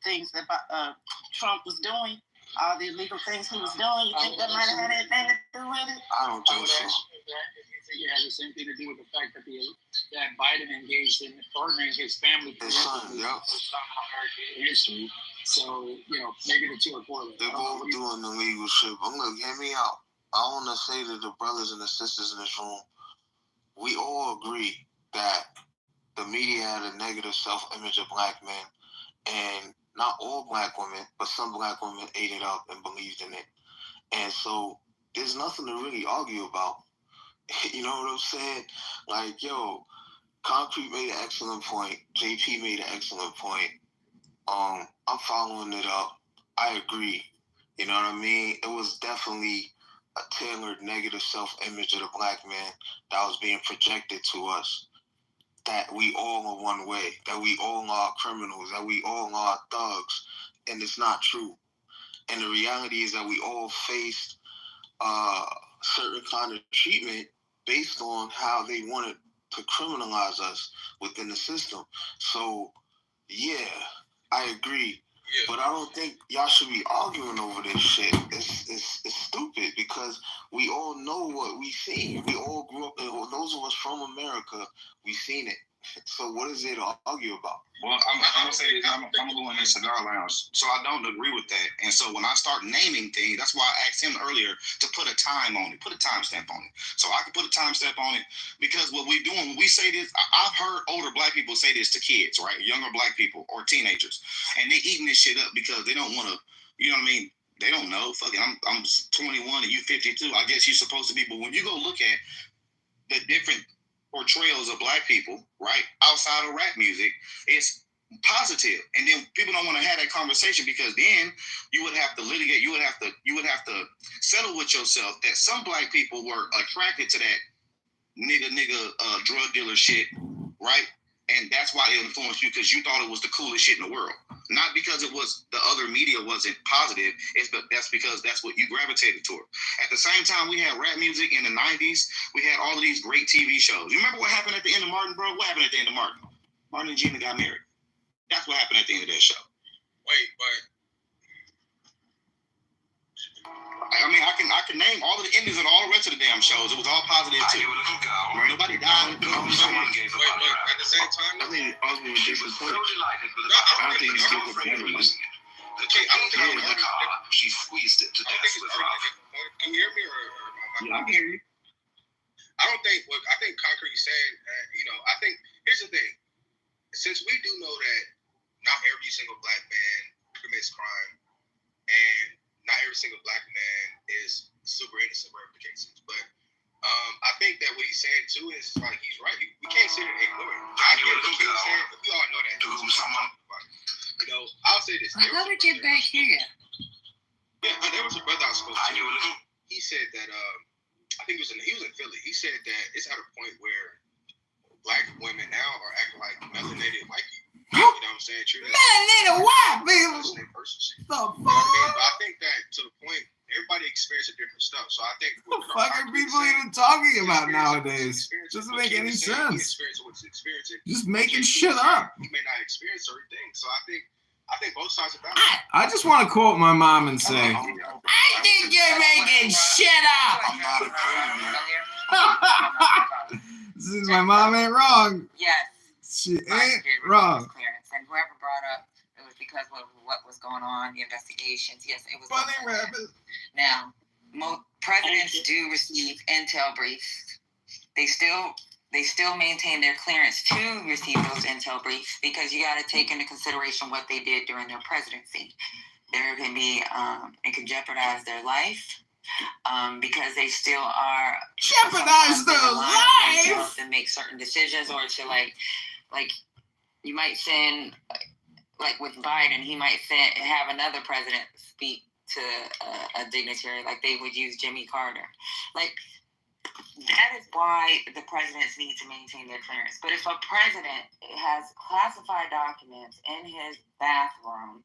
things that Trump was doing, all the illegal things he was doing, you think that might have had anything to do with it? I don't think so. It has the same thing to do with the fact that Biden engaged in partnering his family. His son, yeah. American history. So, maybe the two are correlated. They're both doing the legal shit. But look, hear me out. I want to say to the brothers and the sisters in this room, we all agree that the media had a negative self-image of black men. And not all black women, but some black women ate it up and believed in it. And so there's nothing to really argue about. You know what I'm saying? Like, yo, Concrete made an excellent point. JP made an excellent point. I'm following it up. I agree. You know what I mean? It was definitely a tailored negative self-image of the black man that was being projected to us. That we all are one way, that we all are criminals, that we all are thugs, and it's not true. And the reality is that we all faced certain kind of treatment based on how they wanted to criminalize us within the system. So, yeah, I agree. Yeah. But I don't think y'all should be arguing over this shit. It's stupid because we all know what we seen. We all grew up, and those of us from America, we seen it. So what is there to argue about? Well, I'm going to say this. I'm going to go in the cigar lounge. So I don't agree with that. And so when I start naming things, that's why I asked him earlier to put a time on it, put a timestamp on it. So I can put a timestamp on it because what we're doing, when we say this, I've heard older black people say this to kids, right? Younger black people or teenagers. And they eating this shit up because they don't want to, you know what I mean? They don't know. Fuck it, I'm 21 and you 52. I guess you're supposed to be. But when you go look at the different portrayals of black people, right, outside of rap music, it's positive. And then people don't want to have that conversation because then you would have to litigate, you would have to settle with yourself that some black people were attracted to that nigga drug dealer shit, right? And that's why it influenced you because you thought it was the coolest shit in the world. Not because it was the other media wasn't positive, that's because that's what you gravitated toward. At the same time, we had rap music in the 90s. We had all of these great TV shows. You remember what happened at the end of Martin, bro? What happened at the end of Martin? Martin and Gina got married. That's what happened at the end of that show. Wait, but I mean, I can name all of the endings of all the rest of the damn shows. It was all positive too. Nobody died. Someone gave up. But at the same time, I think Osborne was disappointed. I don't think he's disappointed. Okay, I don't think in the car. She squeezed it to death with her. Can you hear me or yeah, I can hear you. I don't think what I think Concrete said. I think here's the thing. Since we do know that not every single black man commits crime, and not every single black man is super innocent, whatever the case is. But I think that what he's saying too is like he's right. We can't sit and ignore it. I get what he's saying, but we all know that. I'll say this. How did we get back here? Yeah, there was a brother I spoke to. He said that I think he was in Philly. He said that it's at a point where black women now are acting like melanated white people. You know what I'm saying? True. Melanated white people. The fuck? You know what I mean? But I think that to the point, everybody experiences different stuff. So I think what the fuck are people even talking about nowadays? Doesn't make any sense. Just making shit up. He may not experience certain things. So I think both sides are valid. I just want to quote my mom and say, I think you're making shit up. I'm not a criminal. Since my mom ain't wrong. Yes. She ain't wrong. Clearance. And whoever brought up it was because of what was going on, the investigations. Yes, it was. Funny rabbit. Now, presidents do receive intel briefs. They still maintain their clearance to receive those intel briefs because you got to take into consideration what they did during their presidency. There can be it can jeopardize their life. Because they still are jeopardize their life to make certain decisions or to like you might send like with Biden, he might have another president speak to a dignitary like they would use Jimmy Carter. Like that is why the presidents need to maintain their clearance. But if a president has classified documents in his bathroom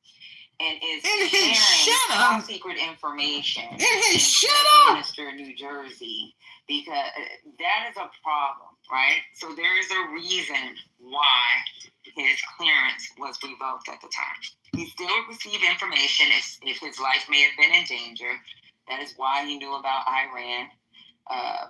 and is In his sharing shut top up. secret information In his shut up. Westminster, New Jersey, because that is a problem, right? So there is a reason why his clearance was revoked at the time. He still received information if his life may have been in danger. That is why he knew about Iran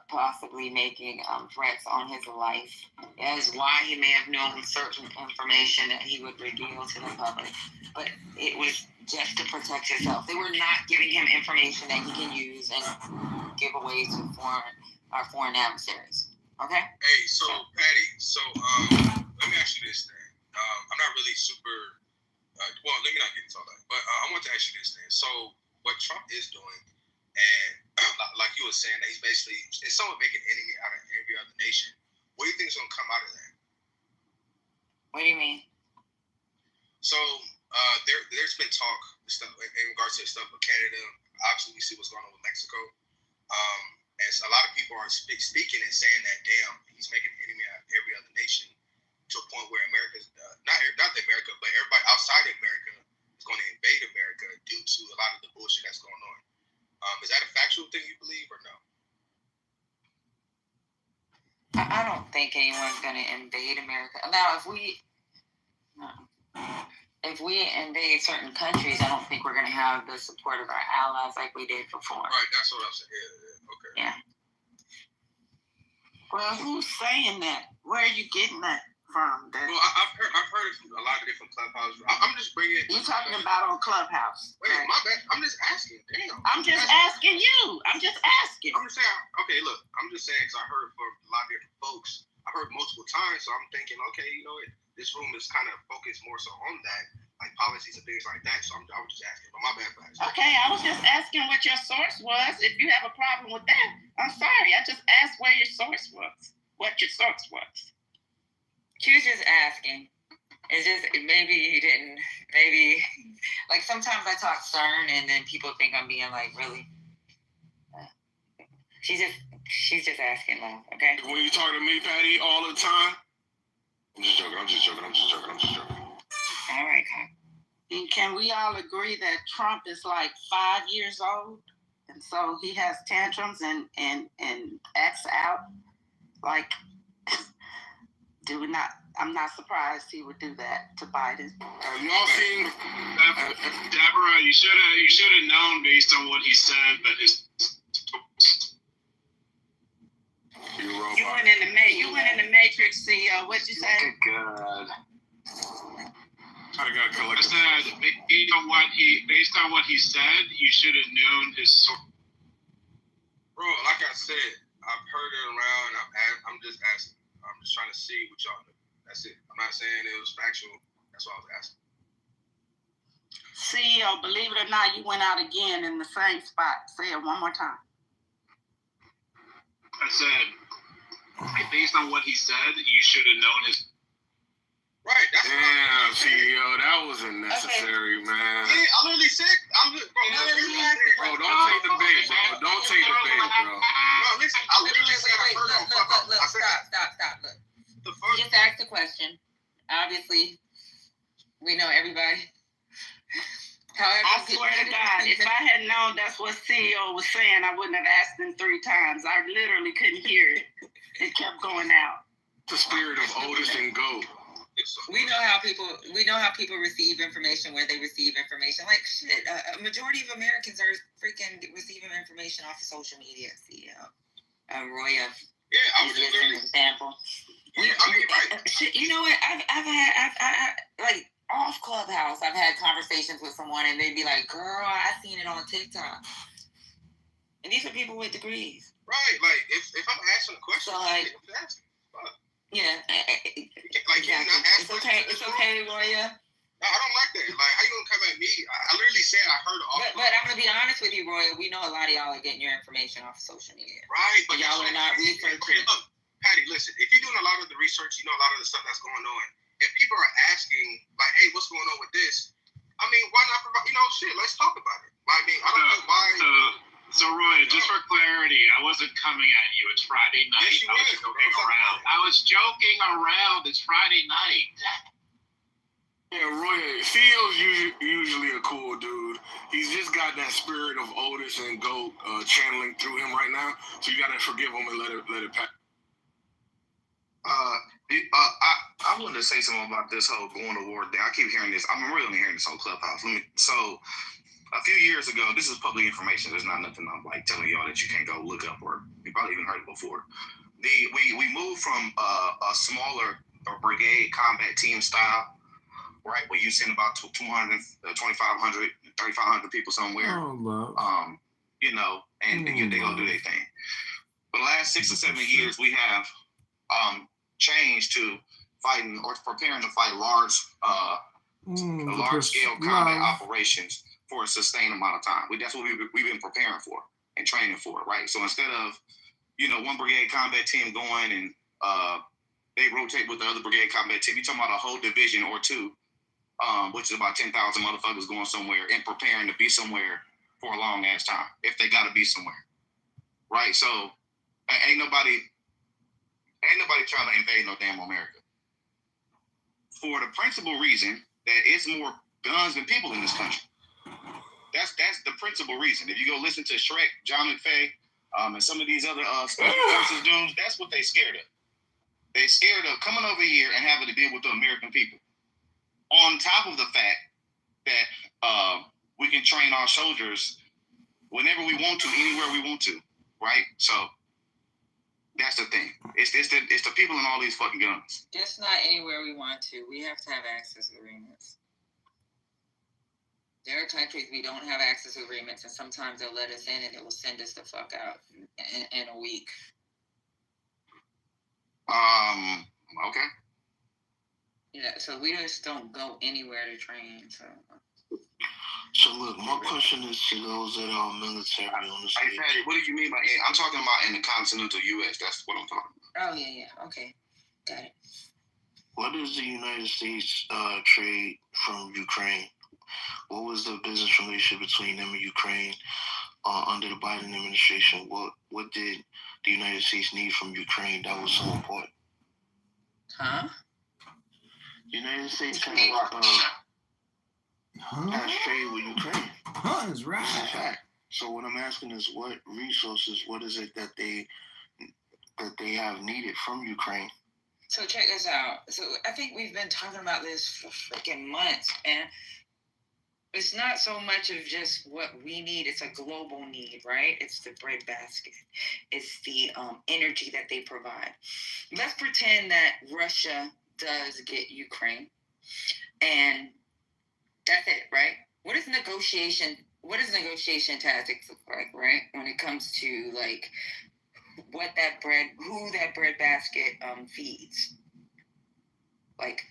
possibly making threats on his life. That is why he may have known certain information that he would reveal to the public. But it was just to protect himself. They were not giving him information that he can use and give away to our foreign adversaries. Okay? Hey, so Patty, let me ask you this thing. I'm not really super. Well, let me not get into all that. But I want to ask you this thing. So what Trump is doing, and like you were saying, that he's basically it's somewhat making an enemy out of every other nation. What do you think is going to come out of that? What do you mean? So there's been talk stuff in regards to stuff with Canada. Obviously, we see what's going on with Mexico. And so a lot of people are speaking and saying that, damn, he's making an enemy out of every other nation to a point where America's not America, but everybody outside of America is going to invade America due to a lot of the bullshit that's going on. Is that a factual thing you believe or no? I don't think anyone's going to invade America. Now, if we invade certain countries, I don't think we're going to have the support of our allies like we did before. Right, that's what I'm saying. Yeah, okay. Yeah. Well, who's saying that? Where are you getting that from? That Well, I've heard it from a lot of different clubhouses. I'm just bringing. you're talking about on Clubhouse. Wait, right? my bad. I'm just asking. Damn. I'm just asking you. I'm just asking. I'm just saying. Okay, look. I'm just saying because I heard from a lot of different folks. I heard multiple times, so I'm thinking, okay, you know, this room is kind of focused more so on that, like policies and things like that. So I was just asking. But my bad for asking. Okay, I was just asking what your source was. If you have a problem with that, I'm sorry. I just asked where your source was. What your source was. She was just asking. It's just maybe you didn't. Maybe like sometimes I talk stern and then people think I'm being like really. She's just asking, love. Okay. When you talk to me, Patty, all the time. I'm just joking. All right, Kyle. And can we all agree that Trump is like 5 years old, and so he has tantrums and acts out? Like, I'm not surprised he would do that to Biden. Have y'all seen? Deborah, you should have known based on what he said that his. You went in the Matrix, CEO. What'd you say? God. I said based on what he said, you should have known his source. Bro, like I said, I've heard it around. I'm just asking. I'm just trying to see what y'all do. That's it. I'm not saying it was factual. That's what I was asking. CEO, believe it or not, you went out again in the same spot. Say it one more time. I said, based on what he said, you should have known his. Right. That's Damn, CEO, that was unnecessary, man. Yeah, I literally said, Bro, don't take the bait, bro. Don't take the bait, bro. No, listen, I literally said I heard it on Clubhouse. Look, stop. Look. The fuck? You just asked a question. Obviously, we know everybody. However, I swear to God, if I had known that's what CEO was saying, I wouldn't have asked him 3 times. I literally couldn't hear it. It kept going out. The spirit of Otis and Goat. We know how people receive information where they receive information. Like shit, a majority of Americans are freaking receiving information off of social media. CEO, Roya. Yeah, I was is just an example. Yeah, I mean, right. You know what? I've like off Clubhouse. I've had conversations with someone, and they'd be like, "Girl, I seen it on TikTok." And these are people with degrees. Right, like if I'm asking a question, So, like, I'm asking. Yeah. Like, Exactly. It's okay. It's okay, Roya. No, I don't like that. Like, how you gonna come at me? I literally said I heard it all. But I'm gonna be honest with you, Roya. We know a lot of y'all are getting your information off of social media. Right, but Y'all are not researching. Okay, look, Patty, listen. If you're doing a lot of the research, you know a lot of the stuff that's going on. If people are asking, like, hey, what's going on with this? I mean, why not provide? Shit. Let's talk about it. I mean, I don't know why. So Roy, just for clarity, I wasn't coming at you. It's Friday night. Yes, you I was joking around. I was joking around. It's Friday night. Yeah, Roy, Theo's usually a cool dude. He's just got that spirit of Otis and Goat channeling through him right now. So you gotta forgive him and let it pass. I wanted to say something about this whole going to war thing. I keep hearing this. I'm really hearing this on Clubhouse. So a few years ago, this is public information. There's not nothing I'm like telling y'all that you can't go look up, or you probably even heard it before. We moved from a smaller brigade combat team style, right, where you send about 200, 2,500, 3,500 people somewhere. You know, and they go do their thing. For the last 6 or 7 years, we have changed to fighting or preparing to fight large scale combat operations for a sustained amount of time. That's what we've been preparing for and training for, right? So instead of, one brigade combat team going and they rotate with the other brigade combat team, you're talking about a whole division or two, which is about 10,000 motherfuckers going somewhere and preparing to be somewhere for a long ass time if they got to be somewhere, right? So ain't nobody trying to invade no damn America for the principal reason that it's more guns than people in this country. That's the principal reason. If you go listen to Shrek, John McFay, and some of these other special forces dudes, that's what they scared of. They scared of coming over here and having to deal with the American people. On top of the fact that we can train our soldiers whenever we want to, anywhere we want to, right? So that's the thing. It's the people in all these fucking guns. Just not anywhere we want to. We have to have access agreements. There are countries we don't have access agreements, and sometimes they'll let us in and it will send us the fuck out in a week. Okay. Yeah, so we just don't go anywhere to train. So look, my question is to those that are military on the stage. Hey, Patty, what do you mean by it? I'm talking about in the continental U.S. That's what I'm talking about. Oh, yeah. Okay. Got it. What does the United States trade from Ukraine? What was the business relationship between them and Ukraine under the Biden administration? What did the United States need from Ukraine that was so important? Huh? The United States has trade with Ukraine. That's right. That's a fact. So what I'm asking is, what resources, what is it that they have needed from Ukraine? So check this out. So I think we've been talking about this for freaking months, and it's not so much of just what we need. It's a global need, right? It's the breadbasket. It's the energy that they provide. Let's pretend that Russia does get Ukraine, and that's it, right? What does negotiation tactics look like, right? When it comes to like who that breadbasket feeds, like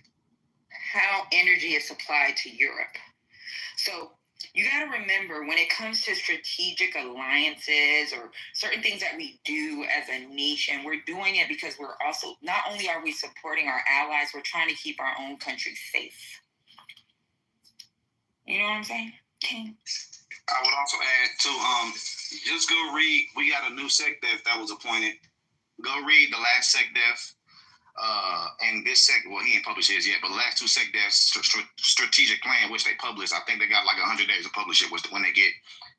how energy is supplied to Europe. So you got to remember, when it comes to strategic alliances or certain things that we do as a nation, we're doing it because we're also, not only are we supporting our allies, we're trying to keep our own country safe. You know what I'm saying? King? I would also add to just go read. We got a new SecDef that was appointed. Go read the last SecDef. And this well, he ain't published his yet, but the last two SecDef's strategic plan, which they published, I think they got like 100 days to publish it, when they get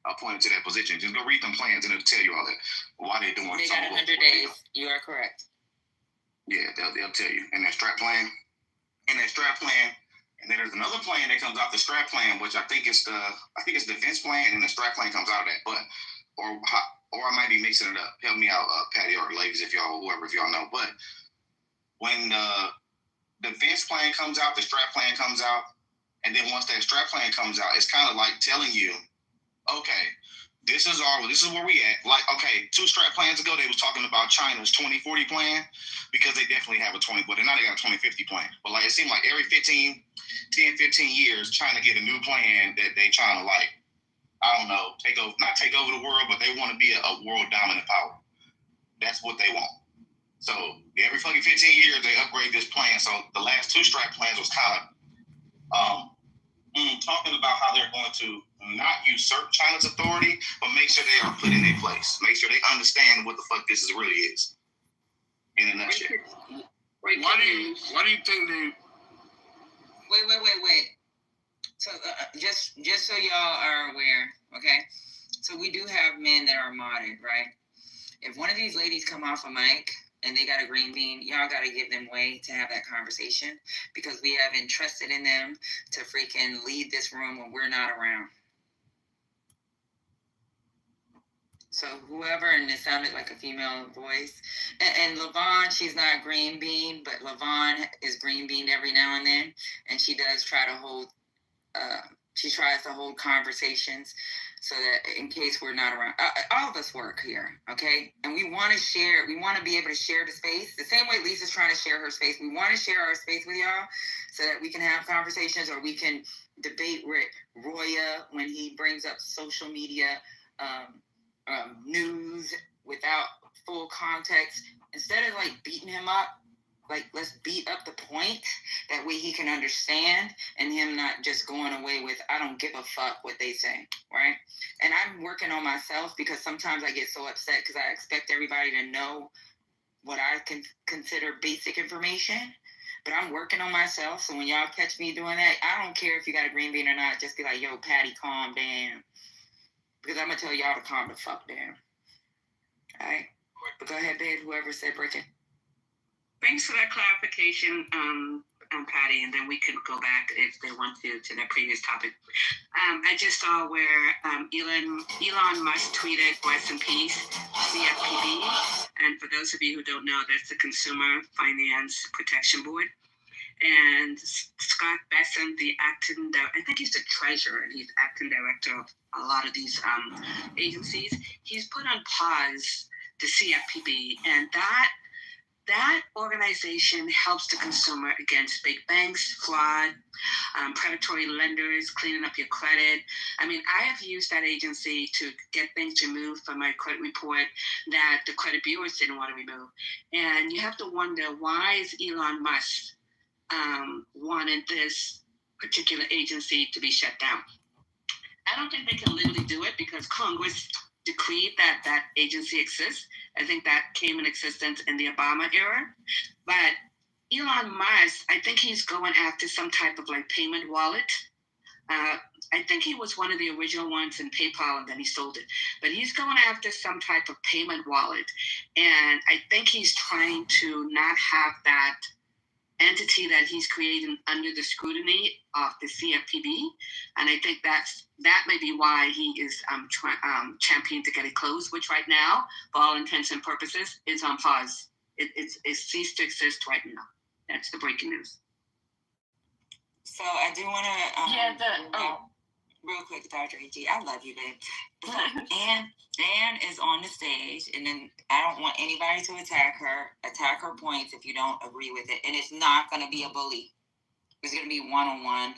appointed to that position. Just go read them plans and it'll tell you all that, why they're doing. They got 100 days. You are correct. Yeah, they'll tell you. And that strat plan, and then there's another plan that comes out, the strat plan, which I think it's defense plan, and the strat plan comes out of that. But or I might be mixing it up. Help me out, Patty or ladies, if y'all know. But when the defense plan comes out, the strat plan comes out, and then once that strat plan comes out, it's kind of like telling you, okay, this is where we at. Like, okay, 2 strat plans ago, they was talking about China's 2040 plan, because they definitely have a 20, but now they got a 2050 plan. But like, it seemed like every 10, 15 years, China get a new plan that they trying to, like, I don't know, not take over the world, but they want to be a world dominant power. That's what they want. So every fucking 15 years, they upgrade this plan. So the last 2 strat plans was kind of talking about how they're going to not usurp China's authority, but make sure they are put in their place. Make sure they understand what the fuck this really is. In a nutshell. Why do you think they? Wait. So just so y'all are aware, okay? So we do have men that are modded, right? If one of these ladies come off a mic and they got a green bean, y'all got to give them way to have that conversation because we have entrusted in them to freaking lead this room when we're not around. So whoever, and it sounded like a female voice, and LaVon, she's not green bean, but LaVon is green bean every now and then, and she does try to hold, she tries to hold conversations so that in case we're not around, all of us work here, okay? And we want to share, we want to be able to share the space, the same way Lisa's trying to share her space. We want to share our space with y'all so that we can have conversations or we can debate with Roya when he brings up social media, news without full context. Instead of like beating him up, like let's beat up the point. That way he can understand and him not just going away with, I don't give a fuck what they say, right? And I'm working on myself because sometimes I get so upset because I expect everybody to know what I can consider basic information. But I'm working on myself. So when y'all catch me doing that, I don't care if you got a green bean or not. Just be like, yo, Patty, calm down. Because I'm going to tell y'all to calm the fuck down. All right? But go ahead, babe. Whoever said break it. Thanks for that clarification, Patty, and then we can go back if they want to that previous topic. I just saw where Elon Musk tweeted, rest in peace, CFPB. And for those of you who don't know, that's the Consumer Finance Protection Board. And Scott Besson, the acting, I think he's the treasurer, and he's acting director of a lot of these agencies. He's put on pause the CFPB, and that organization helps the consumer against big banks, fraud, predatory lenders, cleaning up your credit. I mean, I have used that agency to get things removed from my credit report that the credit bureaus didn't want to remove. And you have to wonder, why is Elon Musk wanted this particular agency to be shut down? I don't think they can legally do it because Congress decreed that agency exists. I think that came in existence in the Obama era. But Elon Musk, I think he's going after some type of like payment wallet. I think he was one of the original ones in PayPal and then he sold it. But he's going after some type of payment wallet. And I think he's trying to not have that entity that he's creating under the scrutiny of the CFPB. And I think that may be why he is championing to get it closed, which right now, for all intents and purposes, is on pause. It ceased to exist right now. That's the breaking news. So I do want to, real quick, Dr. E.G., I love you, babe. Anne is on the stage, and then I don't want anybody to attack her points if you don't agree with it. And it's not going to be a bully. It's going to be one-on-one.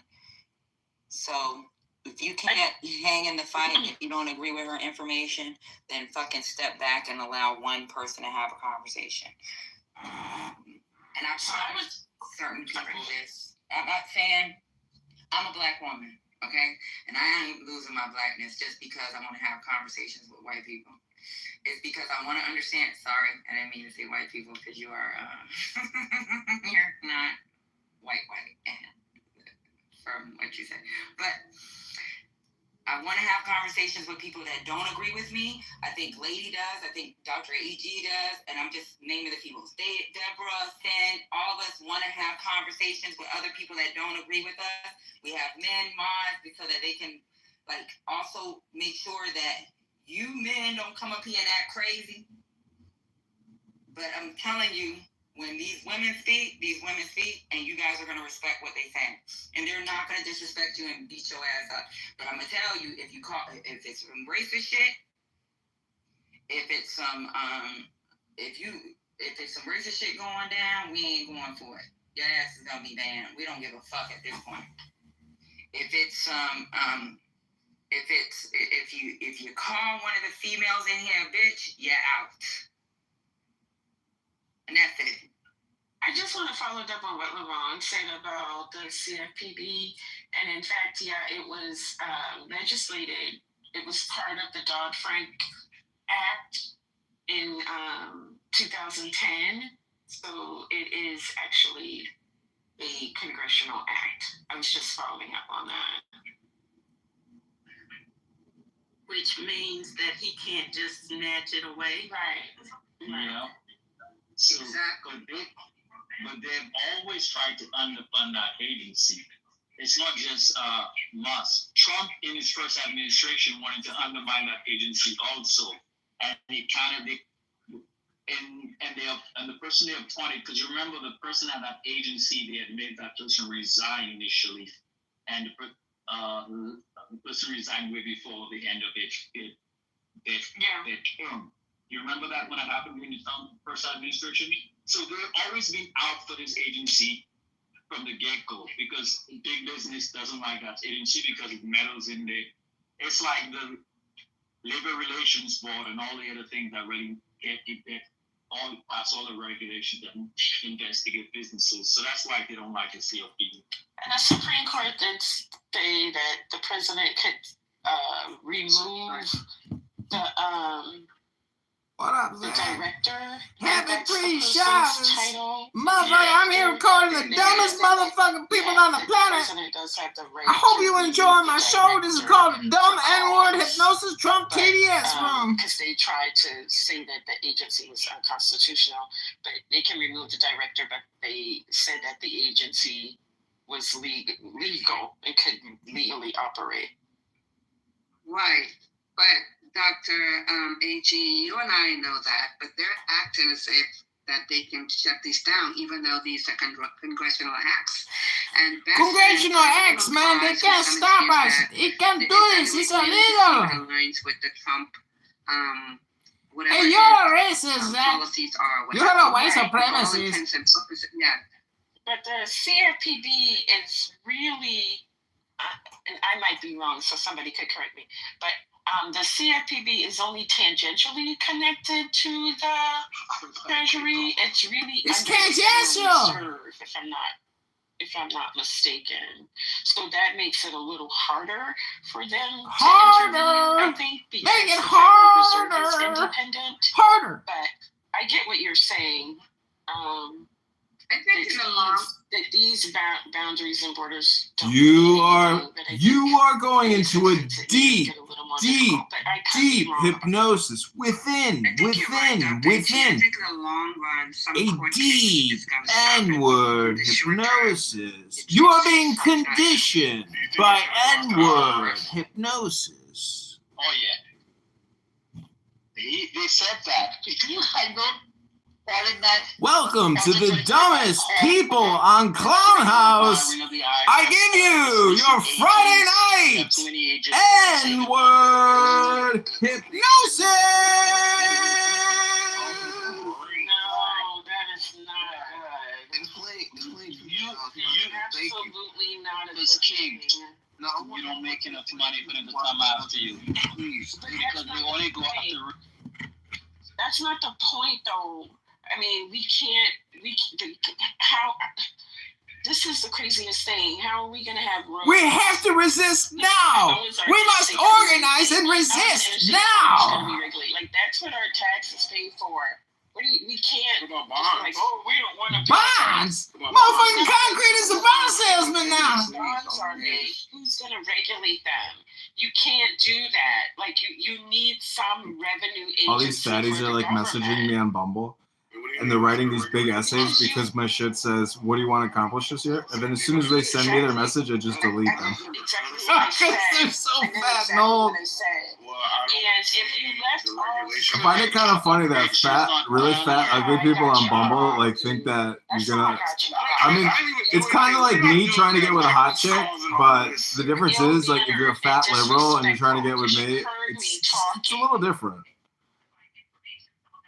So if you can't hang in the fight, if you don't agree with her information, then fucking step back and allow one person to have a conversation. And I promise certain people this. I'm not saying I'm a black woman, okay? And I ain't losing my blackness just because I want to have conversations with white people. It's because I want to understand. Sorry, I didn't mean to say white people because you are, you're not white, from what you said. But I want to have conversations with people that don't agree with me. I think Lady does. I think Dr. E.G. does. And I'm just naming the people. Deborah, Sen, all of us want to have conversations with other people that don't agree with us. We have men, mods, so that they can like also make sure that you men don't come up here and act crazy. But I'm telling you, when these women speak, and you guys are going to respect what they say. And they're not going to disrespect you and beat your ass up. But I'm going to tell you, if it's some racist shit, if it's some racist shit going down, we ain't going for it. Your ass is going to be damned. We don't give a fuck at this point. If you call one of the females in here a bitch, you're out. And that's it. I just want to follow up on what LaVon said about the CFPB. And in fact, it was legislated. It was part of the Dodd-Frank Act in 2010. So it is actually a congressional act. I was just following up on that. Which means that he can't just snatch it away. Right. Yeah. So, Exactly. but they've always tried to underfund that agency. It's not just Musk. Trump, in his first administration, wanted to undermine that agency also, and he kind of did. And the person they appointed, because you remember the person at that agency, they had made that person resign initially, and the person resigned way before the end of their term. You remember that when it happened during the first administration? So they've always been out for this agency from the get-go, because big business doesn't like that agency because it meddles in the. It's like the Labor Relations Board and all the other things that really pass all the regulations that investigate businesses. So that's why they don't like the CFPB. And the Supreme Court did say that the president could remove the director. Happy pre-shots. Motherfucker, I'm here recording the dumbest motherfucking people on the planet. The president does have the right. I hope you enjoy my show. This is called the Dumb N-Word Hypnosis Trump TDS Room. Because they tried to say that the agency was unconstitutional, but they can remove the director, but they said that the agency was legal and could legally operate. Right. But Dr. AG, you and I know that, but they're acting as if that they can shut these down, even though these are congressional acts. And congressional acts, man, they can't stop us. They can't do this. It's illegal. Aligns with the Trump, whatever. Hey, you're a racist, policies are. You're a white supremacist. Yeah. But the CFPB is really, and I might be wrong, so somebody could correct me, but the CFPB is only tangentially connected to the Treasury. It's really tangential. If I'm not mistaken. So that makes it a little harder for them to intervene, I think, because make it the Federal harder. Reserve is independent. Harder. But I get what you're saying. I think that these boundaries and borders don't you are going into a deep hypnosis within I think in the long run, some a deep N-word hypnosis. You are being conditioned by N-word hypnosis. Oh yeah, they said that. I know. Welcome to the dumbest people on Clown House. I give you your Friday night N-word hypnosis. No, that is not good. Absolutely not a good thing. No, you don't make enough money for them to come after you. Please, because we only go after. That's not the point, though. I mean, this is the craziest thing. How are we going to have room? We have to resist now. We must organize and resist now. Like, that's what our taxes pay for. We can't. What about bonds? We don't want to. Bonds? Motherfucking concrete is a bond salesman now. Bonds are made. Who's going to regulate them? You can't do that. Like, you need some revenue agency. All these fatties are like messaging me on Bumble. And they're writing these big essays because my shit says, what do you want to accomplish this year? And then as soon as they send me their message, I just delete them. Because they're so fat and old. I find it kind of funny that fat, really fat, ugly people on Bumble like think that you're gonna. I mean, it's kind of like me trying to get with a hot chick, but the difference is, like, if you're a fat liberal and you're trying to get with me, it's a little different.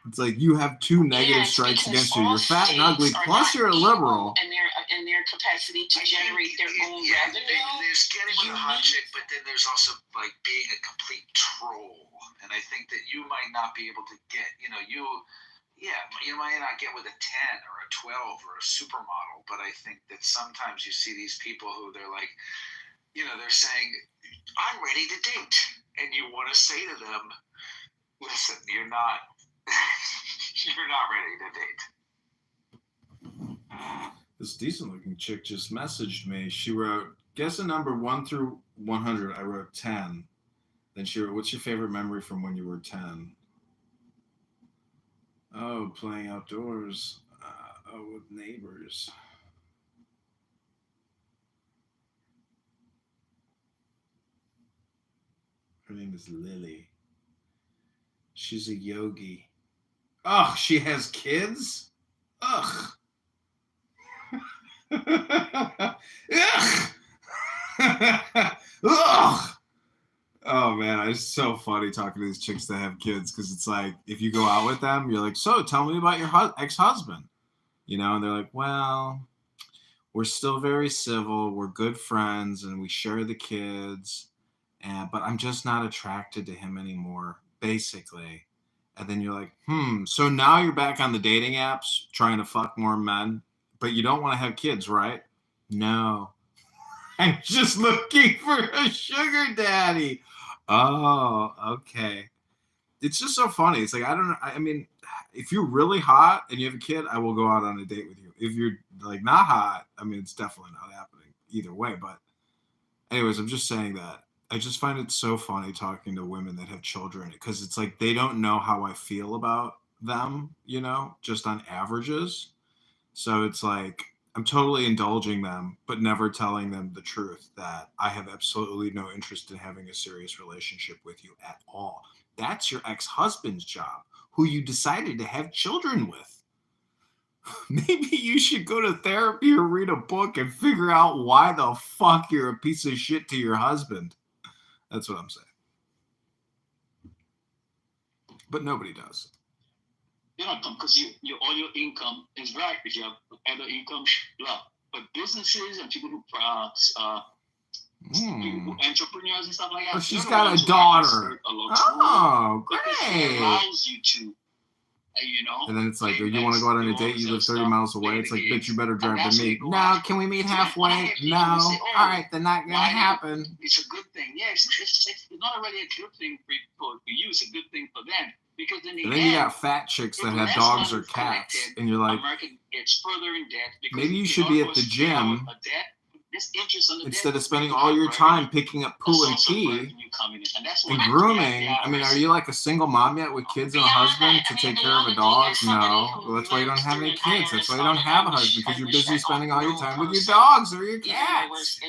It's like you have two negative strikes against you. You're fat and ugly, plus you're a liberal. And their capacity to generate their own revenue. There's getting with a hot chick, but then there's also like being a complete troll. And I think that you might not be able to get, you might not get with a 10 or a 12 or a supermodel, but I think that sometimes you see these people who they're like, they're saying, I'm ready to date. And you want to say to them, listen, you're not ready to date. This decent-looking chick just messaged me. She wrote, guess a number 1 through 100. I wrote 10. Then she wrote, what's your favorite memory from when you were 10? Oh, playing outdoors. With neighbors. Her name is Lily. She's a yogi. Ugh, she has kids? Ugh. Ugh. Ugh. Oh man, it's so funny talking to these chicks that have kids because it's like if you go out with them, you're like, so tell me about your ex-husband, you know, and they're like, well, we're still very civil, we're good friends, and we share the kids, but I'm just not attracted to him anymore, basically. And then you're like, so now you're back on the dating apps trying to fuck more men, but you don't want to have kids, right? No. I'm just looking for a sugar daddy. Oh, okay. It's just so funny. It's like, I don't know. I mean, if you're really hot and you have a kid, I will go out on a date with you. If you're like not hot, I mean, it's definitely not happening either way. But anyways, I'm just saying that. I just find it so funny talking to women that have children because it's like they don't know how I feel about them, you know, just on averages. So it's like I'm totally indulging them, but never telling them the truth that I have absolutely no interest in having a serious relationship with you at all. That's your ex-husband's job, who you decided to have children with. Maybe you should go to therapy or read a book and figure out why the fuck you're a piece of shit to your husband. That's what I'm saying. But nobody does. You know, because all your income is right. If you have other income, but businesses and people who entrepreneurs and stuff like that. Oh, she's got a daughter. Oh, great. It allows you to, you know. And then it's like, you want to go out on a date? You live 30 miles away. It's like, bitch, you better drive to me. No, can we meet halfway? No. All right, then not gonna happen. It's a good thing. Yeah, it's not really a good thing for you. It's a good thing for them. Because in the and then end, you got fat chicks that have dogs or cats, and you're like, America gets further in debt maybe you should be at the gym instead of spending all your time picking up poo and pee and grooming. I mean, are you like a single mom yet with kids and a husband to take care of a dog? No. Well, that's why you don't have any kids. That's why you don't have a husband, because you're busy spending all your time with your dogs or your cats.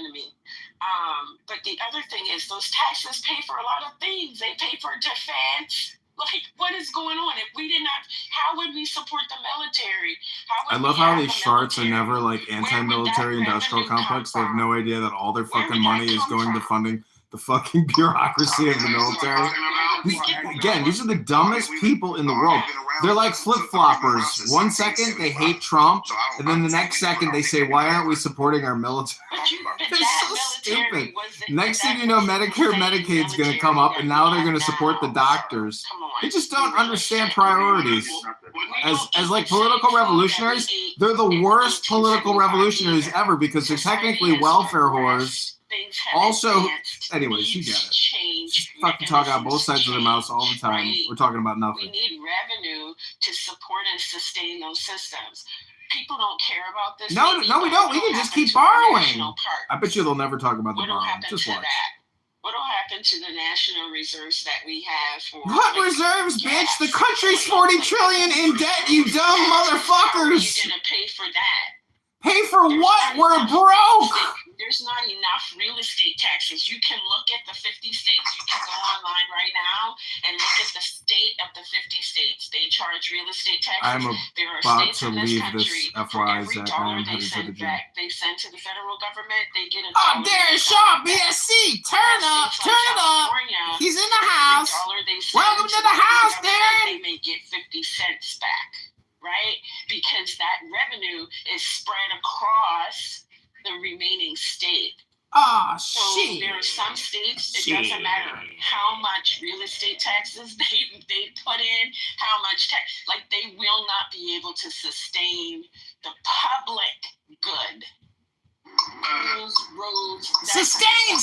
But the other thing is those taxes pay for a lot of things. They pay for defense. Like, what is going on? If we did not, how would we support the military? I love how these charts are never like anti-military industrial complex. They have no idea that all their fucking money is going to funding the fucking bureaucracy of the military. These are the dumbest people in the world. They're like flip-floppers. 1 second they hate Trump, and then the next second they say, why aren't we supporting our military? They're so stupid. Next thing you know, Medicare, Medicaid's going to come up, and now they're going to support the doctors. They just don't understand priorities. As like political revolutionaries, they're the worst political revolutionaries ever because they're technically welfare whores. Also, anyways, you get it. Just fucking talk out both sides of their mouths all the time. We're talking about nothing. We need revenue to support and sustain those systems. People don't care about this. No, we don't. We can just keep borrowing. I bet you they'll never talk about the borrowing. Just watch. What will happen to the national reserves that we have for what reserves, bitch? The country's $40 trillion in debt, you dumb motherfuckers. You're gonna pay for that. Pay for what? We're broke. There's not enough real estate taxes. You can look at the 50 states. You can go online right now and look at the state of the 50 states. They charge real estate taxes. I'm about to leave this FYI, Zach. I am headed to the gym. They send to the federal government. They get a $1. Darren Shaw, BSC. Turn it up. He's in the house. Welcome to the house, Darren. They may get 50 cents back, right? Because that revenue is spread across the remaining state. So shit. There are some states, it doesn't matter how much real estate taxes they put in, how much tax, like they will not be able to sustain the public good. Roads, sustain.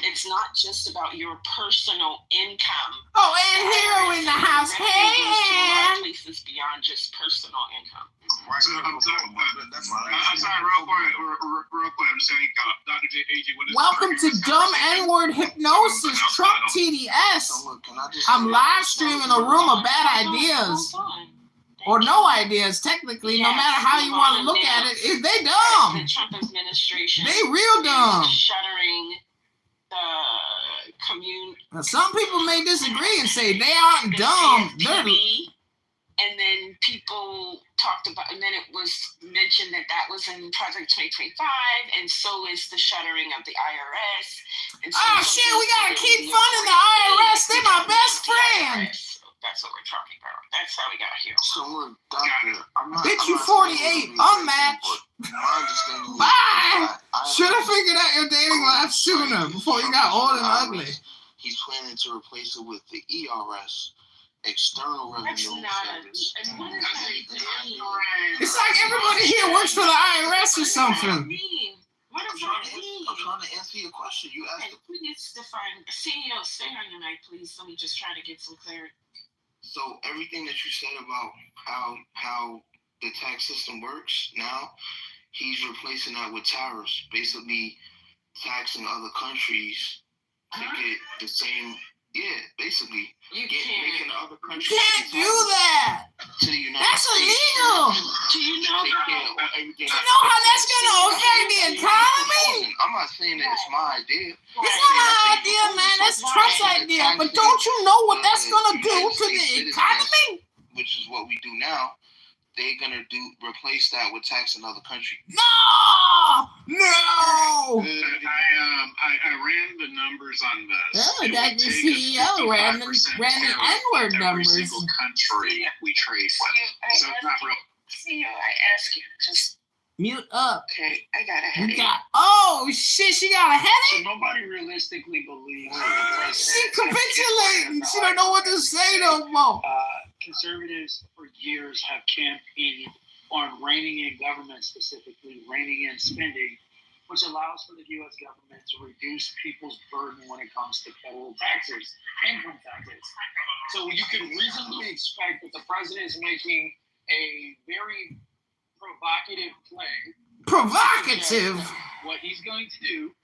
It's it's not just about your personal income. Oh, and here in the house, Revenue goes to a lot of hey. places beyond just personal income. Right. So, I'm sorry, real quick. I'm just saying, Dr. J. AJ, what is Welcome to Dumb N-Word Hypnosis, Trump TDS. So look, can I just I'm say- live streaming a room of bad ideas. Or no ideas, technically, no matter how you want to look at it. They dumb. The Trump administration They real dumb. is shuttering the commune. Now, some people may disagree and say they aren't dumb. They're CFPB, and then people talked about, and then it was mentioned that that was in Project 2025, and so is the shuttering of the IRS. And so shit, we gotta keep funding the IRS. They're my best friend. That's what we're talking about. That's how we got here. So look, Doctor, Bitch, you 48, unmatched. My understanding is Bye. that Should have figured out your dating life sooner before you got old and ugly. He's planning to replace it with the ERS, External Revenue Service. It's like everybody here works for the IRS or something. What does that mean? I'm trying to answer your question. You asked. Okay, please define. CEO, stay on your mic, please. Let me just try to get some clarity. So everything that you said about how the tax system works now, he's replacing that with tariffs, basically taxing other countries to get the same. Yeah, basically. Making other countries. Can't do that. To the United That's States. illegal. Do you know You know how that's gonna affect the economy? I'm not saying that it's my idea. It's not my idea, man. That's Trump's idea. But don't you know what that's gonna do to the economy? Which is what we do now. They're gonna replace that with taxing other countries. No. I ran the numbers on this. Oh, Dr. CEO ran the N-word numbers. Every single country we trace. So it's not real. CEO, I ask you, just mute up. Okay, I got a headache. Oh shit, she got a So headache? nobody realistically believes. She capitulating. She don't know what to say no more. Conservatives for years have campaigned on reining in government, specifically reining in spending, which allows for the U.S. government to reduce people's burden when it comes to federal taxes, income taxes. So you can reasonably expect that the president is making a very provocative play. Provocative? What he's going to do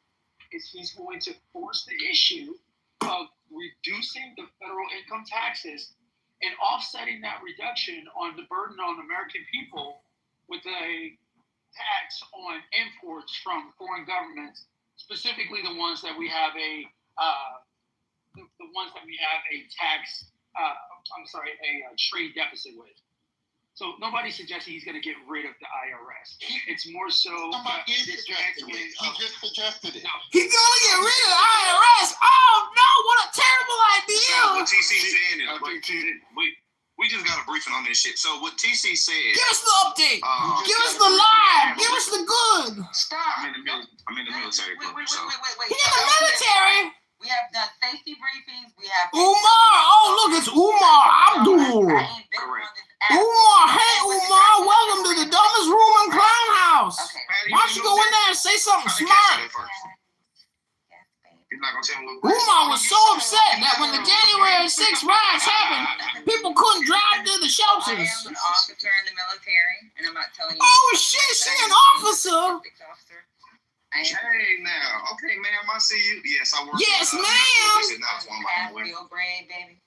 is he's going to force the issue of reducing the federal income taxes and offsetting that reduction on the burden on American people with a tax on imports from foreign governments, specifically the ones that we have a trade deficit with. So nobody's suggesting he's going to get rid of the IRS. It's more so. He just suggested it. No. He's gonna get rid of the IRS. Oh no, what a terrible idea. What TC said is, we just got a briefing on this shit. So what TC said. Give us the update. Give us the live. Give us the good. Stop. I'm in the military. Wait. He in the military. We have done safety briefings. We have Umar. Oh, look, it's Umar Abdul. Correct. Umar, hey Umar, welcome to the dumbest room in Clown House. Okay. Why don't you go in there and say something smart? He's not gonna tell me what. Umar was so upset that when the January 6th riots happened, people couldn't drive to the I shelters. am an officer in the military, and I'm not telling you. Oh shit, she an officer. I am. Hey now, okay, ma'am, I see you. Yes, I work. Yes, ma'am. Half field grade, baby.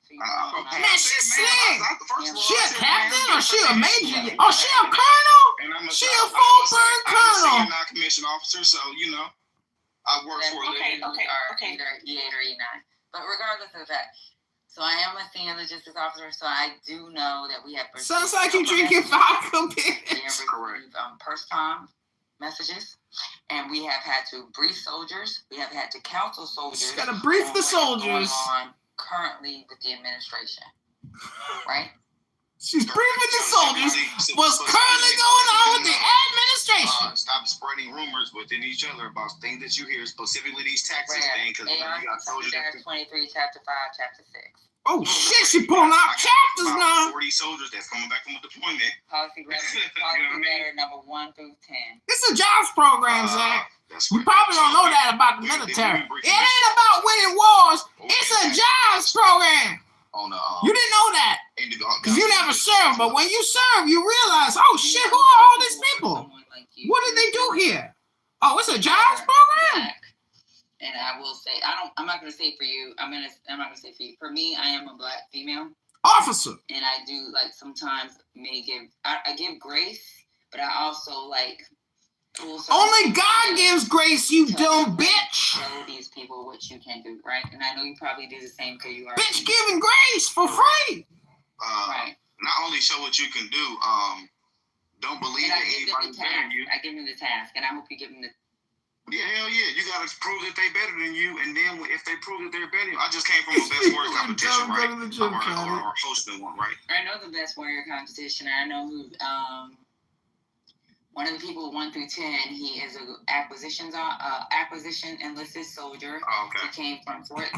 So you know, Man, she slick. She a Yeah. captain or she a major? Oh, she a colonel? She a full-bird colonel. I'm a non-commissioned officer, so you know, I work for a living. Okay. Either E8 or E9. But regardless of that, so I am a senior logistics officer, so I do know that we have. Sounds like you drinking vodka, We bitch. have received first-time messages, and we have had to brief soldiers. We have had to counsel soldiers. She's gotta brief the on what's soldiers. going on currently with the administration, right? She's briefing the soldiers. What's currently going on with the administration? Stop spreading rumors within each other about things that you hear, specifically these taxes Where thing, because you got soldiers that 23, chapter 5, chapter 6. Oh shit, she pulling out chapters now. 40 soldiers that's coming back from a deployment. Policy letter number 1 through 10. It's a jobs program, Zach. That's You right. probably don't know that about the military. It ain't about winning wars. It's a jobs program. On the, You didn't know that. Because you never served. But when you serve, you realize, oh shit, who are all these people? What did they do here? Oh, it's a jobs program? And I will say, I'm not gonna say for you. I'm not gonna say for you. For me, I am a black female officer, and I do like sometimes I give grace, but I also like. Only God gives grace, you dumb bitch. Show these people what you can do, right? And I know you probably do the same because you are. Bitch giving grace for free. Right. Not only show what you can do, don't believe that anybody's better than you. I give them the task, and I hope you give them the. Yeah, hell yeah. You gotta prove that they better than you, and then if they prove that they're better than you, I just came from a best warrior competition, right? Or hosting one, right? I know the best warrior competition. I know who. One of the people 1 through 10, he is an acquisition enlisted soldier. Oh, okay. He came from Fort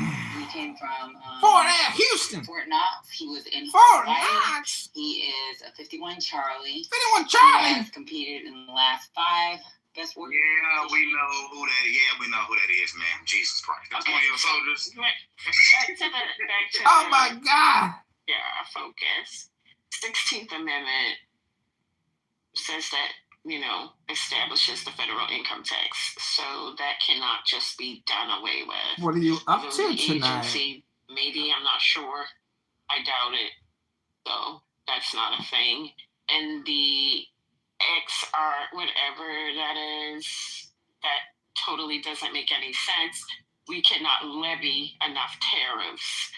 Houston. Fort Knox. He was in Fort Knox. He is a 51 Charlie. 51 Charlie. He has competed in the last 5 best warrior. Yeah, we know who that is. Yeah, we know who that is, man. Jesus Christ. That's one of your soldiers. Back to oh my God. Yeah, focus. 16th Amendment says that, establishes the federal income tax. So that cannot just be done away with. What are you up to tonight? Agency, maybe, I'm not sure. I doubt it, though. That's not a thing. And the XR, whatever that is, that totally doesn't make any sense. We cannot levy enough tariffs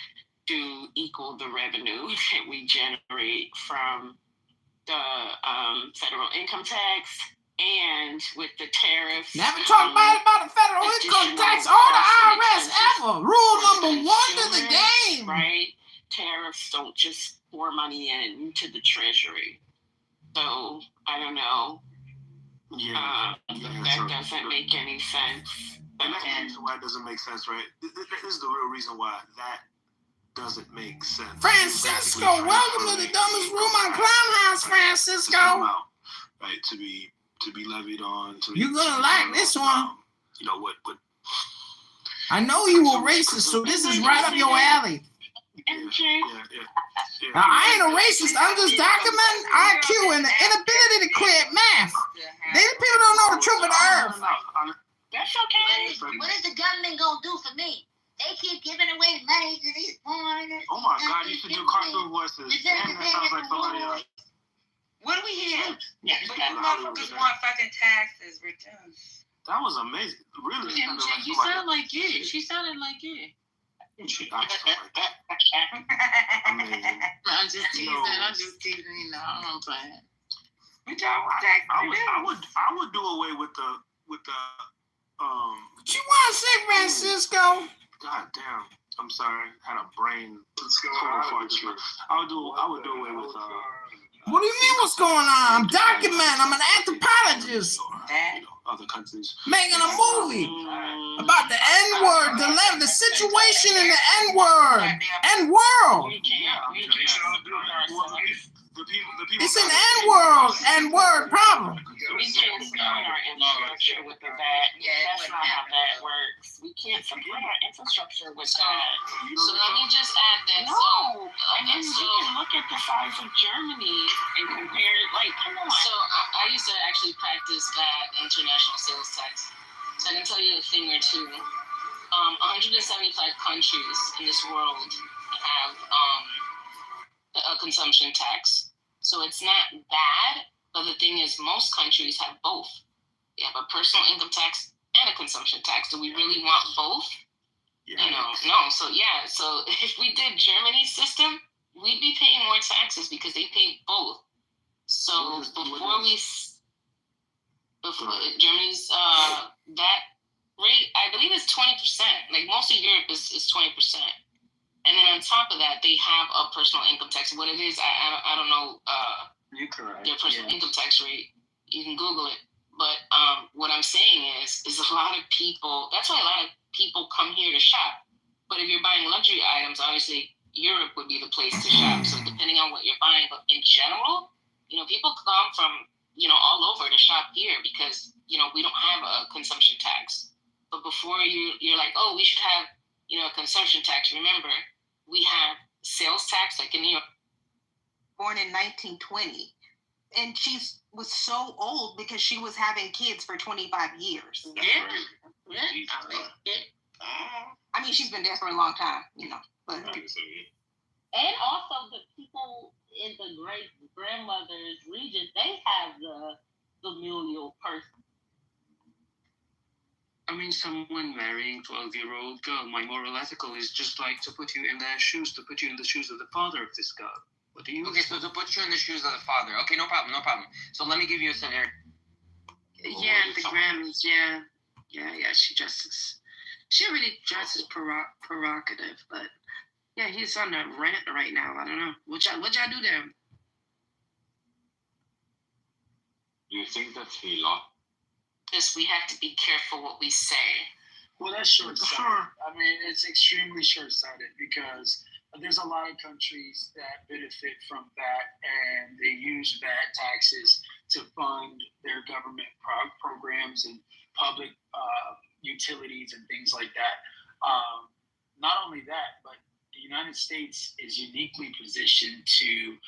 to equal the revenue that we generate from the federal income tax, and with the tariffs. Never talk about the federal income tax or the IRS ever. Rule number 1 to the game. Right? Tariffs don't just pour money into the treasury. So, I don't know. Yeah. That doesn't make any sense. And that's the reason why it doesn't make sense, right? This is the real reason why that doesn't make sense. Francisco, welcome to the dumbest room on Clubhouse, Francisco. Right, to be levied on. You're gonna like this one. You know what? I know you were racist, so this is right up your alley. Now, I ain't a racist. I'm just documenting IQ and the inability to create math. These people don't know the truth of the earth. That's okay. What is the government gonna do for me? They keep giving away money to these foreigners. Oh my God, you should do cartoon voices. Damn, that sounds like somebody else. What do we hear? But you motherfuckers want fucking taxes returned. That was amazing. Really? You sound like it. She sounded like it. Amazing. I'm just teasing. I'm playing. I would do away with the What you want to say, Francisco? God damn. I'm sorry. I had a brain. I would do away with What do you mean what's going on? I'm documenting. I'm an anthropologist. Other countries. Making a movie about the N-word, the situation in the N-word, N-world. It's an N-word problem. We can't support our infrastructure with that. That's not how that works. We can't support our infrastructure with that. So let me just add this. No, and then you can look at the size of Germany and compare it. Like, come on. So I used to actually practice that international sales tax. So I can tell you a thing or two. 175 countries in this world have a consumption tax. So it's not bad, but the thing is most countries have both. They have a personal income tax and a consumption tax. Do we really want both? No. So if we did Germany's system, we'd be paying more taxes because they pay both. So before Germany's that rate, I believe is 20%. Like most of Europe is 20%. And then on top of that, they have a personal income tax. What it is, I don't know. You're correct. Their personal income tax rate. You can Google it. But what I'm saying is a lot of people. That's why a lot of people come here to shop. But if you're buying luxury items, obviously Europe would be the place to shop. So depending on what you're buying, but in general, people come from all over to shop here because, we don't have a consumption tax. But before you're like, oh, we should have, a consumption tax. Remember, we have sales tax like in New York. Born in 1920. And she was so old because she was having kids for 25 years. Yeah. I mean, she's been there for a long time, but. And also the people in the great grandmother's region, they have the familial person. I mean, someone marrying a 12-year-old girl, my moral ethical is just like to put you in their shoes, to put you in the shoes of the father of this girl. What do you? Okay, so to put you in the shoes of the father. Okay, no problem. So let me give you a scenario. Yeah, and the Grammys, yeah. She already dresses provocative, but yeah, he's on a rant right now. I don't know. What y'all do there? Do you think that's Hila? Because we have to be careful what we say. Well, that's short-sighted. Sure. I mean, it's extremely short-sighted because there's a lot of countries that benefit from VAT, and they use VAT taxes to fund their government programs and public utilities and things like that. Not only that, but the United States is uniquely positioned to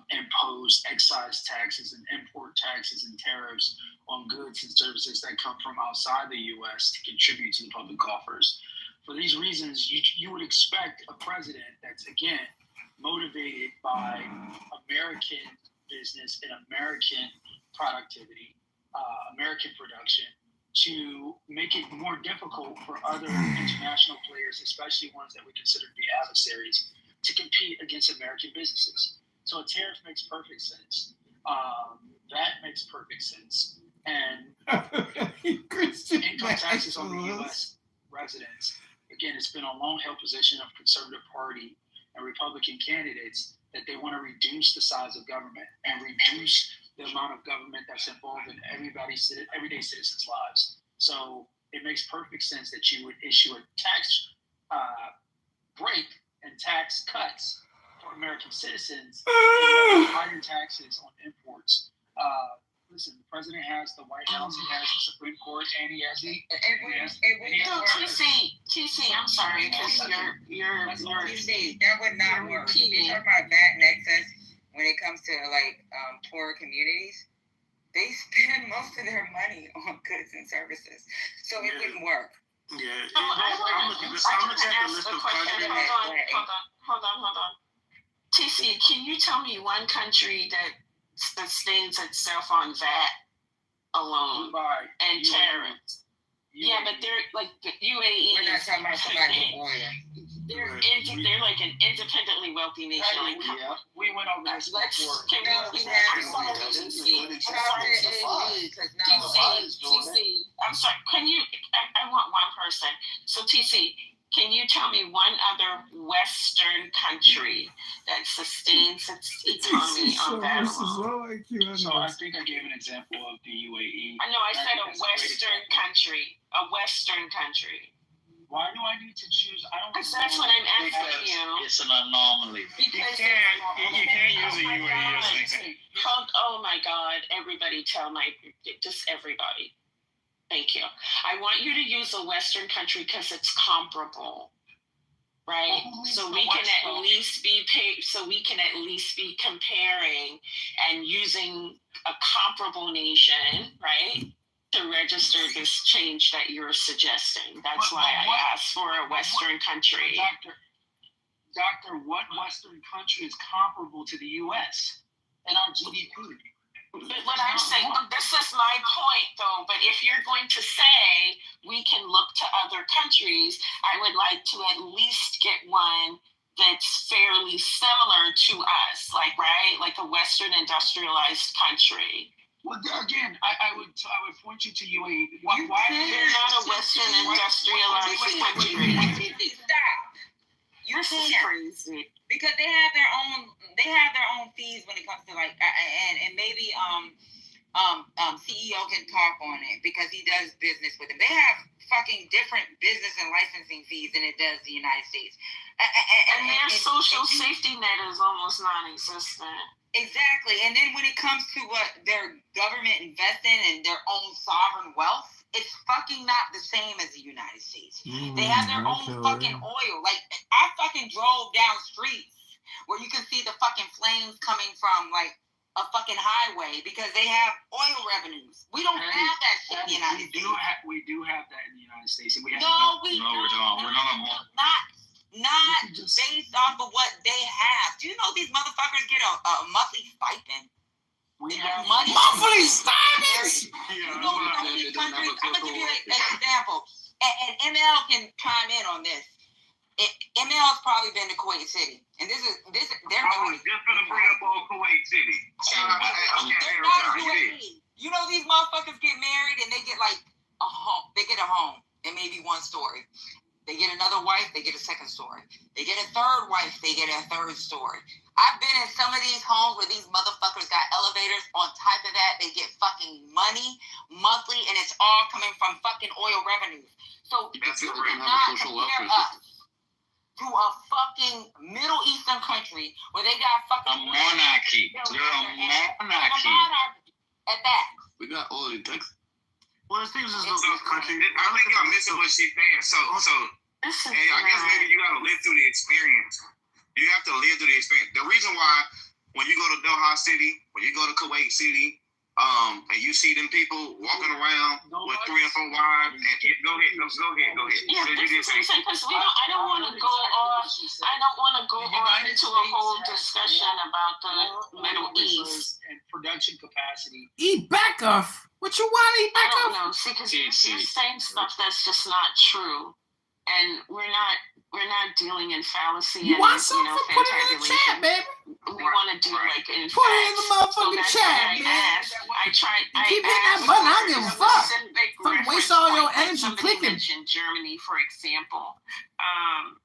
impose excise taxes and import taxes and tariffs on goods and services that come from outside the U.S. to contribute to the public coffers. For these reasons, you would expect a president that's, again, motivated by American business and American productivity, American production, to make it more difficult for other international players, especially ones that we consider to be adversaries, to compete against American businesses. So a tariff makes perfect sense. That makes perfect sense. And income taxes on the U.S. residents, again, it's been a long-held position of Conservative Party and Republican candidates that they want to reduce the size of government and reduce the amount of government that's involved in everyday citizens' lives. So it makes perfect sense that you would issue a tax break and tax cuts for American citizens and higher taxes on imports. Listen, the president has the White House, he has the Supreme Court, and he has the. TC, I'm sorry, because you're TC, that would not work. Repeating. You're talking about VAT and excess when it comes to poor communities. They spend most of their money on goods and services, so it wouldn't work. Yeah. I'm gonna ask a question. Hold on. TC, can you tell me one country that sustains itself on VAT alone and tariffs? Yeah, but they're like the UAE. We're not talking about somebody with oil. They're like an independently wealthy nation. We went over this before. TC, I'm sorry. Can you? I want one person. So TC, can you tell me one other Western country that sustains its economy on that alone? So I think I gave an example of the UAE. I know I said a Western country. A Western country. Why do I need to choose? I don't. Because that's what I'm asking you. It's an anomaly. Because you can't use the UAE as an example. Oh my God! Everybody just everybody. Thank you. I want you to use a Western country because it's comparable, right? So we can at least be comparing and using a comparable nation, right, to register this change that you're suggesting. That's why I asked for a Western country. Doctor, what Western country is comparable to the U.S. and our GDP? But what I'm saying, this is my point though, but if you're going to say we can look to other countries, I would like to at least get one that's fairly similar to us, like a Western industrialized country. Well, again, I would point you to UAE. You're not a Western industrialized country. Stop. You're crazy. Because they have their own fees when it comes to and maybe CEO can talk on it because he does business with them. They have fucking different business and licensing fees than it does the United States. And their social safety net is almost non-existent. Exactly. And then when it comes to what their government investing in their own sovereign wealth, it's fucking not the same as the United States. They have their own fucking oil. Like, I fucking drove down streets where you can see the fucking flames coming from, like, a fucking highway because they have oil revenues. We don't have that shit in the United States. We do have that in the United States. And we have we don't. We're not based off of what they have. Do you know these motherfuckers get a monthly stipend? We have money. Monthly stipends. You know these countries. I'm gonna give you an example, and ML can chime in on this. ML's probably been to Kuwait City, and this is their money. Just gonna bring up on Kuwait City. You know these motherfuckers get married and they get like a home. They get a home and maybe one story. They get another wife, they get a second story. They get a third wife, they get a third story. I've been in some of these homes where these motherfuckers got elevators. On top of that, they get fucking money monthly, and it's all coming from fucking oil revenues. So you cannot compare us to a fucking Middle Eastern country where they got fucking a monarchy. You're a monarchy. At that. We got oil in Texas. Well, it seems as though this country. I think y'all missing what she's saying. So, I guess maybe you gotta live through the experience. You have to live through the experience. The reason why, when you go to Doha City, when you go to Kuwait City, and you see them people walking around with 3 or 4 wives, and go ahead. Yeah, because I don't want to go off. I don't want to go off into a whole discussion about the Middle East and production capacity. Back off. What you want to eat back off? No, see, because you're saying stuff that's just not true, and we're not dealing in fallacy. You want something? Put it in the chat, baby. We want to do like in put it in the motherfucking chat, man. I tried. Keep hitting that button. I don't give a fuck. Fucking waste all your energy clicking. Mentioned Germany, for example.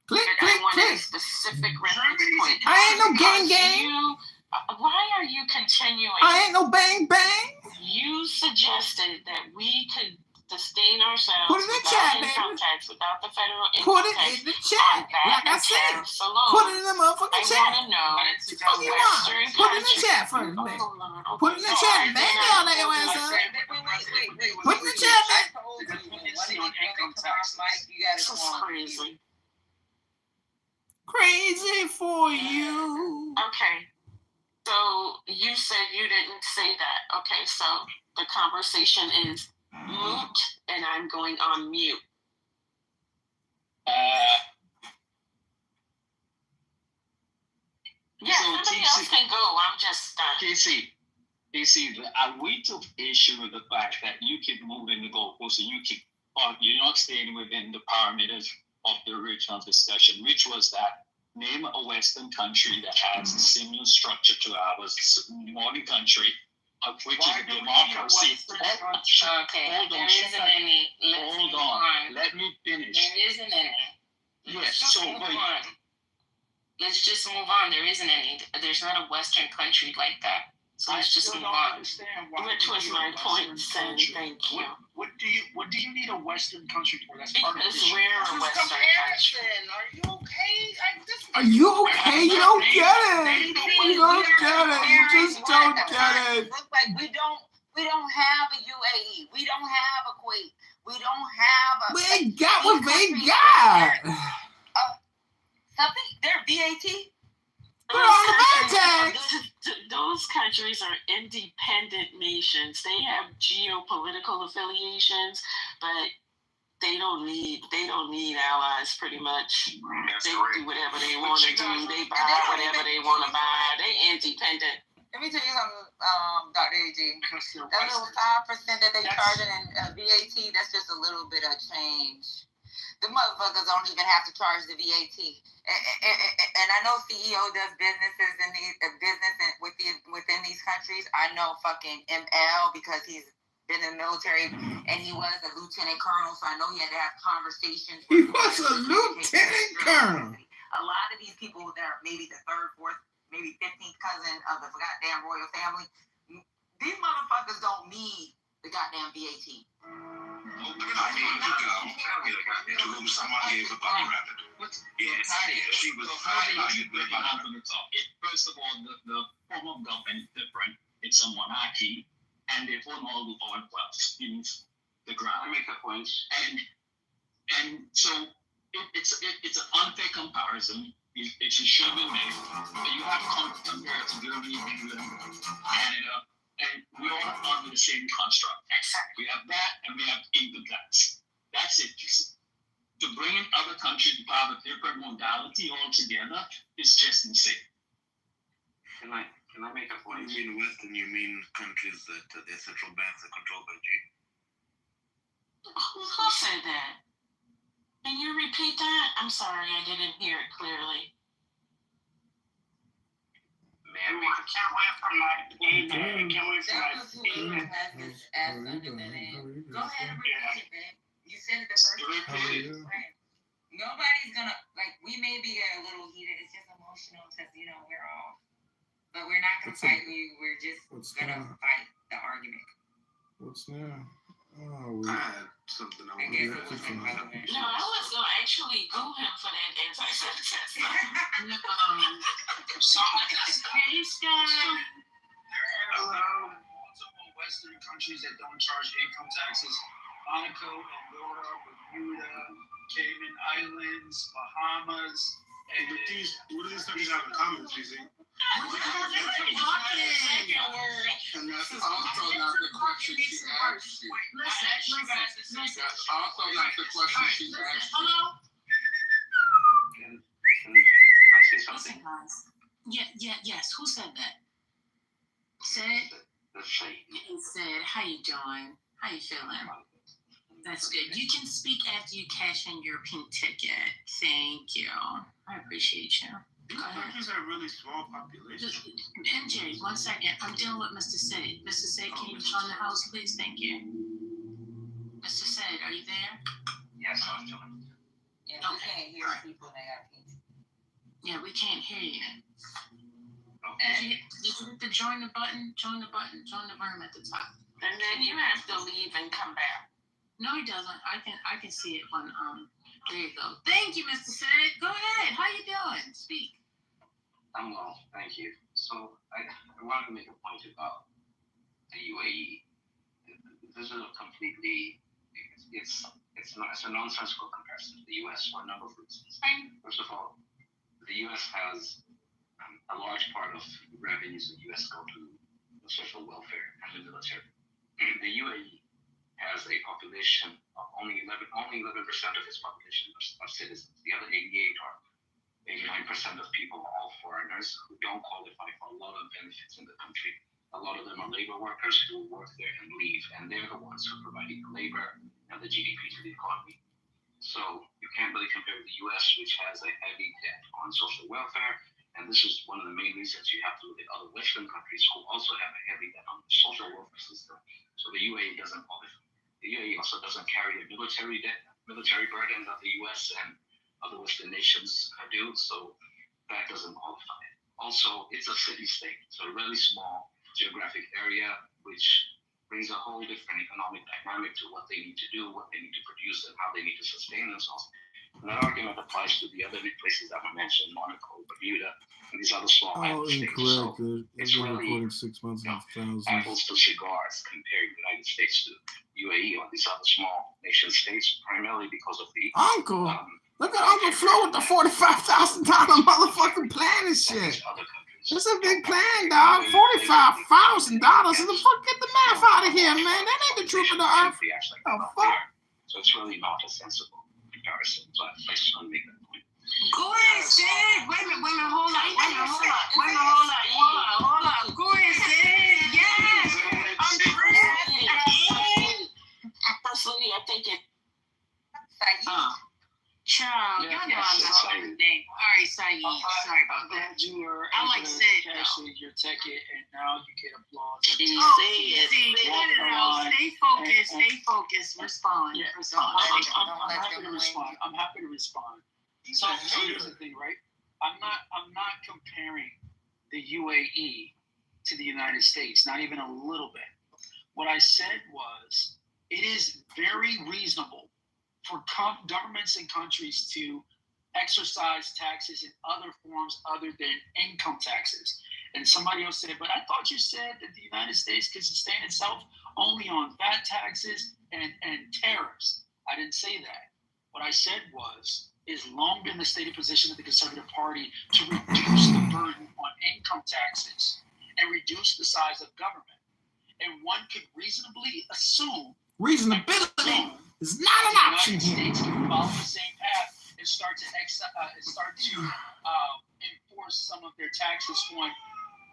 Click. A specific reference point. I ain't no gang. Why are you continuing? I ain't no bang. You suggested that we could sustain ourselves put it in the chat, income tax, without the federal income put it tax. In the chat. Like I said, put it in the motherfucking chat. I want to know. What you want? Put it in the chat first, man. Put it in the chat, man. Y'all let your ass up. Put it in the chat, man. This is crazy. Crazy for you. Okay. So you said you didn't say that. Okay, so the conversation is moot, and I'm going on mute. Yeah, somebody else can go. I'm just Casey, we took issue with the fact that you keep moving the goalposts and you're not staying within the parameters of the original discussion, which was that name a Western country that has a similar structure to our modern country, which is a democracy. Hold on. Let me finish. There isn't any. Yes. Let's just move on. There isn't any. There's not a Western country like that. So let's just move on. Which was my point, Sam. Thank you. What do you need a Western country for? That's part of because we're a Western country. Are you okay? You don't get it. You don't get it. You just don't get it. Look like we don't have a UAE. We don't have a Kuwait. We don't have a. They got what they got. Something. They're VAT. Those countries are independent nations. They have geopolitical affiliations, but they don't need allies. Pretty much, they do whatever they want to do. They buy whatever they want to buy. They independent. Let me tell you something, Dr. AG. That little 5% that they charging in VAT, that's just a little bit of change. The motherfuckers don't even have to charge the VAT. And I know CEO does businesses in within these countries. I know fucking ML because he's been in the military and he was a lieutenant colonel, so I know he had to have conversations. He was a lieutenant colonel. A lot of these people that are maybe the third, fourth, maybe 15th cousin of the goddamn royal family, these motherfuckers don't need the goddamn VAT. first of all, the form of government is different. It's a monarchy, and they own all the oil wealth in the ground. I make a point. And so it's an unfair comparison. It should be made. But you have to compare to Germany, England, Canada, and we all are under the same construct. We have that, and we have income tax. That's it. To bring in other countries to have a different modality altogether is just insane. Can I make a point? You mean Western? You mean countries that their central banks are controlled by G? Who said that? Can you repeat that? I'm sorry, I didn't hear it clearly. Man, we can't wait for my payback. Can't wait for my payback. Go ahead and repeat it, babe. You said it the first time. Nobody's gonna, like, we may be a little heated. It's just emotional because, you know, we're all, but we're not gonna fight you. We're just gonna fight the argument. What's now? Oh, I had something I guess wanted it was to irrelevant. No, I was gonna actually go him for that anti-Semitism. Hey, Scott. There are multiple Western countries that don't charge income taxes. Monaco, Andorra, Bermuda, Cayman Islands, Bahamas. And what do these countries have in common, GZ? And that's also not the question she asked you. That's also not the question she asked you. Hello? Can I say something? Yes. Who said that? Said? It said, how you doing? How you feeling? That's good. You can speak after you cash in your pink ticket. Thank you. I appreciate you. These countries have really small populations. MJ, 1 second. I'm dealing with Mr. Sid. Mr. Sid, can you join the house, please? Thank you. Mr. Sid, are you there? Yes, I'm doing. Yeah, we can't hear people that got pink. Yeah, we can't hear you. Did you hit the join the button? Join the room at the top. And then you have to leave and come back. No, he doesn't. I can see it when there you go. Thank you, Mr. Sid. Go ahead. How you doing? Speak. I'm well, thank you. So I wanted to make a point about the UAE. This is a completely it's a nonsensical comparison to the US for a number of reasons. First of all, the US has a large part of revenues in the US go to the social welfare and the military. The UAE has a population of only 11% of its population are citizens. The other 89% of people are all foreigners who don't qualify for a lot of benefits in the country. A lot of them are labor workers who work there and leave, and they're the ones who are providing the labor and the GDP to the economy. So you can't really compare with the US, which has a heavy debt on social welfare, and this is one of the main reasons you have to look at other Western countries who also have a heavy debt on the social welfare system. So the UAE doesn't qualify. The UAE also doesn't carry a military burden that the US and other Western nations do, so that doesn't qualify. Also, it's a city-state, so a really small geographic area, which brings a whole different economic dynamic to what they need to do, what they need to produce, and how they need to sustain themselves. And that argument applies to the other places that I mentioned, Monaco, Bermuda, and these other small island states. Incorrect. So it's really recording 6 months and thousands. Apples to cigars comparing the United States to UAE or these other small nation states, primarily because of the Uncle. Look at Uncle Flo with the $45,000 motherfucking plan and shit. That's a big plan, dog. $45,000. Get the math out of here, man. That ain't the truth of the earth. Oh, fuck. So it's really not a sensible comparison. So I just want to make that point. Go ahead, Sid. Wait a minute, hold on. Go ahead, Sid. Yes. Personally, I think it. Child, y'all know I'm not everything. All right, Saeed. Sorry about that. You were I like able to Sid, cash though. in your ticket, and now you get applause. Stay focused. Respond. Yeah. Respond. I'm happy to respond. So here's the thing, right? I'm not comparing the UAE to the United States, not even a little bit. What I said was it is very reasonable for governments and countries to exercise taxes in other forms other than income taxes. And somebody else said, but I thought you said that the United States could sustain itself only on VAT taxes and tariffs. I didn't say that. What I said was, it's long been the stated position of the Conservative Party to reduce the burden on income taxes and reduce the size of government. And one could reasonably assume reasonability is not an option here. The United States can follow the same path and start to enforce some of their taxes on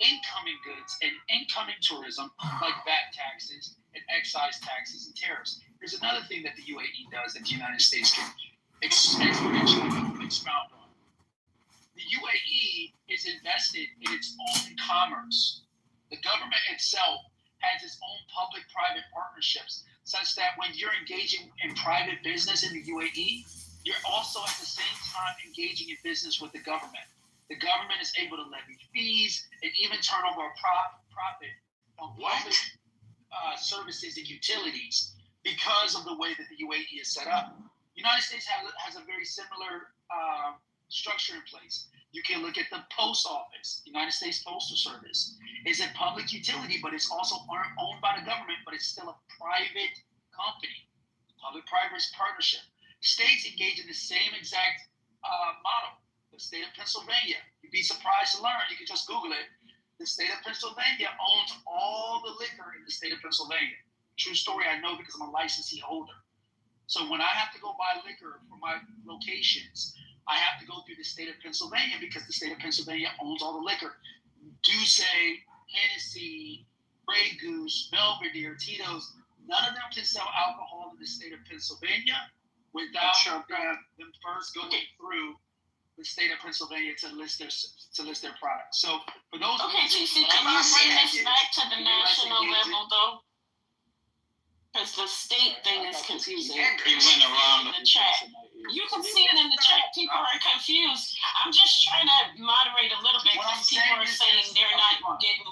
incoming goods and incoming tourism, like VAT taxes and excise taxes and tariffs. There's another thing that the UAE does that the United States can exponentially expound on. The UAE is invested in its own commerce. The government itself has its own public-private partnerships, such that when you're engaging in private business in the UAE, you're also at the same time engaging in business with the government. The government is able to levy fees and even turn over a profit on public services and utilities because of the way that the UAE is set up. The United States has a very similar structure in place. You can look at the post office. The United States Postal Service is a public utility, but it's also owned by the government, but it's still a private company, public-private partnership. States engage in the same exact model. The state of Pennsylvania, you'd be surprised to learn, you can just Google it. The state of Pennsylvania owns all the liquor in the state of Pennsylvania. True story, I know because I'm a licensee holder. So when I have to go buy liquor for my locations, I have to go through the state of Pennsylvania because the state of Pennsylvania owns all the liquor. Douce, Hennessy, Grey Goose, Belvedere, Tito's, none of them can sell alcohol in the state of Pennsylvania without them first going through the state of Pennsylvania to list their products. So for those TC, can you bring this back to the national level though? Because the state thing is confusing. It went around the chat. You can see it in the chat. People are confused. I'm just trying to moderate a little bit because people are saying they're not getting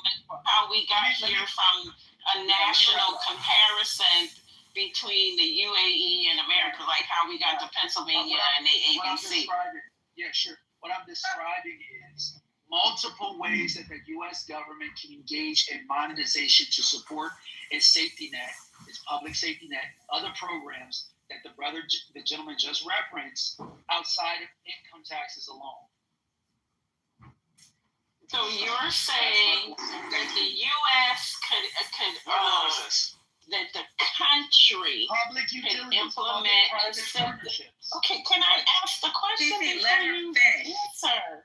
how we got here from a national comparison between the UAE and America, like how we got to Pennsylvania and the ABC. Yeah, sure. What I'm describing is multiple ways that the U.S. government can engage in monetization to support its safety net, its public safety net, other programs that the gentleman just referenced outside of income taxes alone. So you're saying that the U.S. could that the country can implement a partnerships. Okay, can I ask the question before you answer?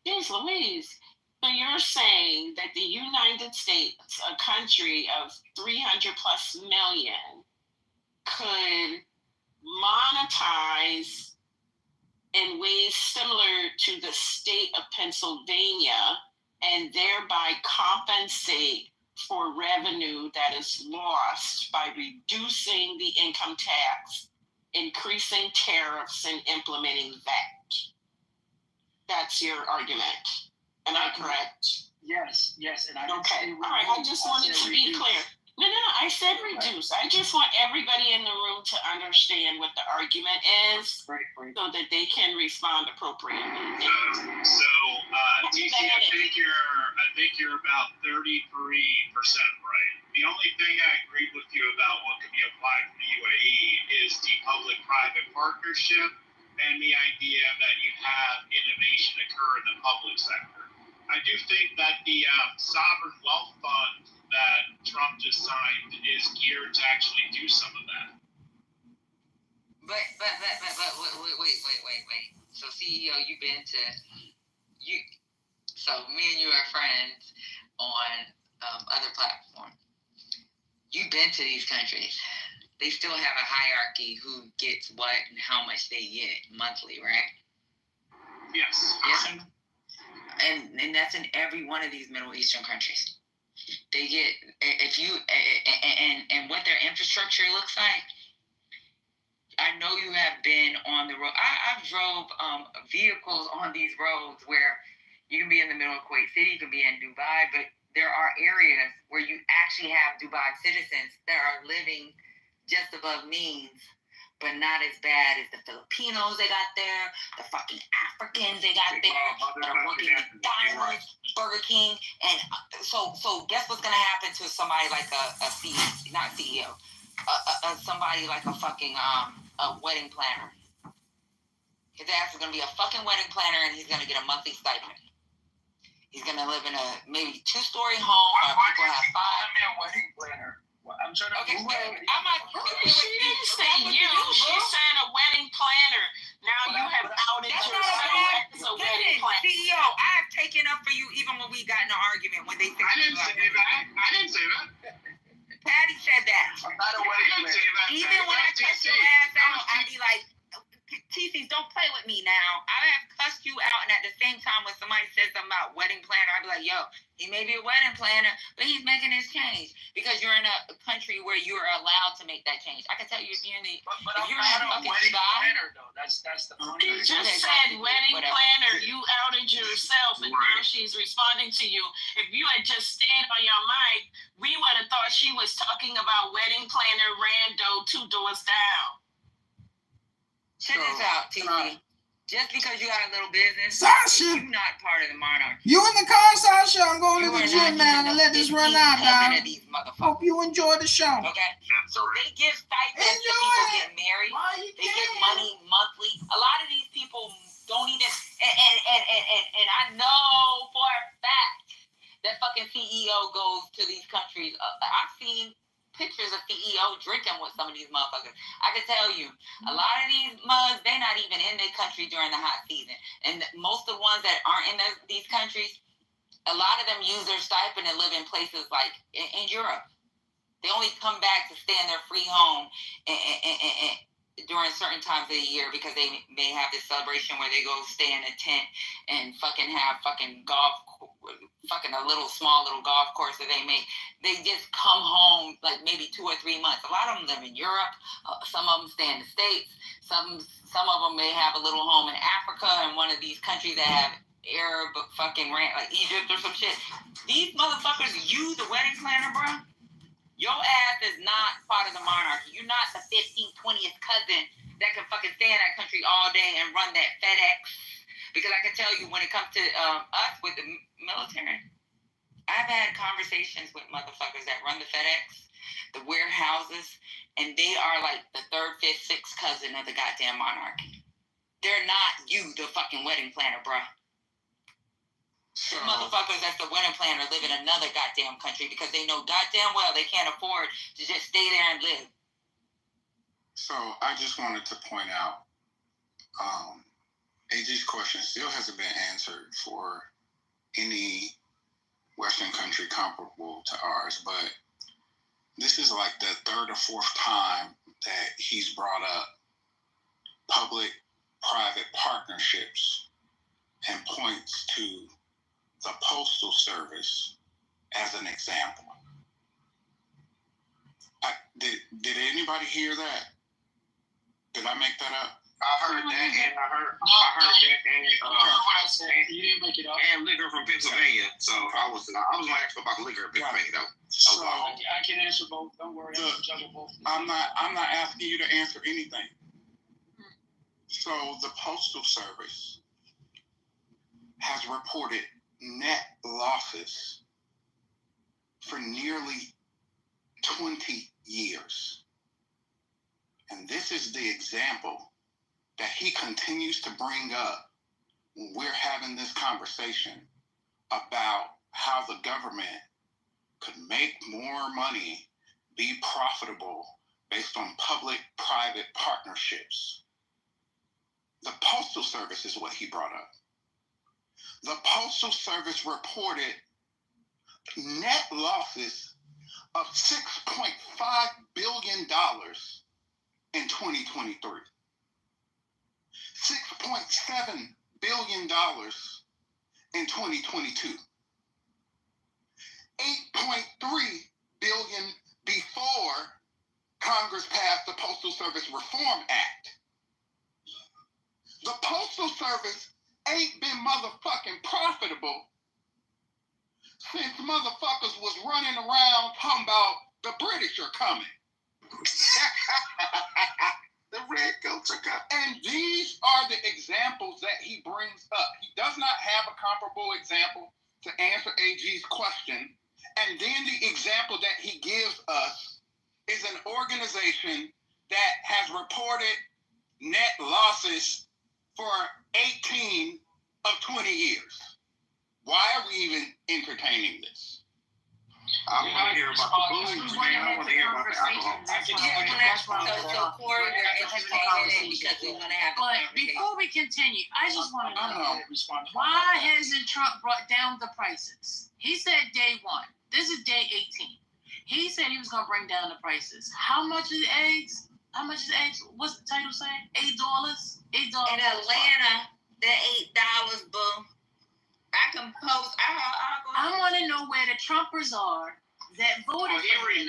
Yes, Louise. So you're saying that the United States, a country of 300 plus million, could monetize in ways similar to the state of Pennsylvania and thereby compensate for revenue that is lost by reducing the income tax, increasing tariffs, and implementing VAT. That's your argument. Am I correct? Yes. And I okay. All right. I just wanted to be clear. No. I said reduce. I just want everybody in the room to understand what the argument is, so that they can respond appropriately. So, TC, I think you're about 33% right. The only thing I agree with you about what could be applied to the UAE is the public-private partnership and the idea that you have innovation occur in the public sector. I do think that the sovereign wealth fund that Trump just signed is geared to actually do some of that. But wait. So CEO, you've been to so me and you are friends on other platforms. You've been to these countries. They still have a hierarchy who gets what and how much they get monthly, right? Yes. And that's in every one of these Middle Eastern countries. They get, if you, and what their infrastructure looks like. I know you have been on the road. I've drove vehicles on these roads where you can be in the middle of Kuwait City, you can be in Dubai, but there are areas where you actually have Dubai citizens that are living just above means, but not as bad as the Filipinos they got there, the fucking Africans they got there, that are working at McDonald's, Burger King, and so guess what's gonna happen to somebody like a CEO, somebody like a fucking a wedding planner. His ass is gonna be a fucking wedding planner, and he's gonna get a monthly stipend. He's gonna live in a maybe 2-story home where people have 5. A wedding planner. I'm trying to. Okay, she didn't say you. She said a wedding planner. Now you have outed yourself as a wedding planner. CEO, I've taken up for you even when we got in an argument when they said I didn't say that. Patty said that. I'm not a wedding planner. Even when I cuss your ass out, I'd be like, TCs, don't play with me now. I have cussed you out, and at the same time, when somebody says something about wedding planner, I'd be like, yo, he may be a wedding planner, but he's making his change because you're in a country where you're allowed to make that change. I can tell you if you're in the But you're not a wedding planner, though. That's the point. She just said wedding planner. You outed yourself, and now she's responding to you. If you had just stayed on your mic, we would have thought she was talking about wedding planner Rando 2 doors down. Check this out, TC. Just because you got a little business, Sasha, you're not part of the monarchy. You in the car, Sasha? I'm going to the gym now and let this run out, dog. Hope you enjoy the show. Okay? So they give stipends to people get married. They give money monthly. A lot of these people don't even, and I know for a fact that fucking CEO goes to these countries. I've seen pictures of CEO drinking with some of these motherfuckers. I can tell you, a lot of these mugs, they're not even in their country during the hot season. And most of the ones that aren't in these countries, a lot of them use their stipend and live in places like in Europe. They only come back to stay in their free home and during certain times of the year because they may have this celebration where they go stay in a tent and fucking have fucking a small little golf course that they make. They just come home like maybe 2 or 3 months. A lot of them live in Europe. Some of them stay in the States. Some of them may have a little home in Africa and one of these countries that have Arab fucking like Egypt or some shit. These motherfuckers, you the wedding planner, bro. Your ass is not part of the monarchy. You're not the 15th, 20th cousin that can fucking stay in that country all day and run that FedEx. Because I can tell you, when it comes to us with the military, I've had conversations with motherfuckers that run the FedEx, the warehouses, and they are like the 3rd, 5th, 6th cousin of the goddamn monarchy. They're not you, the fucking wedding planner, bro. The motherfuckers that's the wedding planner live in another goddamn country because they know goddamn well they can't afford to just stay there and live. So I just wanted to point out, AG's question still hasn't been answered for any Western country comparable to ours, but this is like the 3rd or 4th time that he's brought up public-private partnerships and points to the Postal Service as an example. Did anybody hear that? Did I make that up? I heard that, and I heard that, and you didn't make it up. And liquor from Pennsylvania. So I was gonna ask about liquor in Pennsylvania though. So I can answer both. Don't worry, I'll juggle both. I'm not asking you to answer anything. So the Postal Service has reported net losses for nearly 20 years. And this is the example that he continues to bring up when we're having this conversation about how the government could make more money, be profitable based on public-private partnerships. The Postal Service is what he brought up. The Postal Service reported net losses of $6.5 billion in 2023. $6.7 billion in 2022. $8.3 billion before Congress passed the Postal Service Reform Act. The Postal Service ain't been motherfucking profitable since motherfuckers was running around talking about the British are coming. The And these are the examples that he brings up. He does not have a comparable example to answer AG's question. And then the example that he gives us is an organization that has reported net losses for 18 of 20 years. Why are we even entertaining this? I want to hear about the booze, man. I want to hear about the alcohol. So Corey, we're entertaining it because we want to have a But conversation. before we continue, I just want to know, why hasn't Trump brought down the prices? He said day 1. This is day 18. He said he was going to bring down the prices. How much is eggs? How much is eggs? What's the title saying? $8? $8. In Atlanta, they're $8, boo. I can post. I want to know where the Trumpers are that voted for him.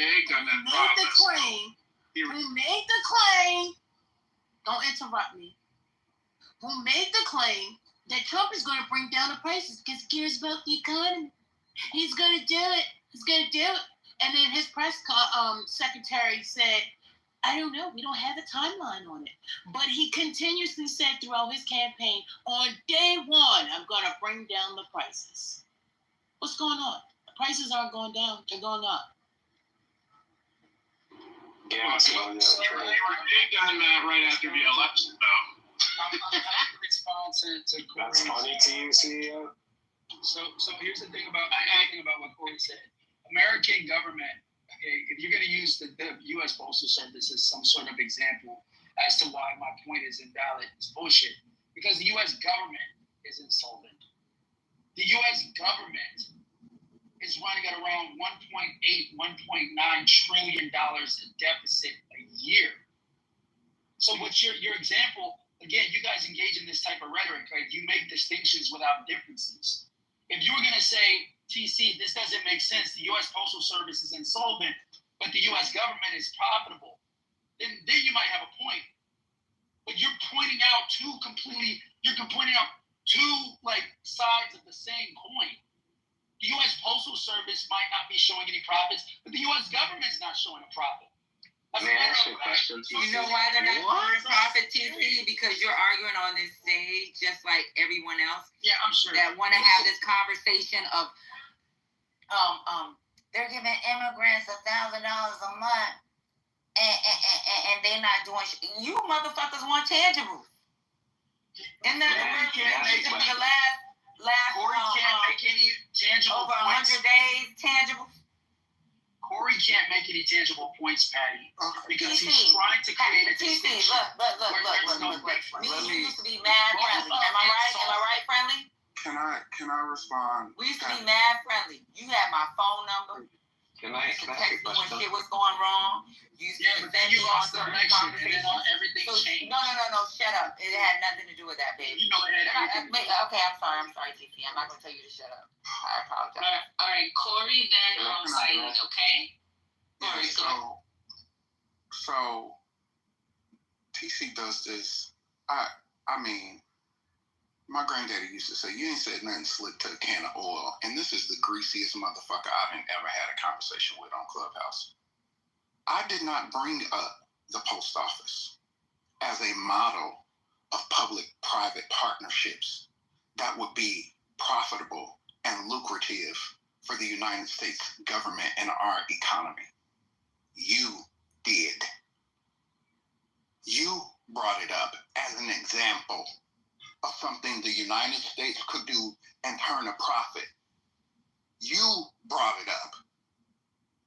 Who made the claim? Don't interrupt me. Who made the claim that Trump is going to bring down the prices because he cares about the economy? He's going to do it. He's going to do it. And then his press secretary said, I don't know. We don't have a timeline on it. But he continuously said throughout his campaign, on day 1, I'm going to bring down the prices. What's going on? The prices aren't going down. They're going up. Yeah, so they done that right after the election, though. I'm happy to respond to Corey. That's funny to you, CEO. So here's the thing about what Corey said. American government, okay, if you're going to use the U.S. Postal Service as some sort of example as to why my point is invalid, it's bullshit. Because the U.S. government is insolvent. The U.S. government is running at around $1.8, $1.9 trillion in deficit a year. So what's your example? Again, you guys engage in this type of rhetoric, right? You make distinctions without differences. If you were going to say, TC, this doesn't make sense. The U.S. Postal Service is insolvent, but the U.S. government is profitable. Then you might have a point. But you're pointing out two sides of the same coin. The U.S. Postal Service might not be showing any profits, but the U.S. government's not showing a profit. You know why they're not showing a profit, TC? Because you're arguing on this stage just like everyone else. Yeah, I'm sure. That want to have this conversation of they're giving immigrants $1,000 a month, and they're not doing shit. You motherfuckers want tangibles. And then the last Corey can't make any tangible over points. 100 days tangible. Corey can't make any tangible points, Patty, because TC, he's trying to create a distinction. Look. We used to be mad friendly. Am I right? Am I right, friendly? Can I respond? We used to be mad friendly. You had my phone number. Can I text me when shit was going wrong. You but then you lost the election, and then everything changed. No. Shut up. It had nothing to do with that, baby. You know it had everything. Okay, I'm sorry, TC. I'm not gonna tell you to shut up. I apologize. All right, Corey, then Saeed, okay? Corey, go. So TC does this. I mean, my granddaddy used to say, you ain't said nothing slick to a can of oil. And this is the greasiest motherfucker I've ever had a conversation with on Clubhouse. I did not bring up the post office as a model of public-private partnerships that would be profitable and lucrative for the United States government and our economy. You did. You brought it up as an example of something the United States could do and turn a profit. You brought it up.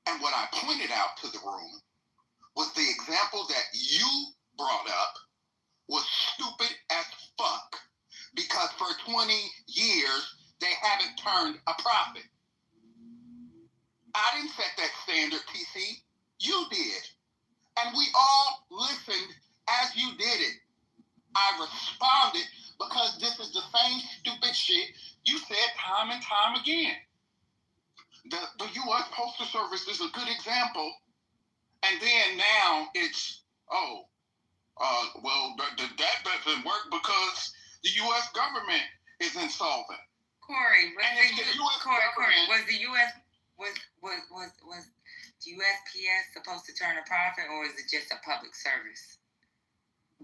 And what I pointed out to the room was the example that you brought up was stupid as fuck because for 20 years, they haven't turned a profit. I didn't set that standard, TC. You did. And we all listened as you did it. I responded because this is the same stupid shit you said time and time again. The U.S. Postal Service is a good example. And then now it's, that doesn't work because the U.S. government is insolvent. Corey, was the USPS supposed to turn a profit, or is it just a public service?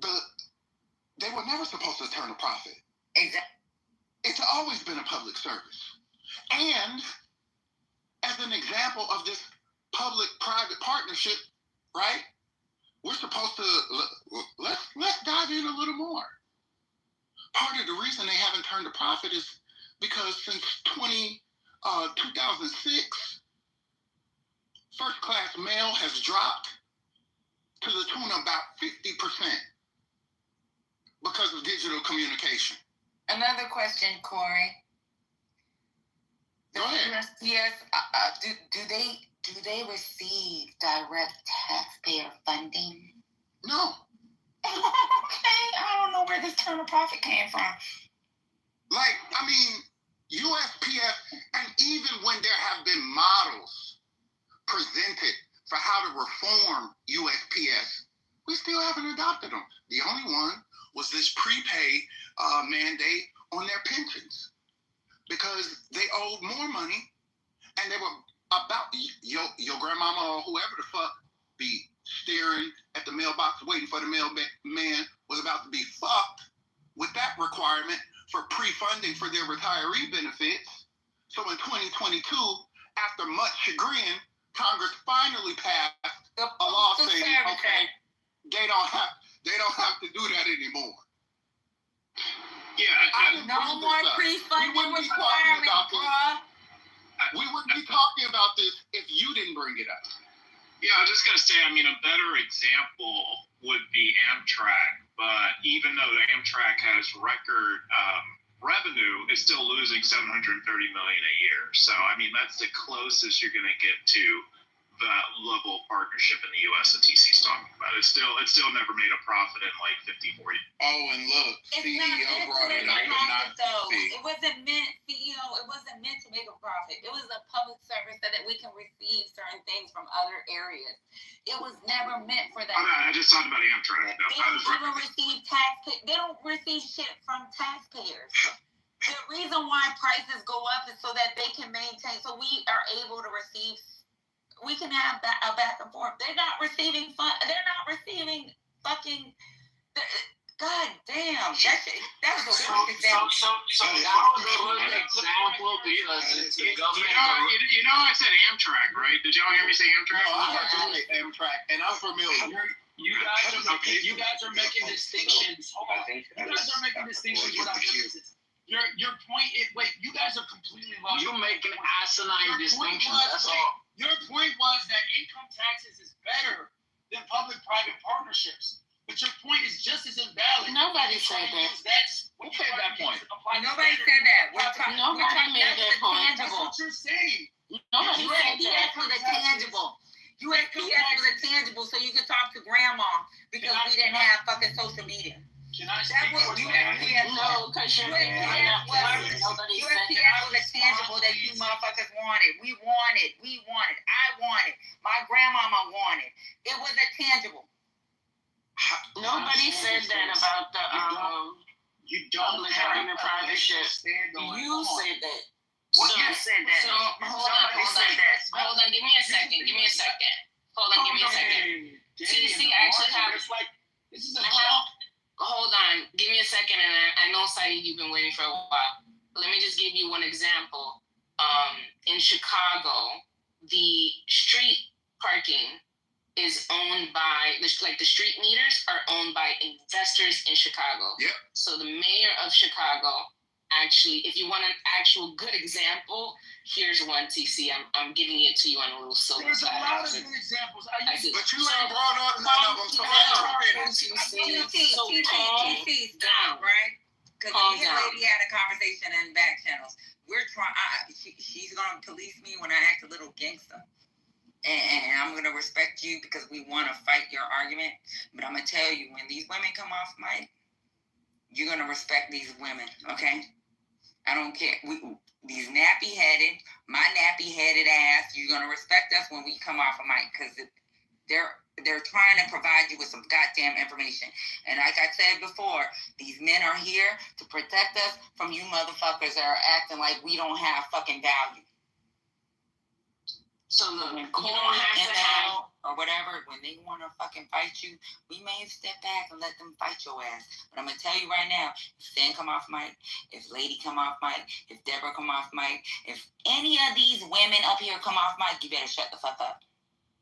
they were never supposed to turn a profit. Exactly. It's always been a public service. And as an example of this public-private partnership, right? We're supposed to let's dive in a little more. Part of the reason they haven't turned a profit is because since 2006, first-class mail has dropped to the tune of about 50% because of digital communication. Another question, Corey. Go ahead. Yes. Do they receive direct taxpayer funding? No. Okay, I don't know where this turn of profit came from. Like, I mean, USPS, and even when there have been models presented for how to reform USPS, we still haven't adopted them. The only one was this prepay mandate on their pensions because they owed more money, and they were about your grandmama or whoever the fuck be staring at the mailbox waiting for the mailman was about to be fucked with that requirement for pre-funding for their retiree benefits. So in 2022, after much chagrin, Congress finally passed a law saying, okay, they don't have to do that anymore. Yeah, no more pre-funding requirement, bruh. We wouldn't be talking about this if you didn't bring it up. Yeah, I was just going to say, I mean, a better example would be Amtrak, but even though the Amtrak has record revenue, it's still losing $730 million a year. So, I mean, that's the closest you're going to get to that level of partnership in the U.S. that TC's talking about. It's still never made a profit in like 54 years. Oh, and look, CEO brought it up, but not It wasn't meant, CEO, it wasn't meant to make a profit. It was a public service so that we can receive certain things from other areas. It was never meant for that. I just talked about Amtrak. They don't even receive they don't receive shit from taxpayers. The reason why prices go up is so that they can maintain, so we are able to receive, we can have a back and forth. They're not receiving they're not receiving fucking, God damn, that was a worst example. So that was a good example because the government. You know, I said Amtrak, right? Did y'all hear me say Amtrak? No, I heard you say Amtrak, and I'm familiar. You guys are making distinctions. You guys are making distinctions without differences. Your point is, wait, you guys are completely lost. You're making asinine distinctions. That's all. Your point was that income taxes is better than public-private partnerships. But your point is just as invalid. Nobody said that. Who said that point? Nobody said that. Nobody made that point. That's what you're saying. Nobody said that. USPS was a tangible. USPS was a tangible so you could talk to grandma because we didn't have fucking social media. Can I that was USPS. No, because USPS was a tangible that you motherfuckers wanted. We wanted. I wanted. My grandmama wanted. It was a tangible. Nobody said that about the you don't have a private ship. You said that. You said that. So hold on. Give me a second. Hold on. Give me a second. TC actually have. This is a joke. Hold on. Give me a second, and I know, Saeed, you've been waiting for a while. Let me just give you one example. In Chicago, the street parking is owned by, the street meters are owned by investors in Chicago. Yep. So the mayor of Chicago, actually, if you want an actual good example, here's one, TC. I'm giving it to you on a little silver There's side. a lot of good examples. But you ain't brought up none of them. TC, stop, right? Because me and Lady had a conversation in back channels. We're trying. She's gonna police me when I act a little gangster. And I'm going to respect you because we want to fight your argument. But I'm going to tell you, when these women come off mic, you're going to respect these women, okay? I don't care. These my nappy-headed ass, you're going to respect us when we come off a mic because they're trying to provide you with some goddamn information. And like I said before, these men are here to protect us from you motherfuckers that are acting like we don't have fucking value. So look, you don't have to have or whatever, when they want to fucking fight you, we may step back and let them fight your ass. But I'm going to tell you right now, if Stan come off mic, if Lady come off mic, if Deborah come off mic, if any of these women up here come off mic, you better shut the fuck up.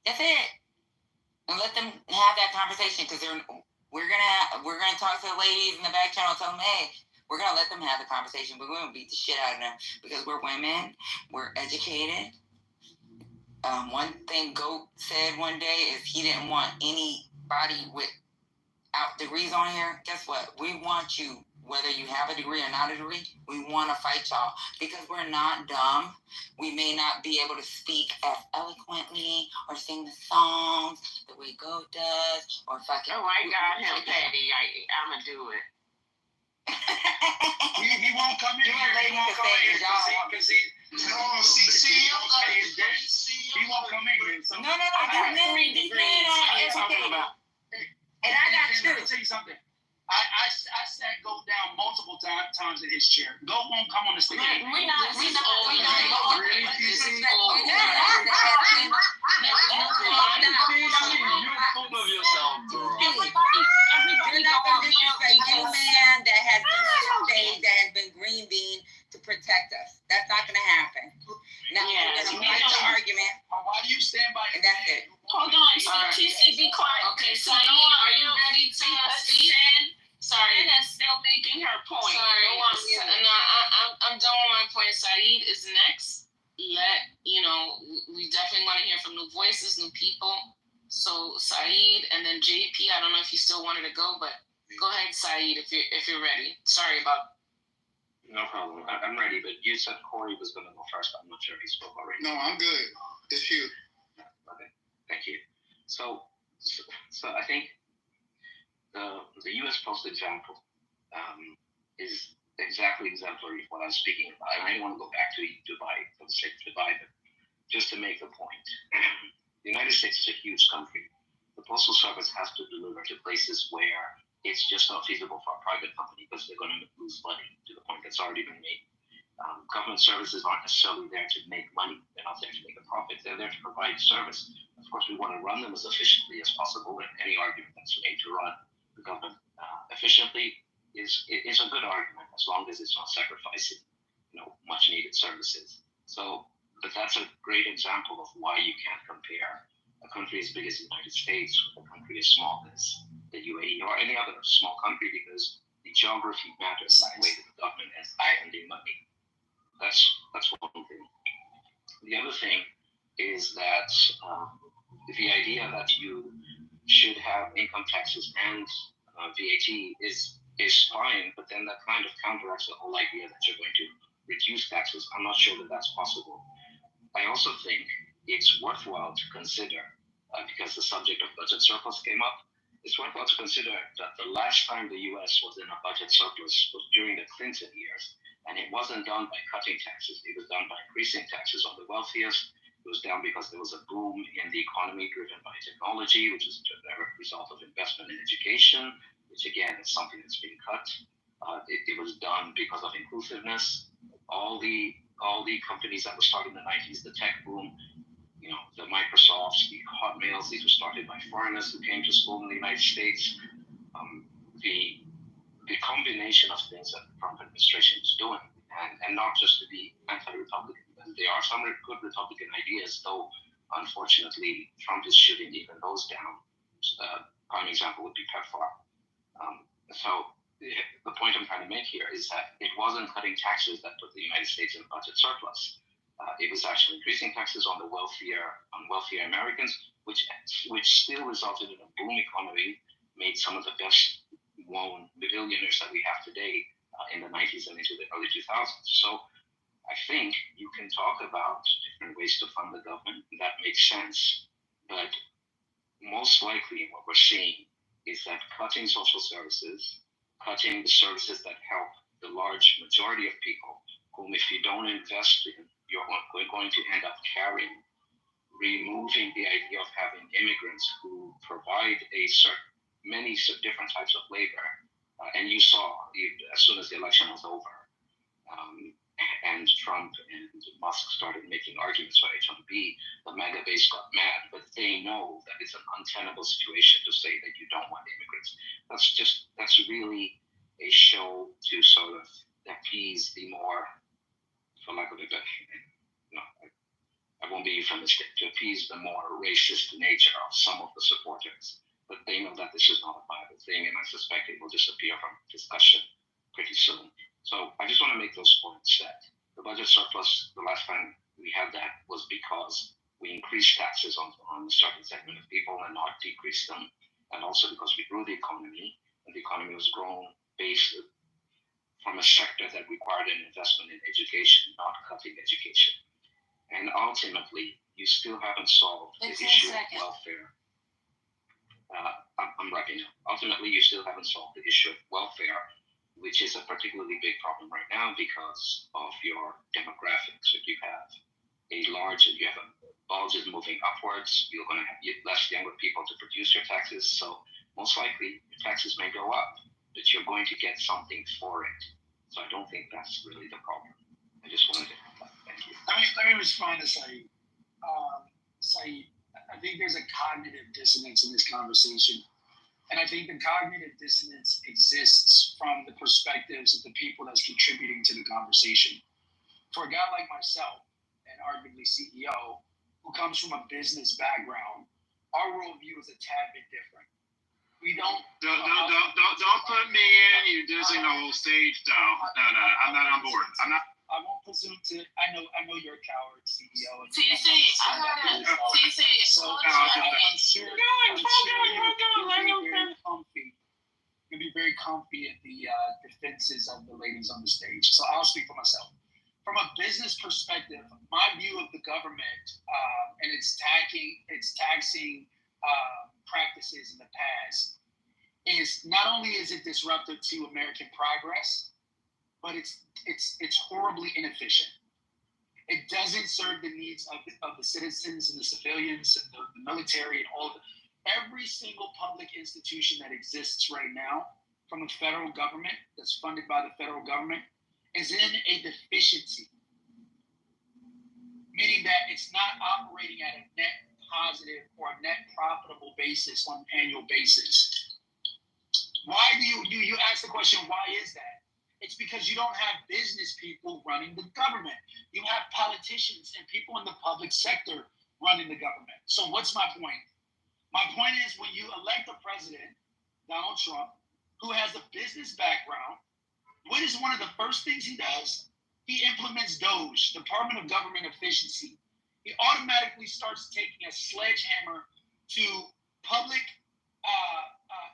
That's it. And let them have that conversation, because we're gonna talk to the ladies in the back channel, tell them, hey, we're gonna let them have the conversation, but we're gonna beat the shit out of them because we're women, we're educated. One thing Goat said one day is he didn't want anybody without degrees on here. Guess what? We want you, whether you have a degree or not a degree. We want to fight y'all because we're not dumb. We may not be able to speak as eloquently or sing the songs the way Goat does, or fucking. Oh, I got him, Patty. I'ma do it. He won't come in here. He won't come in here because he won't come in here. So No. These men are educated. And I got Let me tell you something. I sat Goat down multiple times in his chair. Goat won't come on the stage. We're not. You're not going to disrespect a man that has been on the stage, that has been green bean to protect us. That's not going to happen. Now we're going to fight the argument. Why do you stand by? And that's it. Hold on, TC, be quiet. Okay, so are you ready to speak? Sorry, that's still making her point. Sorry, no, I'm done with my point. Saeed is next. We definitely want to hear from new voices, new people. So Saeed, and then JP. I don't know if you still wanted to go, but go ahead, Saeed, if you're ready. Sorry about. No problem. I'm ready, but you said Corey was going to go first. I'm not sure if he spoke already. No, I'm good. It's you. Okay, thank you. So I think the U.S. Post example is exactly exemplary of what I was speaking about. And I don't want to go back to Dubai for the sake of Dubai, but just to make the point. The United States is a huge country. The Postal Service has to deliver to places where it's just not feasible for a private company because they're going to lose money, to the point that's already been made. Government services aren't necessarily there to make money. They're not there to make a profit. They're there to provide service. Of course, we want to run them as efficiently as possible, and any argument that's made to run the government efficiently is a good argument, as long as it's not sacrificing, much needed services. But that's a great example of why you can't compare a country as big as the United States with a country as small as the UAE or any other small country, because the geography matters in the way that the government is spending money. That's one thing. The other thing is that the idea that you should have income taxes and VAT is fine, but then that kind of counteracts the whole idea that you're going to reduce taxes. I'm not sure that that's possible. I also think it's worthwhile to consider, because the subject of budget surplus came up, it's worthwhile to consider that the last time the U.S. was in a budget surplus was during the Clinton years, and it wasn't done by cutting taxes. It was done by increasing taxes on the wealthiest. It was done because there was a boom in the economy driven by technology, which is a direct result of investment in education, which again is something that's being cut. It was done because of inclusiveness. All the companies that were started in the 90s, the tech boom, the Microsofts, the Hotmails, these were started by foreigners who came to school in the United States. The combination of things that the Trump administration is doing, and not just to be anti-Republican, there are some good Republican ideas, though unfortunately Trump is shooting even those down. Prime example would be PEPFAR. So the point I'm trying to make here is that it wasn't cutting taxes that put the United States in budget surplus. It was actually increasing taxes on the wealthier Americans, which still resulted in a boom economy, made some of the best known billionaires that we have today in the 90s and into the early 2000s. So I think you can talk about different ways to fund the government. That makes sense. But most likely what we're seeing is that cutting social services, cutting the services that help the large majority of people, whom if you don't invest in, you're going to end up carrying, removing the idea of having immigrants who provide many different types of labor. And you saw, as soon as the election was over, and Trump and Musk started making arguments for H-1B, the MAGA base got mad, but they know that it's an untenable situation to say that you don't want immigrants. That's really a show to sort of appease the more, for lack of a better, I won't be euphemistic, to appease the more racist nature of some of the supporters. But they know that this is not a viable thing, and I suspect it will disappear from discussion pretty soon. So I just want to make those points that the budget surplus, the last time we had that was because we increased taxes on a certain segment of people and not decreased them. And also because we grew the economy, and the economy was grown based from a sector that required an investment in education, not cutting education. And ultimately, you still haven't solved the issue of welfare. I'm wrapping up. Ultimately, you still haven't solved the issue of welfare, which is a particularly big problem right now because of your demographics. If you have bulges moving upwards, you're going to have less younger people to produce your taxes. So most likely, your taxes may go up, but you're going to get something for it. So I don't think that's really the problem. I just wanted to have that. Thank you. Let me respond to Saeed. Saeed, I think there's a cognitive dissonance in this conversation. And I think the cognitive dissonance exists from the perspectives of the people that's contributing to the conversation. For a guy like myself, and arguably CEO, who comes from a business background, our worldview is a tad bit different. We don't put me in. You're dissing the whole stage, though. No, I'm not on board. I won't presume to. I know you're a coward, CEO. TC, I'm sure you'll be very comfy at the defenses of the ladies on the stage. So I'll speak for myself. From a business perspective, my view of the government and its taxing practices in the past is not only is it disruptive to American progress, but it's horribly inefficient. It doesn't serve the needs of the citizens and the civilians and the military and all of it. Every single public institution that exists right now from the federal government, that's funded by the federal government, is in a deficiency, meaning that it's not operating at a net positive or a net profitable basis on an annual basis. Why do you ask the question, why is that? It's because you don't have business people running the government. You have politicians and people in the public sector running the government. So what's my point? My point is when you elect a president, Donald Trump, who has a business background, what is one of the first things he does? He implements DOGE, Department of Government Efficiency. He automatically starts taking a sledgehammer to public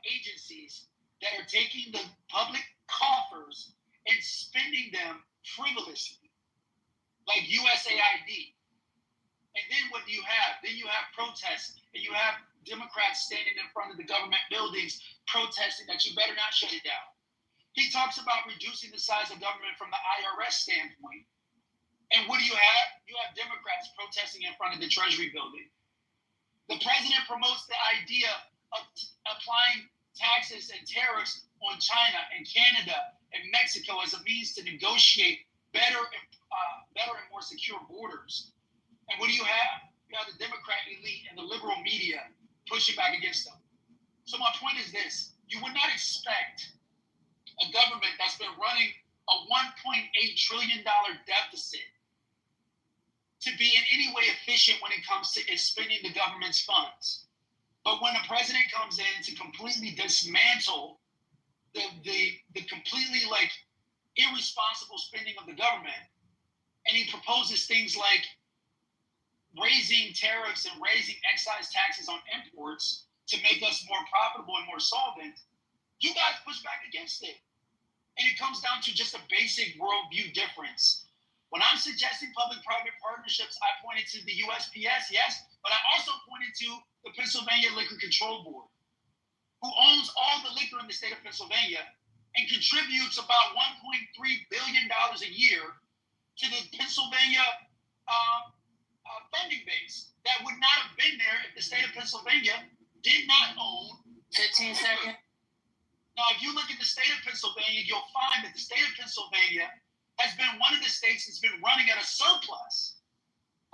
agencies that are taking the public coffers and spending them frivolously, like USAID. And then what do you have? Then you have protests, and you have Democrats standing in front of the government buildings protesting that you better not shut it down. He talks about reducing the size of government from the IRS standpoint. And what do you have? You have Democrats protesting in front of the Treasury building. The president promotes the idea of applying taxes and tariffs on China and Canada and Mexico as a means to negotiate better and more secure borders. And what do you have? You have the Democrat elite and the liberal media pushing back against them. So my point is this. You would not expect a government that's been running a $1.8 trillion deficit to be in any way efficient when it comes to spending the government's funds. But when a president comes in to completely dismantle the completely irresponsible spending of the government, and he proposes things like raising tariffs and raising excise taxes on imports to make us more profitable and more solvent, you guys push back against it. And it comes down to just a basic worldview difference. When I'm suggesting public-private partnerships, I pointed to the USPS, yes, but I also pointed to the Pennsylvania Liquor Control Board, who owns all the liquor in the state of Pennsylvania and contributes about $1.3 billion a year to the Pennsylvania funding base that would not have been there if the state of Pennsylvania did not own 15 seconds. Now, if you look at the state of Pennsylvania, you'll find that the state of Pennsylvania has been one of the states that's been running at a surplus.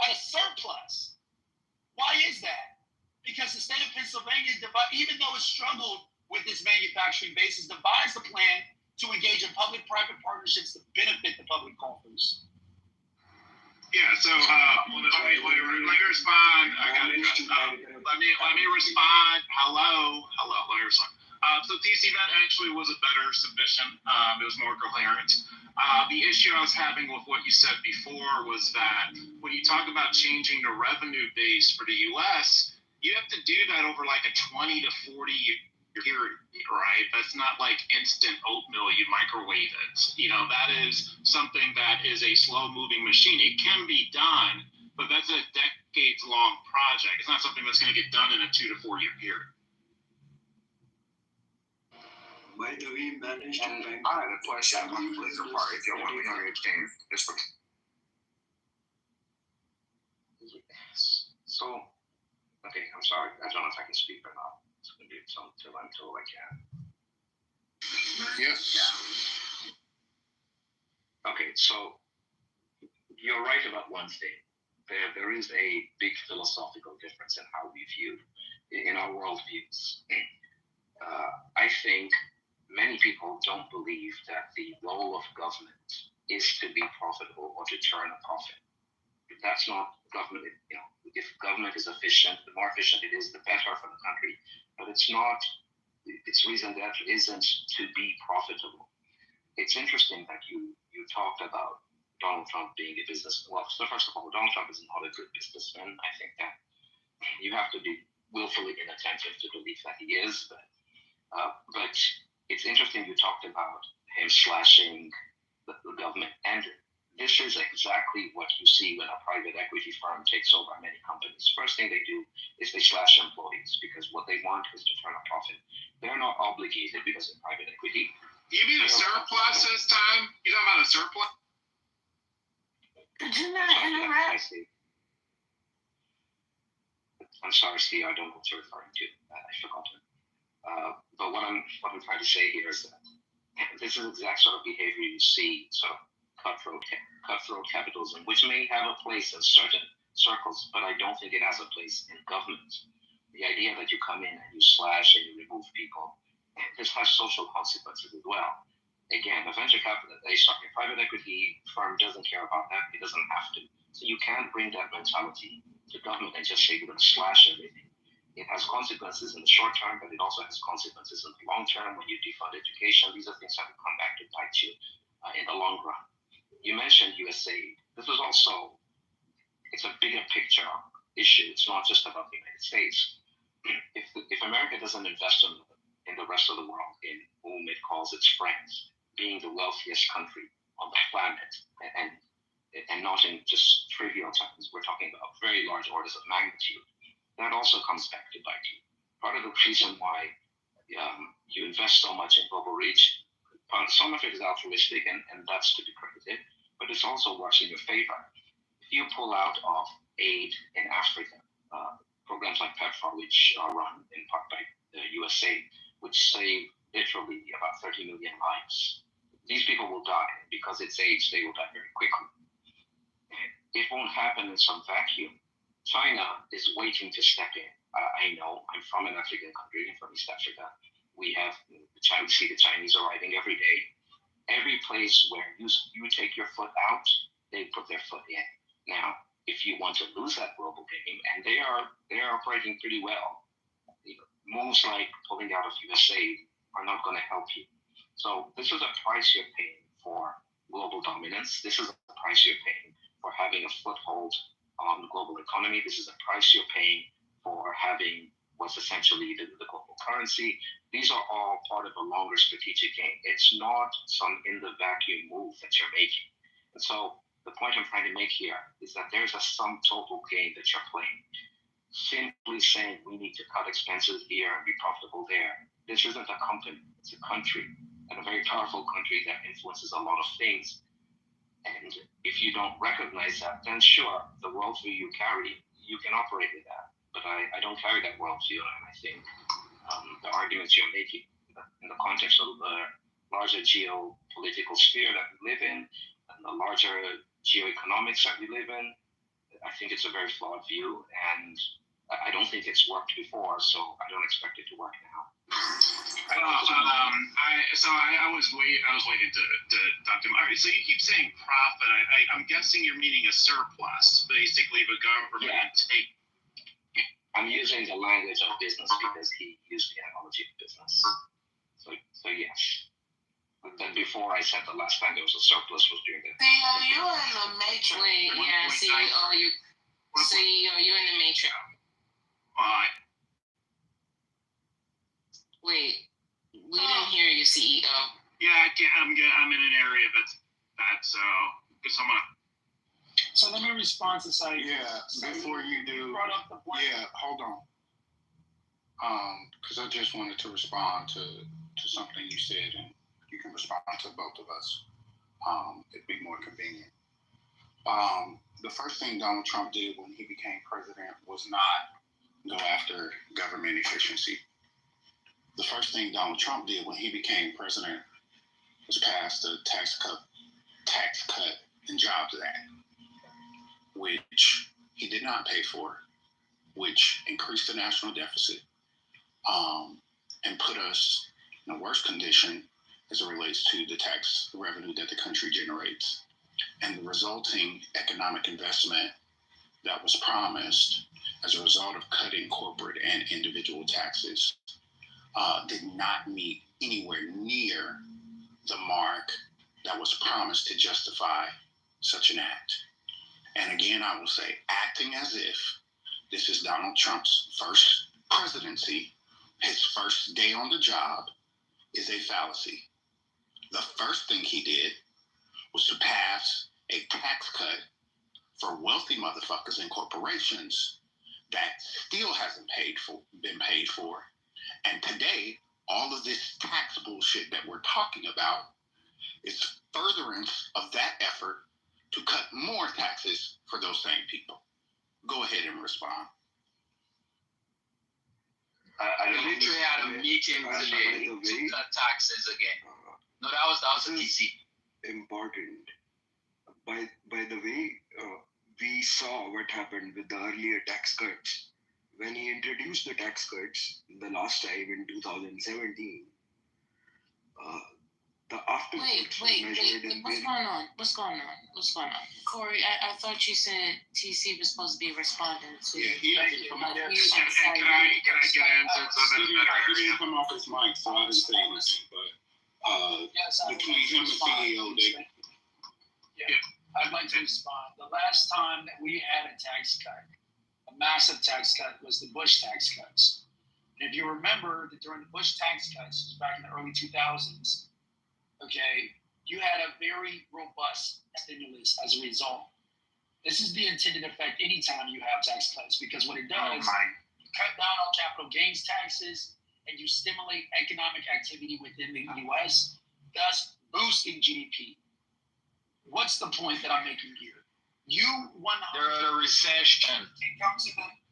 At a surplus. Why is that? Because the state of Pennsylvania, even though it struggled with its manufacturing base, has devised a plan to engage in public-private partnerships to benefit the public coffers. Yeah, so let me respond. Let me respond. Hello. Let me respond. So DC, that actually was a better submission. It was more coherent. The issue I was having with what you said before was that when you talk about changing the revenue base for the U.S., you have to do that over like a 20 to 40 year period, right? That's not like instant oatmeal, you microwave it. That is something that is a slow-moving machine. It can be done, but that's a decades-long project. It's not something that's going to get done in a 2 to 4 year period. Why do we manage to bank? I had a question about the political party. If y'all want me to understand this. So, okay, I'm sorry. I don't know if I can speak or not. It's going to be until I can. Yes. Okay, so you're right about one thing. There is a big philosophical difference in how we view, in our worldviews. I think many people don't believe that the role of government is to be profitable or to turn a profit. That's not government. If government is efficient, the more efficient it is, the better for the country. But it's not. Its reason that isn't to be profitable. It's interesting that you talked about Donald Trump being a business. Well, so first of all, Donald Trump is not a good businessman. I think that you have to be willfully inattentive to believe that he is. But it's interesting you talked about him slashing the government, and this is exactly what you see when a private equity firm takes over many companies. First thing they do is they slash employees because what they want is to turn a profit. They're not obligated because in private equity. Do you mean a surplus this time? You talking about a surplus? Did you not interrupt? I'm sorry, Steve. I don't know what you're referring to. I forgot it. But what I'm trying to say here is that this is the exact sort of behavior you see, sort of cutthroat capitalism, which may have a place in certain circles, but I don't think it has a place in government. The idea that you come in and you slash and you remove people, this has social consequences as well. Again, a venture capital, a private equity firm doesn't care about that. It doesn't have to. So you can't bring that mentality to government and just say we're going to slash everything. It has consequences in the short term, but it also has consequences in the long term when you defund education. These are things that will come back to bite you in the long run. You mentioned USAID. This was also, it's a bigger picture issue. It's not just about the United States. If America doesn't invest in the rest of the world, in whom it calls its friends, being the wealthiest country on the planet, and not in just trivial terms, we're talking about very large orders of magnitude, that also comes back to bite you. Part of the reason why you invest so much in global reach, some of it is altruistic, and that's to be credited, but it's also works in your favor. If you pull out of aid in Africa, programs like PEPFAR, which are run in part by the USAID, which save literally about 30 million lives, these people will die because it's AIDS, they will die very quickly. It won't happen in some vacuum. China is waiting to step in. I know, I'm from an African country, from East Africa. We see the Chinese arriving every day. Every place where you take your foot out, they put their foot in. Now, if you want to lose that global game, and they are operating pretty well, moves like pulling out of USAID are not going to help you. So this is a price you're paying for global dominance. This is a price you're paying for having a foothold on the global economy. This is a price you're paying for having what's essentially the global currency. These are all part of a longer strategic game. It's not some in the vacuum move that you're making. And so the point I'm trying to make here is that there's a sum total game that you're playing. Simply saying we need to cut expenses here and be profitable there. This isn't a company, it's a country, and a very powerful country that influences a lot of things. And if you don't recognize that, then sure, the worldview you carry, you can operate with that. But I don't carry that worldview, and I think the arguments you're making in the context of the larger geopolitical sphere that we live in, and the larger geoeconomics that we live in, I think it's a very flawed view, and I don't think it's worked before, so I don't expect it to work now. I was waiting to talk to him. All right, so you keep saying profit. I'm guessing you're meaning a surplus, basically, the government take. I'm using the language of business because he used the analogy of business. So yes. But then before I said the last time there was a surplus was during the. CEO, you're in the matrix. Wait, yeah, CEO, you're in the matrix. Wait, we didn't hear you, CEO. Yeah, I can't. I'm in an area that's bad, so because I'm So let me respond to Saeed. Yeah, before you do. Brought up the point. Yeah, hold on. Because I just wanted to respond to something you said, and you can respond to both of us. It'd be more convenient. The first thing Donald Trump did when he became president was not go after government efficiency. The first thing Donald Trump did when he became president was pass the Tax Cut and Jobs Act, which he did not pay for, which increased the national deficit, and put us in a worse condition as it relates to the tax revenue that the country generates. And the resulting economic investment that was promised as a result of cutting corporate and individual taxes did not meet anywhere near the mark that was promised to justify such an act. And again, I will say, acting as if this is Donald Trump's first presidency, his first day on the job, is a fallacy. The first thing he did was to pass a tax cut for wealthy motherfuckers and corporations that still hasn't been paid for. And today, all of this tax bullshit that we're talking about is furtherance of that effort to cut more taxes for those same people. Go ahead and respond. I literally had a meeting today to cut taxes again. No, that was the TC. Important. By the way, we saw what happened with the earlier tax cuts. When he introduced the tax cuts the last time in 2017, the after Wait. What's going on? Corey, I thought you said TC was supposed to be responding to. Yeah, he can I get answers? He didn't come off his mic, so I didn't say anything. But between him and CEO, I'd like to respond. The last time that we had a tax cut, a massive tax cut, was the Bush tax cuts. And if you remember that during the Bush tax cuts, back in the early 2000s, okay, you had a very robust stimulus as a result. This is the intended effect anytime you have tax cuts, because what it does, you cut down on capital gains taxes and you stimulate economic activity within the U.S., thus boosting GDP. What's the point that I'm making here? There's a recession.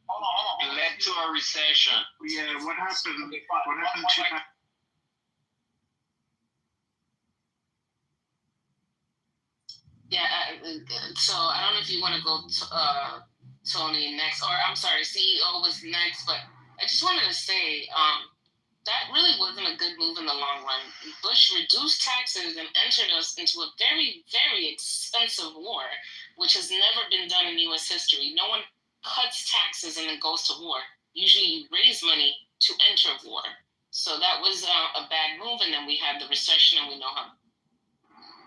Hold on. It led to a recession. Yeah, what happened? Okay, what happened to that? Yeah, so I don't know if you want to go Tony next, or I'm sorry, CEO was next, but I just wanted to say that really wasn't a good move in the long run. Bush reduced taxes and entered us into a very, very expensive war, which has never been done in U.S. history. No one cuts taxes and then goes to war. Usually you raise money to enter war. So that was a bad move, and then we had the recession, and we know how.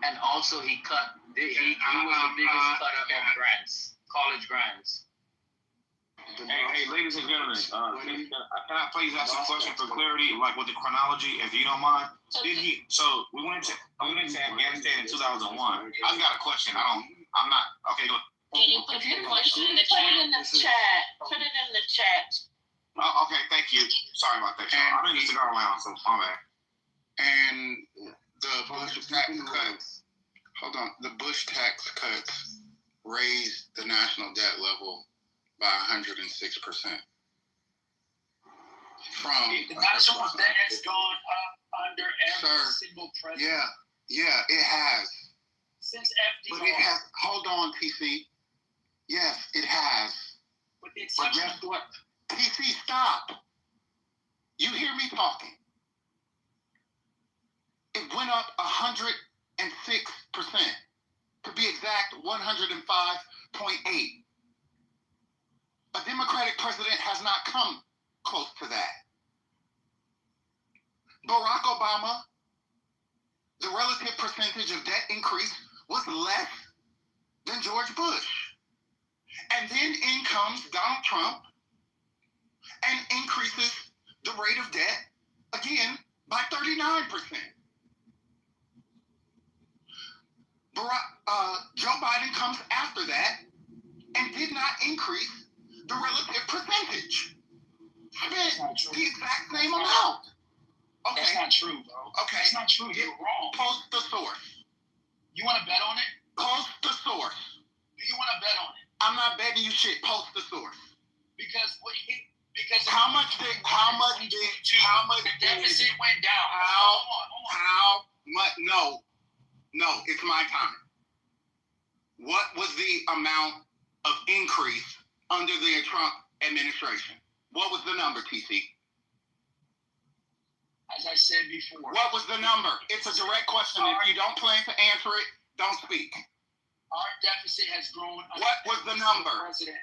And also he cut, he was the biggest cutter of grants, college grants. Hey, ladies and gentlemen, can I please ask a question for clarity, like with the chronology, if you don't mind? So we went to Afghanistan in 2001. I've got a question. I'm not okay. Go. Can you put your question in the chat? Put it in the chat. Oh, okay, thank you. Sorry about that. I'm in the cigar lounge, so my bad. And the Bush tax cuts. Hold on. The Bush tax cuts raised the national debt level by 106%. The national debt has gone up under every single president. Yeah, it has. Since FDR. But on, TC. Yes, it has. But guess what? TC, stop. You hear me talking. It went up 106%. To be exact, 105.8. A Democratic president has not come close to that. Barack Obama, the relative percentage of debt increase was less than George Bush. And then in comes Donald Trump and increases the rate of debt again by 39%. Joe Biden comes after that and did not increase the relative percentage. Spent the exact same amount. Okay. That's not true, bro. Okay. That's not true. You're wrong. Post the source. You want to bet on it? Post the source. Do you want to bet on it? I'm not betting you shit. Post the source. Because how much did the deficit went down? How much? No, it's my time. What was the amount of increase under the Trump administration? What was the number, TC? As I said before. What was the number? It's a direct question. If you don't plan to answer it, don't speak. Our deficit has grown. What was the number? President.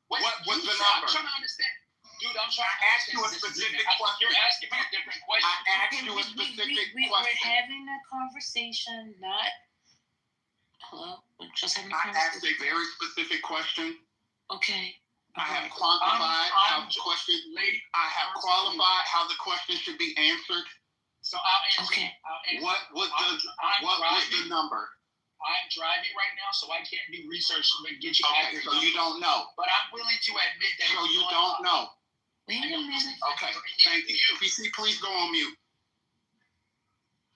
What was the number? I'm trying to understand. Dude, I'm trying to ask you a specific question. You're asking me a different question. I asked you a specific question. We're having a conversation, not... Hello? We're just having a conversation. I asked a very specific question. Okay. I have quantified how the question. I have qualified how the question should be answered. So I'll answer. Okay. What was the number? I'm driving right now, so I can't do research to get you accurate. So you don't know. But I'm willing to admit that. So you don't know. Wait a minute. Okay. Thank you. PC, please go on mute.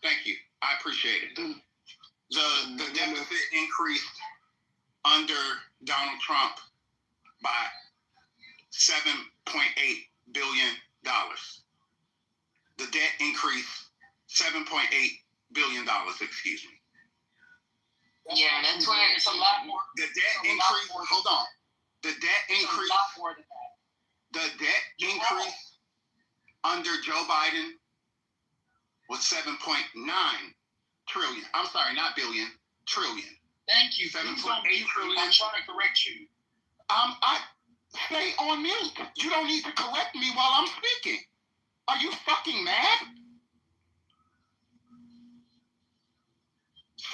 Thank you. I appreciate it. The deficit increased under Donald Trump by $7.8 billion. The debt increased $7.8 billion, excuse me. Yeah, that's why it's a lot more. The debt increase, hold on. The debt increase, a lot more than that. The debt increase under Joe Biden was 7.9 trillion. I'm sorry, not billion, trillion. Thank you. 7.8 trillion. I'm trying to correct you. I stay on mute. You don't need to correct me while I'm speaking. Are you fucking mad?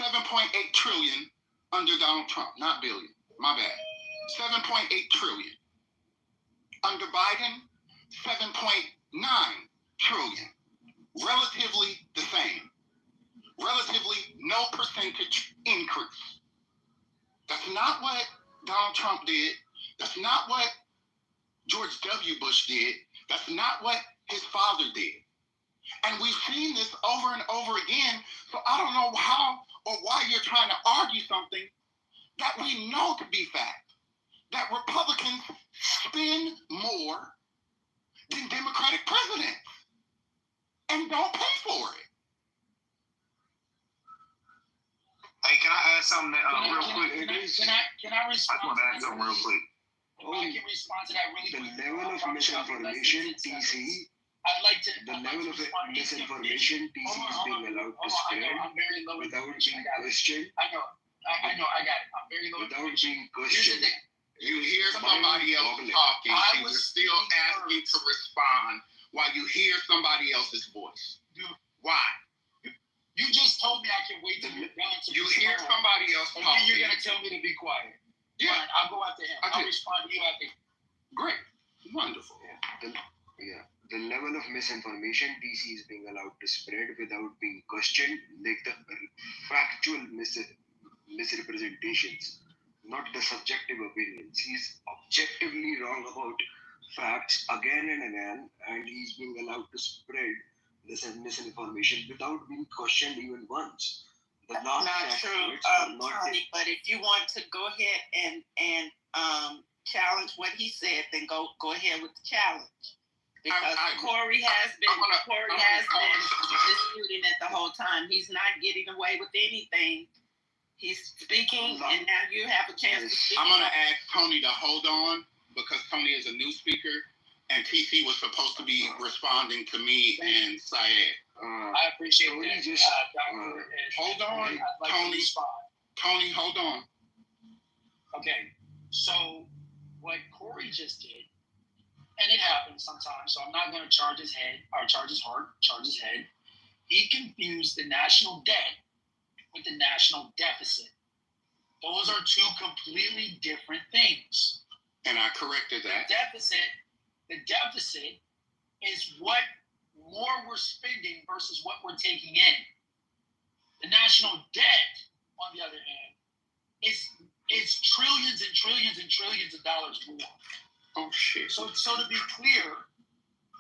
7.8 trillion under Donald Trump, not billion. My bad. 7.8 trillion. Under Biden, 7.9 trillion. Relatively the same. Relatively no percentage increase. That's not what Donald Trump did. That's not what George W. Bush did. That's not what his father did. And we've seen this over and over again. So I don't know how or why you're trying to argue something that we know to be fact. That Republicans spend more than Democratic presidents and don't pay for it. Hey, can I add something real quick? Can I respond? I just want to add something real quick. I can respond to that really quick. The level of misinformation, TC, I'd like to. the level of misinformation TC is being allowed to spread without being questioned. I know, I got it. I'm very low. Without being questioned. You hear somebody else talking, and you're still asking to respond while you hear somebody else's voice. Dude, why? You just told me I can wait till you're done to You hear somebody else talking. And then you're going to tell me to be quiet. Yeah. Fine, I'll go after him. I'll respond to you after him. Great. Wonderful. The level of misinformation TC is being allowed to spread without being questioned, like the factual misrepresentations, not the subjective opinions. He's objectively wrong about facts again and again, and he's being allowed to spread this misinformation without being questioned even once. The That's not true, Tony. But if you want to go ahead and challenge what he said, then go ahead with the challenge. Because Corey has been disputing it the whole time. He's not getting away with anything. He's speaking, and now you have a chance to speak. I'm gonna ask Tony to hold on because Tony is a new speaker, and TC was supposed to be responding to me and Syed. I appreciate that. Just hold on, I'd like Tony. to respond. Tony, hold on. Okay, so what Corey just did, and it happens sometimes, so I'm not going to charge his head, or charge his heart, charge his head. He confused the national debt with the national deficit. Those are two completely different things. And I corrected that. The deficit is what more we're spending versus what we're taking in. The national debt, on the other hand, is trillions and trillions and trillions of dollars more. Oh shit! So to be clear,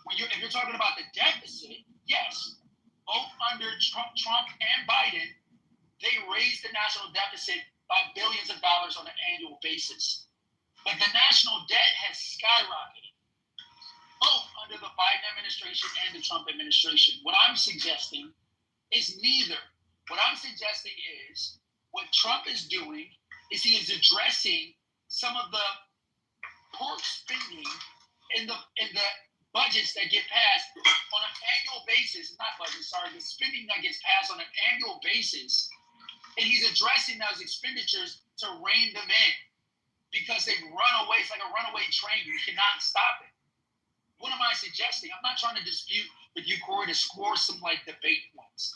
if you're talking about the deficit, yes, both under Trump and Biden, they raised the national deficit by billions of dollars on an annual basis. But the national debt has skyrocketed, both under the Biden administration and the Trump administration. What I'm suggesting is neither. What I'm suggesting is what Trump is doing is he is addressing some of the poor spending in the budgets that get passed on an annual basis. Not budgets, sorry, the spending that gets passed on an annual basis. And he's addressing those expenditures to rein them in because they've run away. It's like a runaway train. You cannot stop it. What am I suggesting? I'm not trying to dispute with you, Corey, to score some debate points.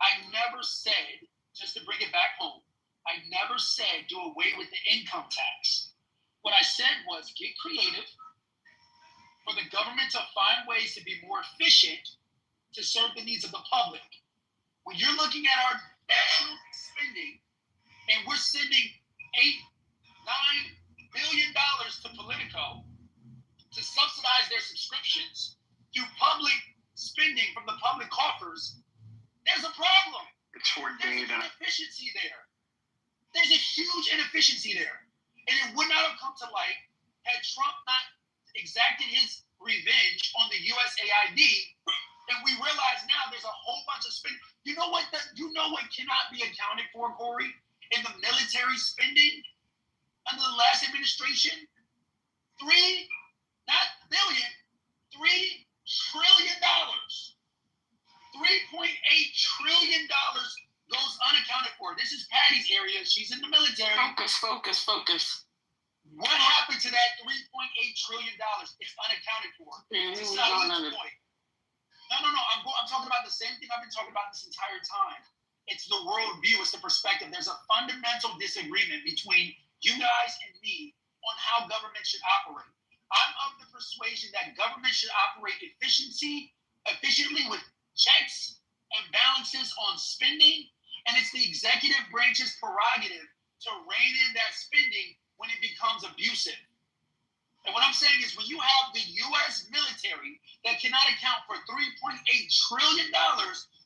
I never said, just to bring it back home, I never said do away with the income tax. What I said was get creative for the government to find ways to be more efficient to serve the needs of the public. When you're looking at our national spending and we're sending $8-9 billion to Politico to subsidize their subscriptions through public spending from the public coffers, there's a problem. It's for There's an inefficiency there. There's a huge inefficiency there. And it would not have come to light had Trump not exacted his revenge on the USAID. And we realize now there's a whole bunch of spending. You know what cannot be accounted for, Corey? In the military spending under the last administration? $3 trillion. $3.8 trillion goes unaccounted for. This is Patty's area. She's in the military. Focus. What happened to that $3.8 trillion? It's unaccounted for. To Saeed's point. No. I'm talking about the same thing I've been talking about this entire time. It's the world view. It's the perspective. There's a fundamental disagreement between you guys and me on how government should operate. I'm of the persuasion that government should operate efficiently with checks and balances on spending, and it's the executive branch's prerogative to rein in that spending when it becomes abusive. And what I'm saying is when you have the U.S. military that cannot account for $3.8 trillion,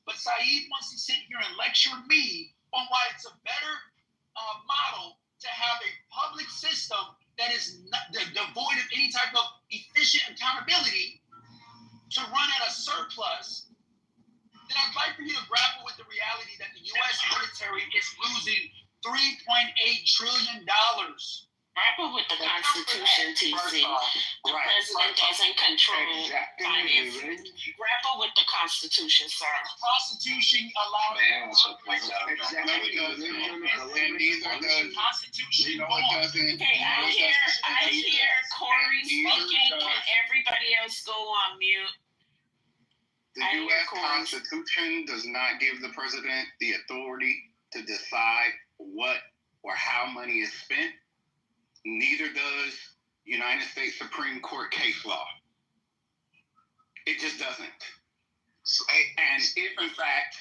but Saeed wants to sit here and lecture me on why it's a better model to have a public system that is devoid of any type of efficient accountability to run at a surplus, then I'd like for you to grapple with the reality that the U.S. military is losing $3.8 trillion. Grapple with the Constitution, TC. The president doesn't control finances. Grapple with the Constitution, sir. The Constitution allows Constitution. Okay, I hear Corey speaking. Can everybody else go on mute? The U.S. Constitution does not give the president the authority to decide what or how money is spent. Neither does United States Supreme Court case law. It just doesn't. And if in fact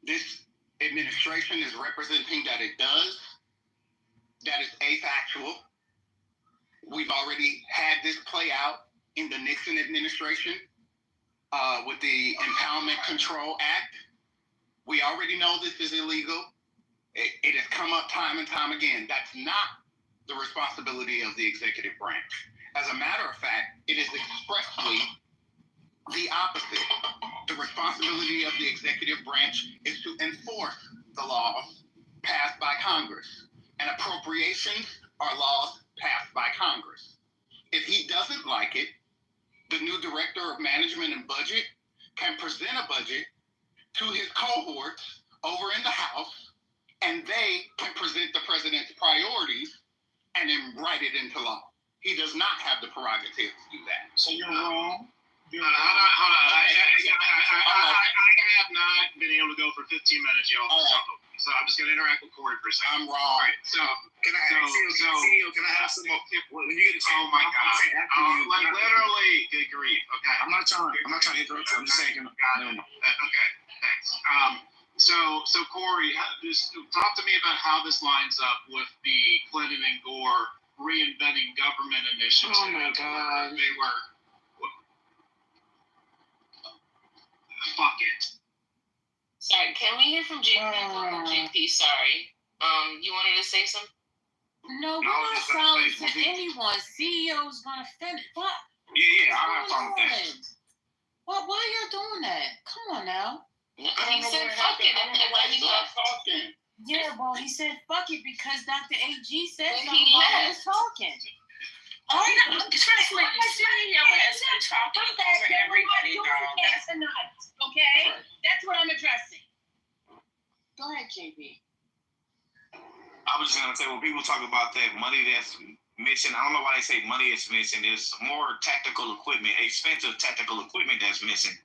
this administration is representing that it does, that is afactual. We've already had this play out in the Nixon administration with the Impoundment Control Act. We already know this is illegal. It has come up time and time again. That's not the responsibility of the executive branch. As a matter of fact, it is expressly the opposite. The responsibility of the executive branch is to enforce the laws passed by Congress, and appropriations are laws passed by Congress. If he doesn't like it, the new Director of Management and Budget can present a budget to his cohorts over in the House, and they can present the president's priorities and then write it into law. He does not have the prerogative to do that. So you're wrong. Hold on. I have not been able to go for 15 minutes, y'all. So I'm just going to interact with Corey for a second. I'm wrong. All right, so Can I have some more? When you get oh my God. Like literally, good grief. Okay. I'm not trying to interrupt you. I'm just saying. Okay, thanks. So Corey, just talk to me about how this lines up with the Clinton and Gore reinventing government initiative. Oh my God. They were, fuck it. Sorry, can we hear from JP? JP, sorry. You wanted to say something? No, we're not silencing anyone. CEO's gonna finish. What? Yeah, I have fun with that. What? Why y'all doing that? Come on now. He said fuck it, and why he left? Yeah, well, he said fuck it because Dr. AG said When something he while he left. was talking. Trust me, the CEO has been talking over everybody, girl. Tonight, okay? That's what I'm addressing. Go ahead, JB. I was just gonna say, when people talk about that money that's missing, I don't know why they say money is missing. There's more tactical equipment, expensive tactical equipment that's missing.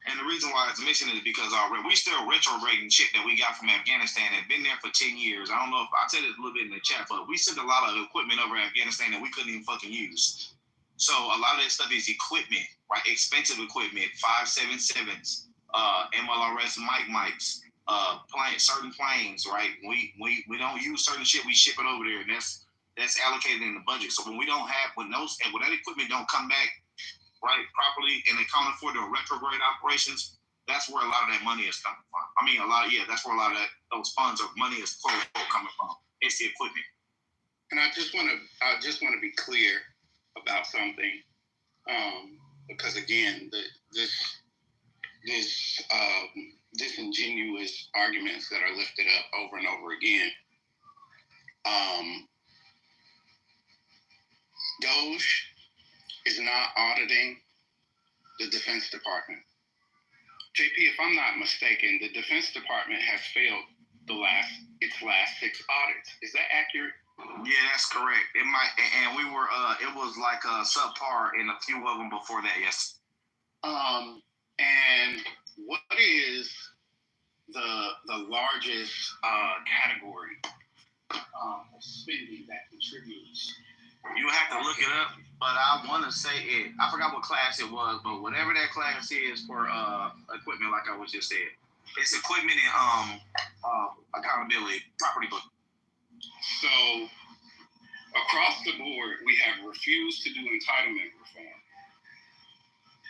And the reason why it's missing is because we still retrograding shit that we got from Afghanistan and been there for 10 years. I don't know if I said it a little bit in the chat, but we sent a lot of equipment over Afghanistan that we couldn't even fucking use. So a lot of that stuff is equipment, right? Expensive equipment, 5.77s, MLRS mics, certain planes, right? We don't use certain shit, we ship it over there, and that's allocated in the budget. So when that equipment don't come back right properly and accounted for the retrograde operations, that's where a lot of that money is coming from. That's where a lot of those funds or money is coming from. It's the equipment. And I just want to be clear about something, because again, this disingenuous arguments that are lifted up over and over again. Doge is not auditing the Defense Department. JP, if I'm not mistaken, the Defense Department has failed its last 6 audits. Is that accurate? Yeah, that's correct. It might, and we were. It was like subpar in a few of them before that. Yes. And what is the largest category of spending that contributes? You have to look it up, but I want to say it. I forgot what class it was, but whatever that class is for equipment, like I was just said, it's equipment and accountability, property book. So across the board, we have refused to do entitlement reform,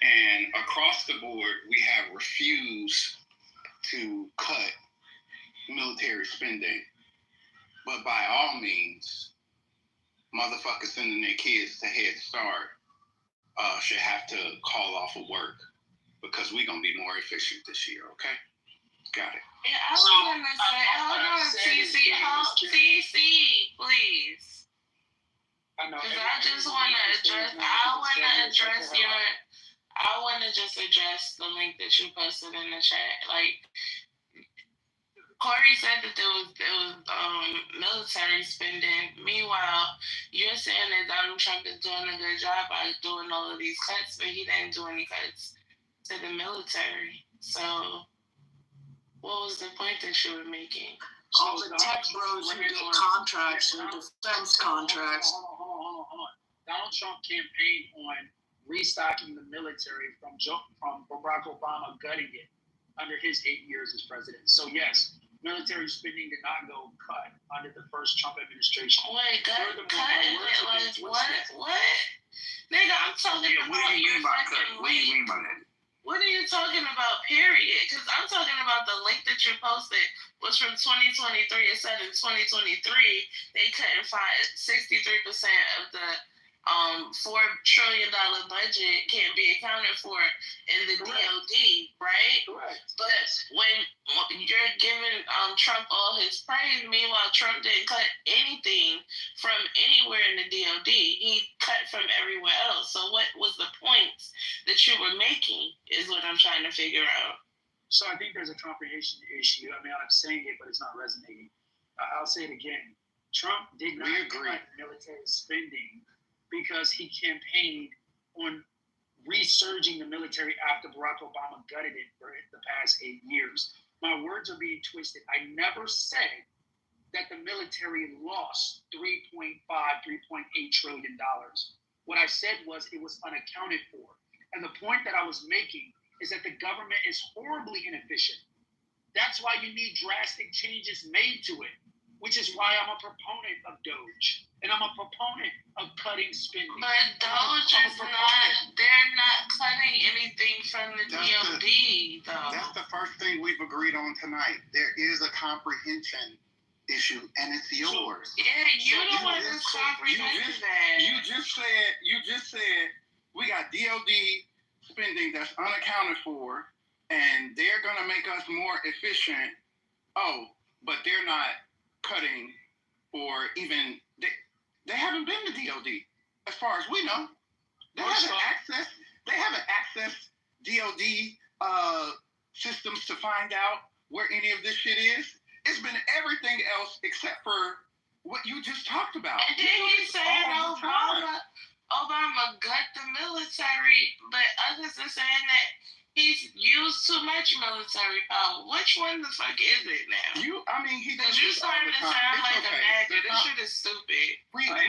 and across the board, we have refused to cut military spending. But by all means, motherfuckers sending their kids to Head Start should have to call off of work because we're going to be more efficient this year, okay? Got it. Yeah, I was going to say, hold on, TC, please. I know. Because I just want to address, I want to just address the link that you posted in the chat. Like, Corey said that there was military spending. Meanwhile, you're saying that Donald Trump is doing a good job by doing all of these cuts, but he didn't do any cuts to the military. So, what was the point that you were making? All the tech bros who get contracts and defense contracts. Hold on. Donald Trump campaigned on restocking the military from Barack Obama gutting it under his 8 years as president. So yes, military spending did not go cut under the first Trump administration. Wait, cut it? Like, what? Nigga, I'm talking about. What do you mean by cut? What do you mean by that? What are you talking about, period? Because I'm talking about the link that you posted was from 2023. It said in 2023, they couldn't find 63% of the $4 trillion budget can't be accounted for in the DOD, right? Correct. But when you're giving Trump all his praise, meanwhile Trump didn't cut anything from anywhere in the DOD. He cut from everywhere else. So what was the points that you were making is what I'm trying to figure out. So I think there's a comprehension issue. I mean, I'm saying it, but it's not resonating. I'll say it again. Trump did not cut military spending because he campaigned on resurging the military after Barack Obama gutted it for the past 8 years. My words are being twisted. I never said that the military lost $3.8 trillion. What I said was it was unaccounted for. And the point that I was making is that the government is horribly inefficient. That's why you need drastic changes made to it, which is why I'm a proponent of DOGE. And I'm a proponent of cutting spending. But DOGE is they're not cutting anything from the DOD, though. That's the first thing we've agreed on tonight. There is a comprehension issue, and it's yours. You're the one that's comprehending that. You just said we got DOD spending that's unaccounted for, and they're going to make us more efficient. Oh, but they're not cutting or even they haven't been to DOD as far as we know. They haven't accessed DOD systems to find out where any of this shit is. It's been everything else except for what you just talked about. And then he said Obama gut the military, but others are saying that he's used too much military power. Which one the fuck is it now? He does. You starting to sound like a maggot. This shit is stupid. Can I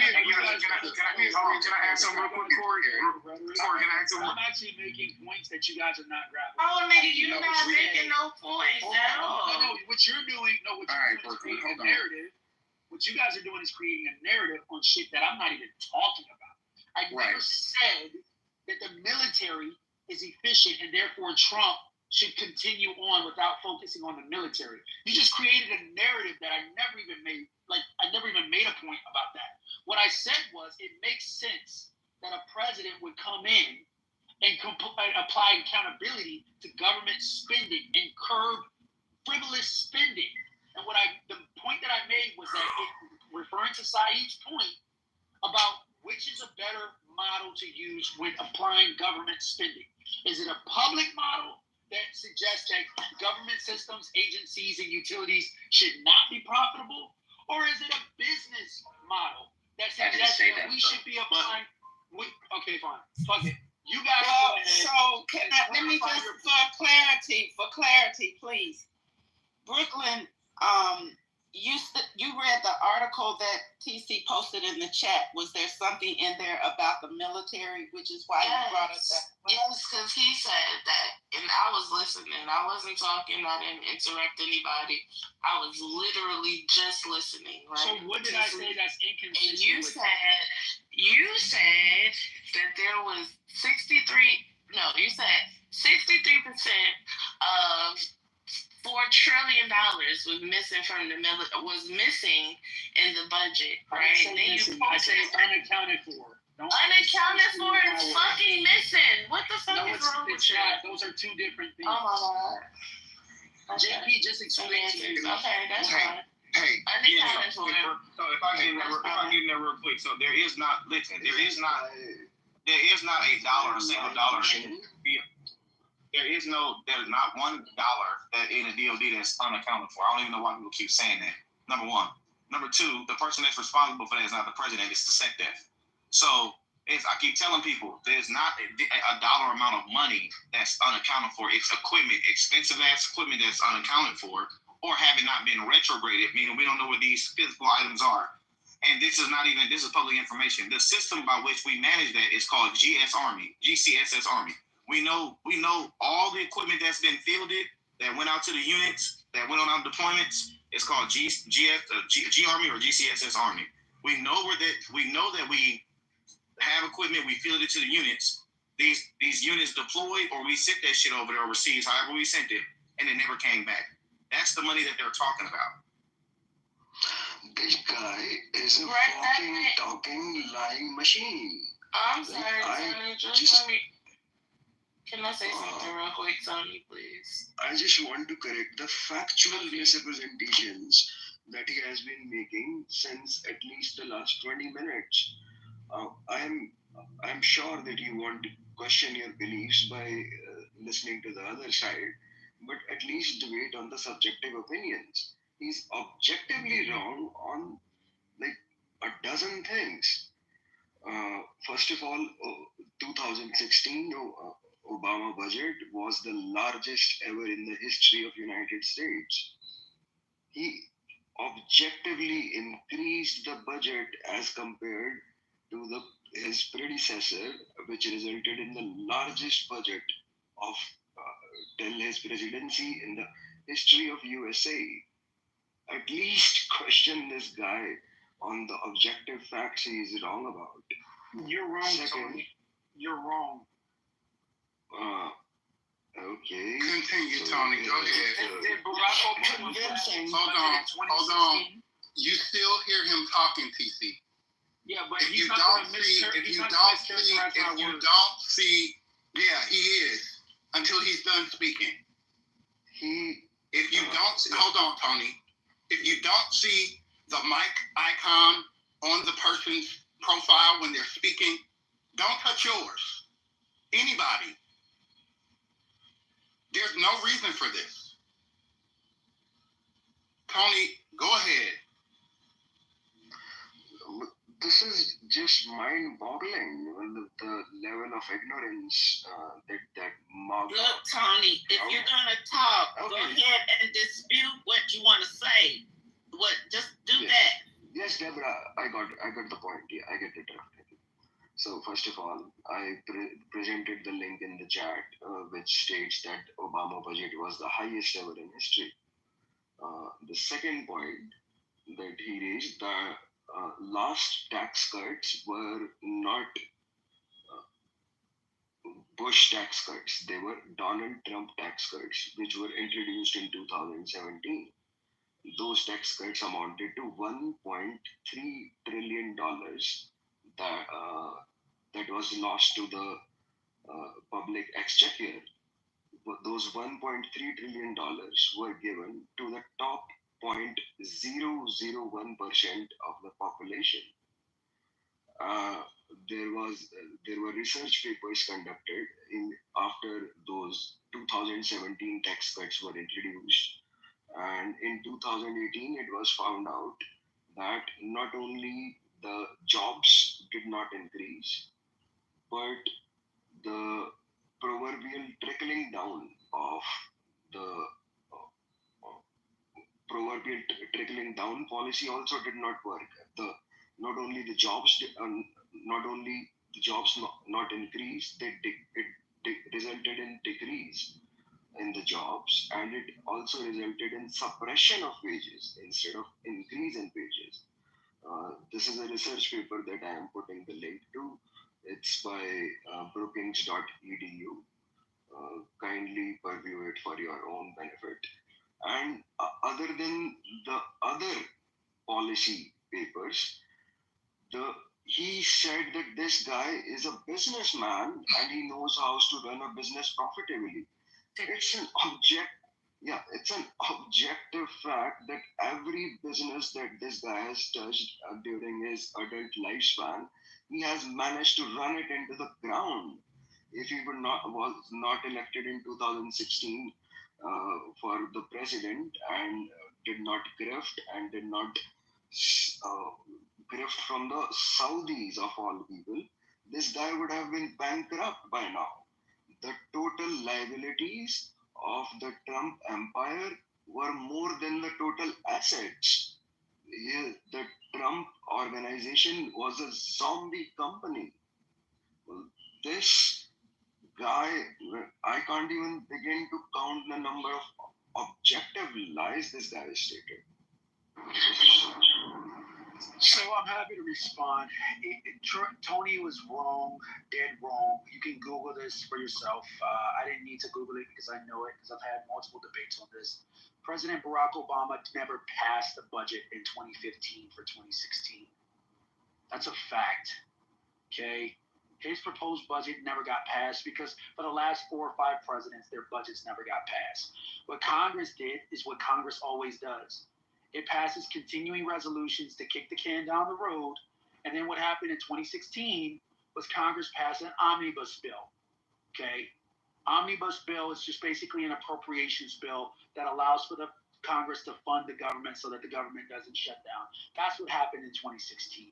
add something real quick, Corey? I'm actually making points that you guys are not grabbing. Oh, nigga, you're not making no points at all. No, what you're doing is creating a narrative. What you guys are doing is creating a narrative on shit that I'm not even talking about. I never said that the military is efficient and therefore Trump should continue on without focusing on the military. You just created a narrative that I never even made a point about that. What I said was it makes sense that a president would come in and apply accountability to government spending and curb frivolous spending. And the point that I made was that referring to Saeed's point about which is a better model to use when applying government spending. Is it a public model that suggests that government systems, agencies, and utilities should not be profitable? Or is it a business model that suggests that we should be applying... Okay, fine. Fuck it. You guys... Let me just, for clarity, please. Brooklyn, you read the article that TC posted in the chat. Was there something in there about the military, which is why you brought it up? Yes, because he said that, and I was listening. I wasn't talking. I didn't interrupt anybody. I was literally just listening. Right? So what did I say that's inconsistent? And you said that there was 63% of $4 trillion was missing in the budget, right? I say unaccounted for. Unaccounted for is fucking missing. What the fuck is wrong with you? Those are two different things. Oh my God. JP just explained to you. Okay, that's fine. Unaccounted for. So if I get in there real quick, so there is not a single dollar. There's not $1 that in a DOD that's unaccounted for. I don't even know why people keep saying that. Number one. Number two, the person that's responsible for that is not the president, it's the SecDef. So I keep telling people there's not a dollar amount of money that's unaccounted for. It's equipment, expensive ass equipment that's unaccounted for, or having not been retrograded, meaning we don't know what these physical items are. And this is public information. The system by which we manage that is called GCSS Army. We know all the equipment that's been fielded, that went out to the units, that went on deployments. It's called G Army or GCSS Army. We know that we have equipment, we field it to the units. These units deployed, or we sent that shit over there overseas, however we sent it, and it never came back. That's the money that they're talking about. This guy is a walking, talking, lying machine. I'm sorry, Tony. Just let me. Can I say something real quick, Tony, please? I just want to correct the factual misrepresentations that he has been making since at least the last 20 minutes. I'm sure that you want to question your beliefs by listening to the other side, but at least debate on the subjective opinions. He's objectively wrong on like a dozen things. First of all, 2016 Obama budget was the largest ever in the history of United States. He objectively increased the budget as compared to his predecessor, which resulted in the largest budget of till his presidency in the history of USA. At least question this guy on the objective facts he is wrong about. You're wrong, Tony. You're wrong. Okay. Continue, Tony. Go ahead. Did Barack Obama convincing? Hold on. You still hear him talking, TC. Yeah, but if he's you not don't going to see, if you don't see, yeah, he is until he's done speaking. If you don't, hold on, Tony. If you don't see the mic icon on the person's profile when they're speaking, don't touch yours. Anybody. There's no reason for this. Tony, go ahead. This is just mind-boggling, the level of ignorance that mob. Look, Tony, if you're gonna talk, go ahead and dispute what you want to say. Just do that. Yes, Deborah, I got the point. Yeah, I get it. So first of all, I presented the link in the chat, which states that Obama budget was the highest ever in history. The second point that he raised, the last tax cuts were not Bush tax cuts. They were Donald Trump tax cuts, which were introduced in 2017. Those tax cuts amounted to $1.3 trillion that was lost to the public exchequer. But those $1.3 trillion were given to the top 0.001% of the population. There were research papers conducted after those 2017 tax cuts were introduced, and in 2018 it was found out that not only the jobs did not increase, but the proverbial trickling down of the proverbial trickling down policy also did not work. Not only the jobs not increased, it resulted in decrease in the jobs, and it also resulted in suppression of wages instead of increase in wages. This is a research paper that I am putting the link to. It's by brookings.edu. Kindly purview it for your own benefit. And other than the other policy papers, he said that this guy is a businessman and he knows how to run a business profitably. It's an objective fact that every business that this guy has touched during his adult lifespan, he has managed to run it into the ground. If he was not elected in 2016 for the president and did not grift and did not grift from the Saudis of all people, this guy would have been bankrupt by now. The total liabilities of the Trump empire were more than the total assets. The Trump organization was a zombie company. This guy, I can't even begin to count the number of objective lies this guy has stated. So I'm happy to respond. Tony was wrong, dead wrong. You can Google this for yourself. I didn't need to Google it because I know it because I've had multiple debates on this. President Barack Obama never passed the budget in 2015 for 2016. That's a fact. Okay? His proposed budget never got passed because for the last 4 or 5 presidents, their budgets never got passed. What Congress did is what Congress always does. It passes continuing resolutions to kick the can down the road. And then what happened in 2016 was Congress passed an omnibus bill. Okay? Omnibus bill is just basically an appropriations bill that allows for the Congress to fund the government so that the government doesn't shut down. That's what happened in 2016.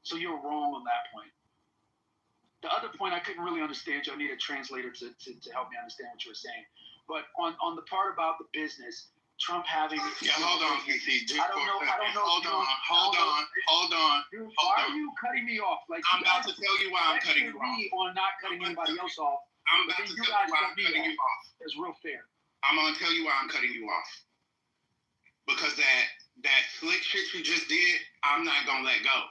So you're wrong on that point. The other point, I couldn't really understand you. I need a translator to help me understand what you were saying. But on the part about the business, Trump having... Yeah, hold on, DC. I don't know. Hold on. Dude, why are you cutting me off? Like, I'm about to tell you why I'm cutting you off. On not cutting anybody else off. I'm about to tell you why I'm cutting you off. It's real fair. I'm going to tell you why I'm cutting you off. Because that slick shit you just did, I'm not going to let go.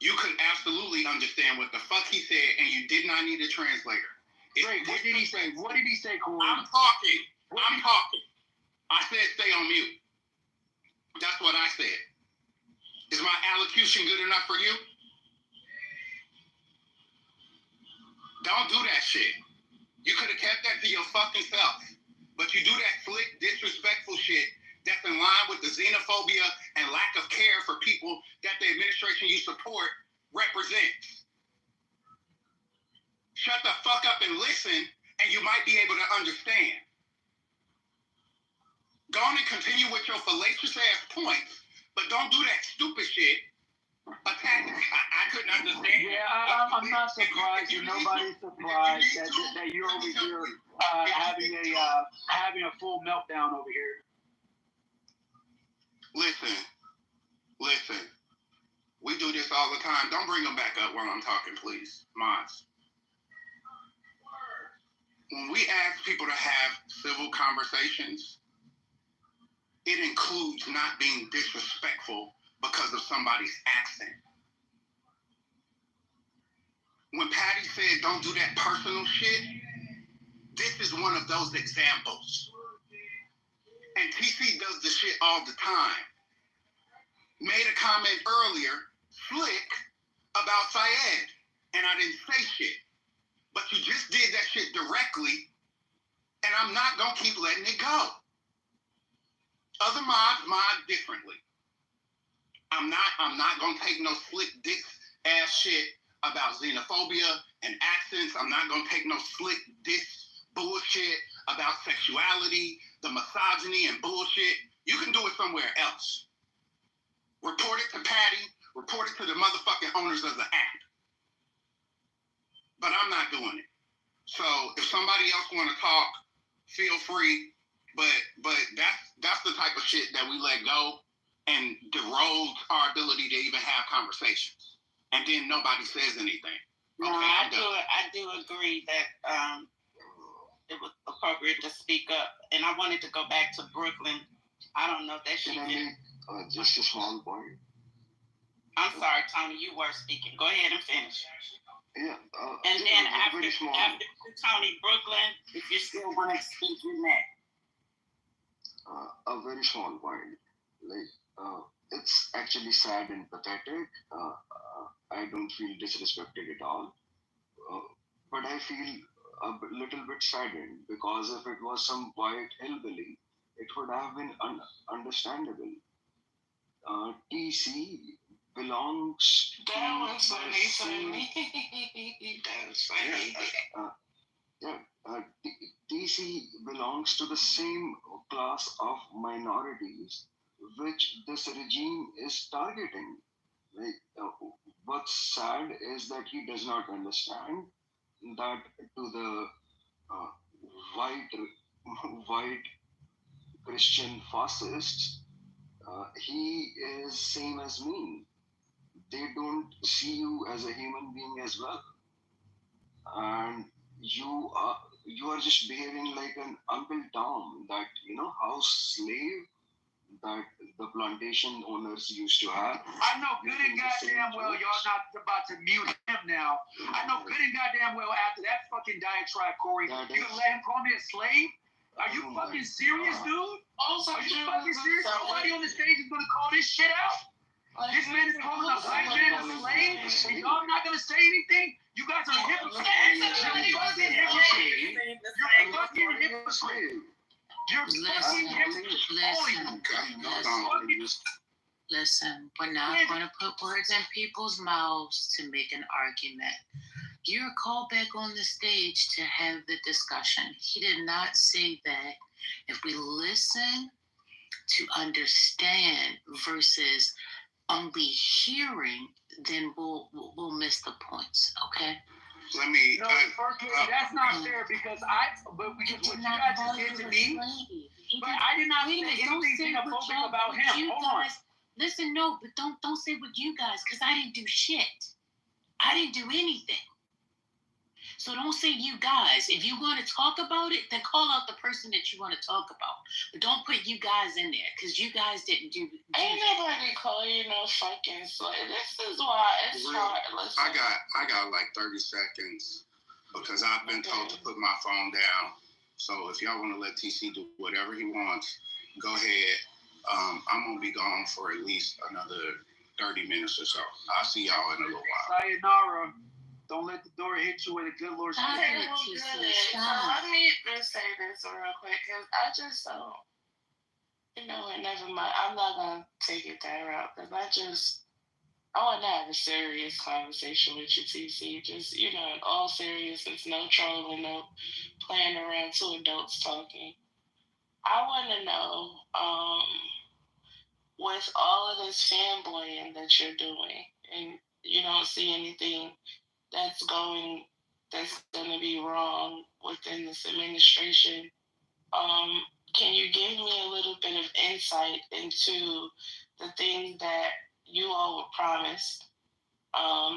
You could absolutely understand what the fuck he said, and you did not need a translator. Great. What did he say? What did he say, Corey? I'm talking. I said stay on mute. That's what I said. Is my allocution good enough for you? Don't do that shit. You could have kept that to your fucking self. But you do that slick, disrespectful shit that's in line with the xenophobia and lack of care for people that the administration you support represents. Shut the fuck up and listen, and you might be able to understand. Go on and continue with your fallacious ass points, but don't do that stupid shit. Attack. I couldn't understand. Yeah, I'm not surprised. Nobody's surprised that you're over here having a full meltdown over here. Listen. We do this all the time. Don't bring them back up while I'm talking, please. Mods. When we ask people to have civil conversations, it includes not being disrespectful because of somebody's accent. When Patty said don't do that personal shit, this is one of those examples. And TC does this shit all the time. Made a comment earlier, slick, about Syed, and I didn't say shit. But you just did that shit directly, and I'm not gonna keep letting it go. Other mods mod differently. I'm not gonna take no slick dick ass shit about xenophobia and accents. I'm not gonna take no slick dick bullshit about sexuality, the misogyny and bullshit. You can do it somewhere else. Report it to Patty, report it to the motherfucking owners of the app. But I'm not doing it. So if somebody else wanna talk, feel free. But that's the type of shit that we let go and erodes our ability to even have conversations. And then nobody says anything. No, Okay, I do agree that it was appropriate to speak up. And I wanted to go back to Brooklyn. I don't know that she did. Just a small point. I'm sorry, Tony, you were speaking. Go ahead and finish. Yeah. And then after Tony, Brooklyn, if you still want to speak, you're next. A very small point. It's actually sad and pathetic. I don't feel disrespected at all. But I feel a little bit saddened because if it was some white hillbilly, it would have been understandable. TC belongs to... That was funny. That was funny. TC belongs to the same class of minorities which this regime is targeting. What's sad is that he does not understand that to the white Christian fascists, he is same as me. They don't see you as a human being as well, and you are just behaving like an Uncle Tom. That house slave that the plantation owners used to have. I know good and goddamn well y'all not about to mute him now. I know good and goddamn well after that fucking diatribe, Corey, you gonna let him call me a slave? Are you fucking serious, dude? Also, are you fucking serious? Nobody on the stage is gonna call this shit out? This man is calling a black man a slave, and y'all not gonna say anything? You guys are hypocrites. You're fucking hypocrites. You're fucking hypocrites. You're fucking hypocrites. Listen, we're not going to put words in people's mouths to make an argument. You're called back on the stage to have the discussion. He did not say that. If we listen to understand versus only hearing, then we'll miss the points. Okay. Let me. No, that's not fair because what you guys just did to me. But I did not say anything xenophobic about him. Hold on. Listen, no, but don't say with you guys because I didn't do shit. I didn't do anything. So don't say you guys. If you want to talk about it, then call out the person that you want to talk about. But don't put you guys in there because you guys didn't do Ain't nobody call you no fucking slave. This is why it's hard. Listen. I got like 30 seconds because I've been told to put my phone down. So if y'all want to let TC do whatever he wants, go ahead. I'm going to be gone for at least another 30 minutes or so. I'll see y'all in a little while. Sayonara. Don't let the door hit you with a good Lord. So let me just say this real quick because I just don't, never mind. I'm not going to take it that route because I want to have a serious conversation with you, TC. Just, in all seriousness, no trolling, no playing around, two adults talking. I want to know, with all of this fanboying that you're doing, and you don't see anything that's going to be wrong within this administration, can you give me a little bit of insight into the things that you all were promised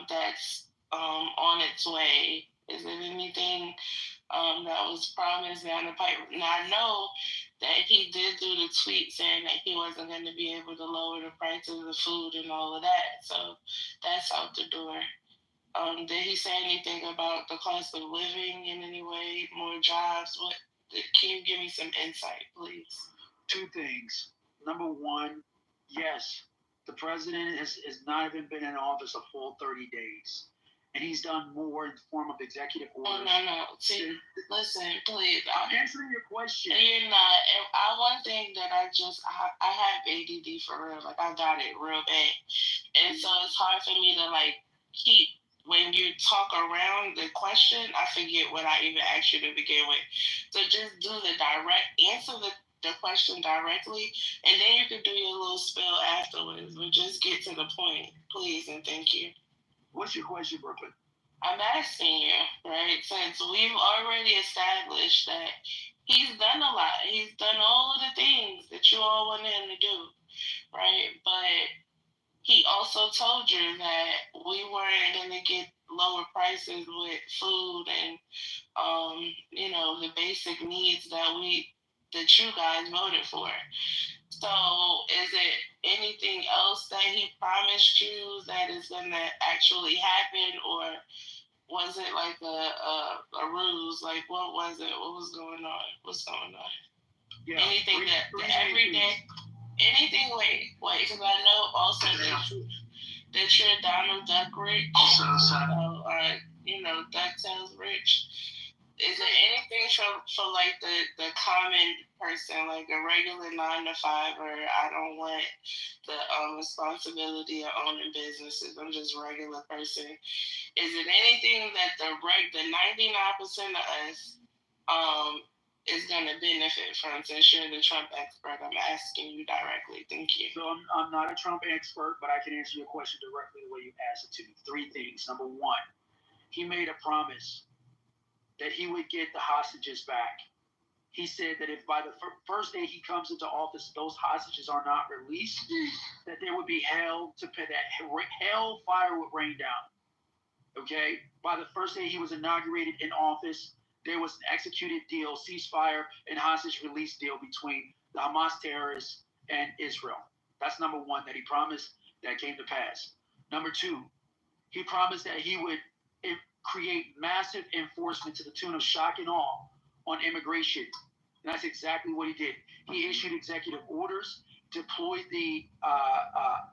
that's on its way? Is there anything that was promised down the pipe? Now, I know that he did do the tweet saying that he wasn't going to be able to lower the price of the food and all of that. So that's out the door. Did he say anything about the cost of living in any way, more jobs? Can you give me some insight, please? Two things. Number one, yes, the president has not even been in office a full 30 days. And he's done more in the form of executive orders. No. See, listen, please. I'm answering your question. You're not. One thing that I have ADD for real. Like, I got it real bad. And so it's hard for me to, keep, when you talk around the question, I forget what I even asked you to begin with. So just do answer the question directly, and then you can do your little spill afterwards. But just get to the point, please, and thank you. What's your question, Brooklyn? I'm asking you, right? Since we've already established that he's done a lot. He's done all of the things that you all wanted him to do, right? But he also told you that we weren't going to get lower prices with food and, the basic needs that you guys voted for. So is it anything else that he promised you that is going to actually happen, or was it like a ruse? Like, what was it? What was going on? What's going on? Yeah, anything that every day, anything, wait, because I know also that you're Donald Duck rich. Duck sounds rich. Is there anything for like the common person, like a regular 9-to-5-er? I don't want the responsibility of owning businesses. I'm just a regular person. Is it anything that the 99% of us is going to benefit from? Since you're the Trump expert, I'm asking you directly. Thank you. So I'm not a Trump expert, but I can answer your question directly the way you asked it to me. 3 things. Number 1, he made a promise that he would get the hostages back. He said that if by the first day he comes into office, those hostages are not released, that there would be hell to pay, that hellfire would rain down. Okay? By the first day he was inaugurated in office, there was an executed deal, ceasefire, and hostage release deal between the Hamas terrorists and Israel. That's number one that he promised that came to pass. Number two, he promised that he would create massive enforcement to the tune of shock and awe on immigration. And that's exactly what he did. He issued executive orders, deployed the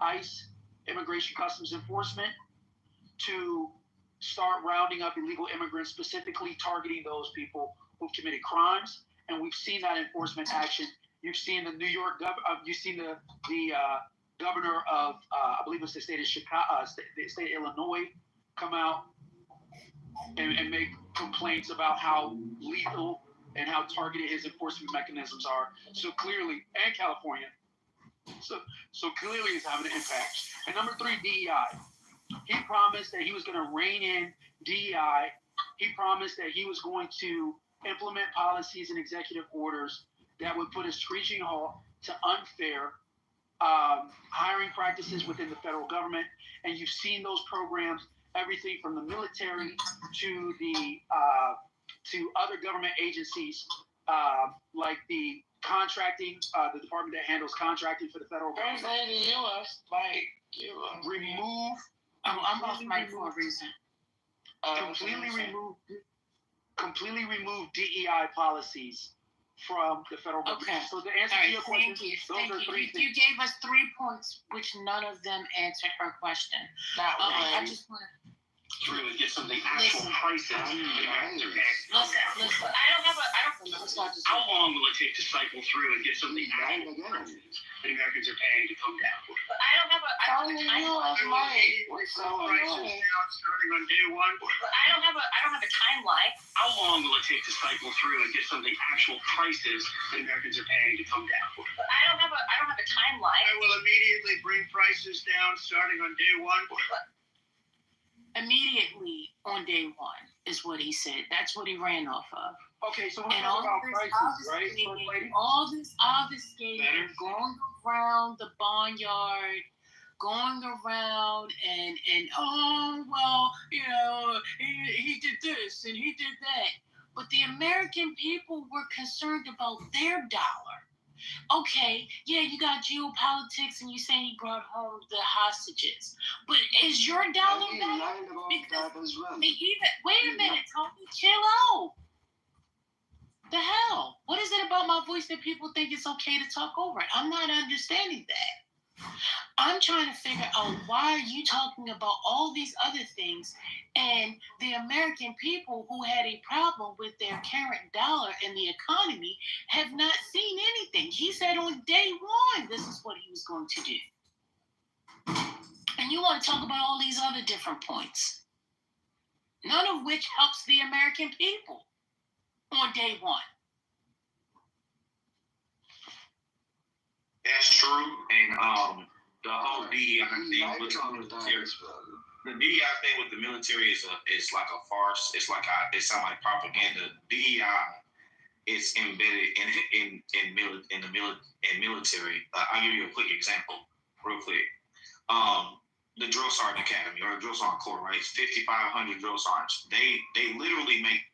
ICE, Immigration Customs Enforcement, to start rounding up illegal immigrants, specifically targeting those people who've committed crimes. And we've seen that enforcement action. You've seen the New York you've seen the governor of I believe it's the state of Chicago, the state of Illinois, come out and make complaints about how lethal and how targeted his enforcement mechanisms are. So clearly, and California. So clearly, it's having an impact. And number three, DEI. He promised that he was going to rein in DEI. He promised that he was going to implement policies and executive orders that would put a screeching halt to unfair hiring practices within the federal government. And you've seen those programs, everything from the military to the to other government agencies, like the contracting, the department that handles contracting for the federal government. Remove. I'm off mic for a reason. Completely remove DEI policies from the federal government. Okay. So the answer to your question, those are three things. You gave us 3 points, which none of them answered her question. I just want to really get something actual prices. Listen. How long will it take to cycle through and get something actual prices the Americans are paying to come down? But I don't have a prices down starting on day one. But I don't have a timeline. How long will it take to cycle through and get something actual prices the Americans are paying to come down? But I don't have a timeline. I will immediately bring prices down starting on day one. Immediately on day one is what he said. That's what he ran off of. Okay, so we're and talking about prices, right? All this obfuscating, going around the barnyard, going around and oh well, he did this and he did that. But the American people were concerned about their dollar. Okay, yeah, you got geopolitics and you saying he brought home the hostages. But is your dollar back? Because wait a minute, Tony, chill out. The hell? What is it about my voice that people think it's okay to talk over it? I'm not understanding that. I'm trying to figure out why are you talking about all these other things and the American people who had a problem with their current dollar and the economy have not seen anything. He said on day one, this is what he was going to do. And you want to talk about all these other different points, none of which helps the American people on day one. That's true, and the whole DEI thing with the military. The DEI thing with the military is like a farce. It sounds like propaganda. DEI is embedded in military. I'll give you a quick example, real quick. The Drill Sergeant Academy or Drill Sergeant Corps, right? It's 5,500 drill sergeants. They literally make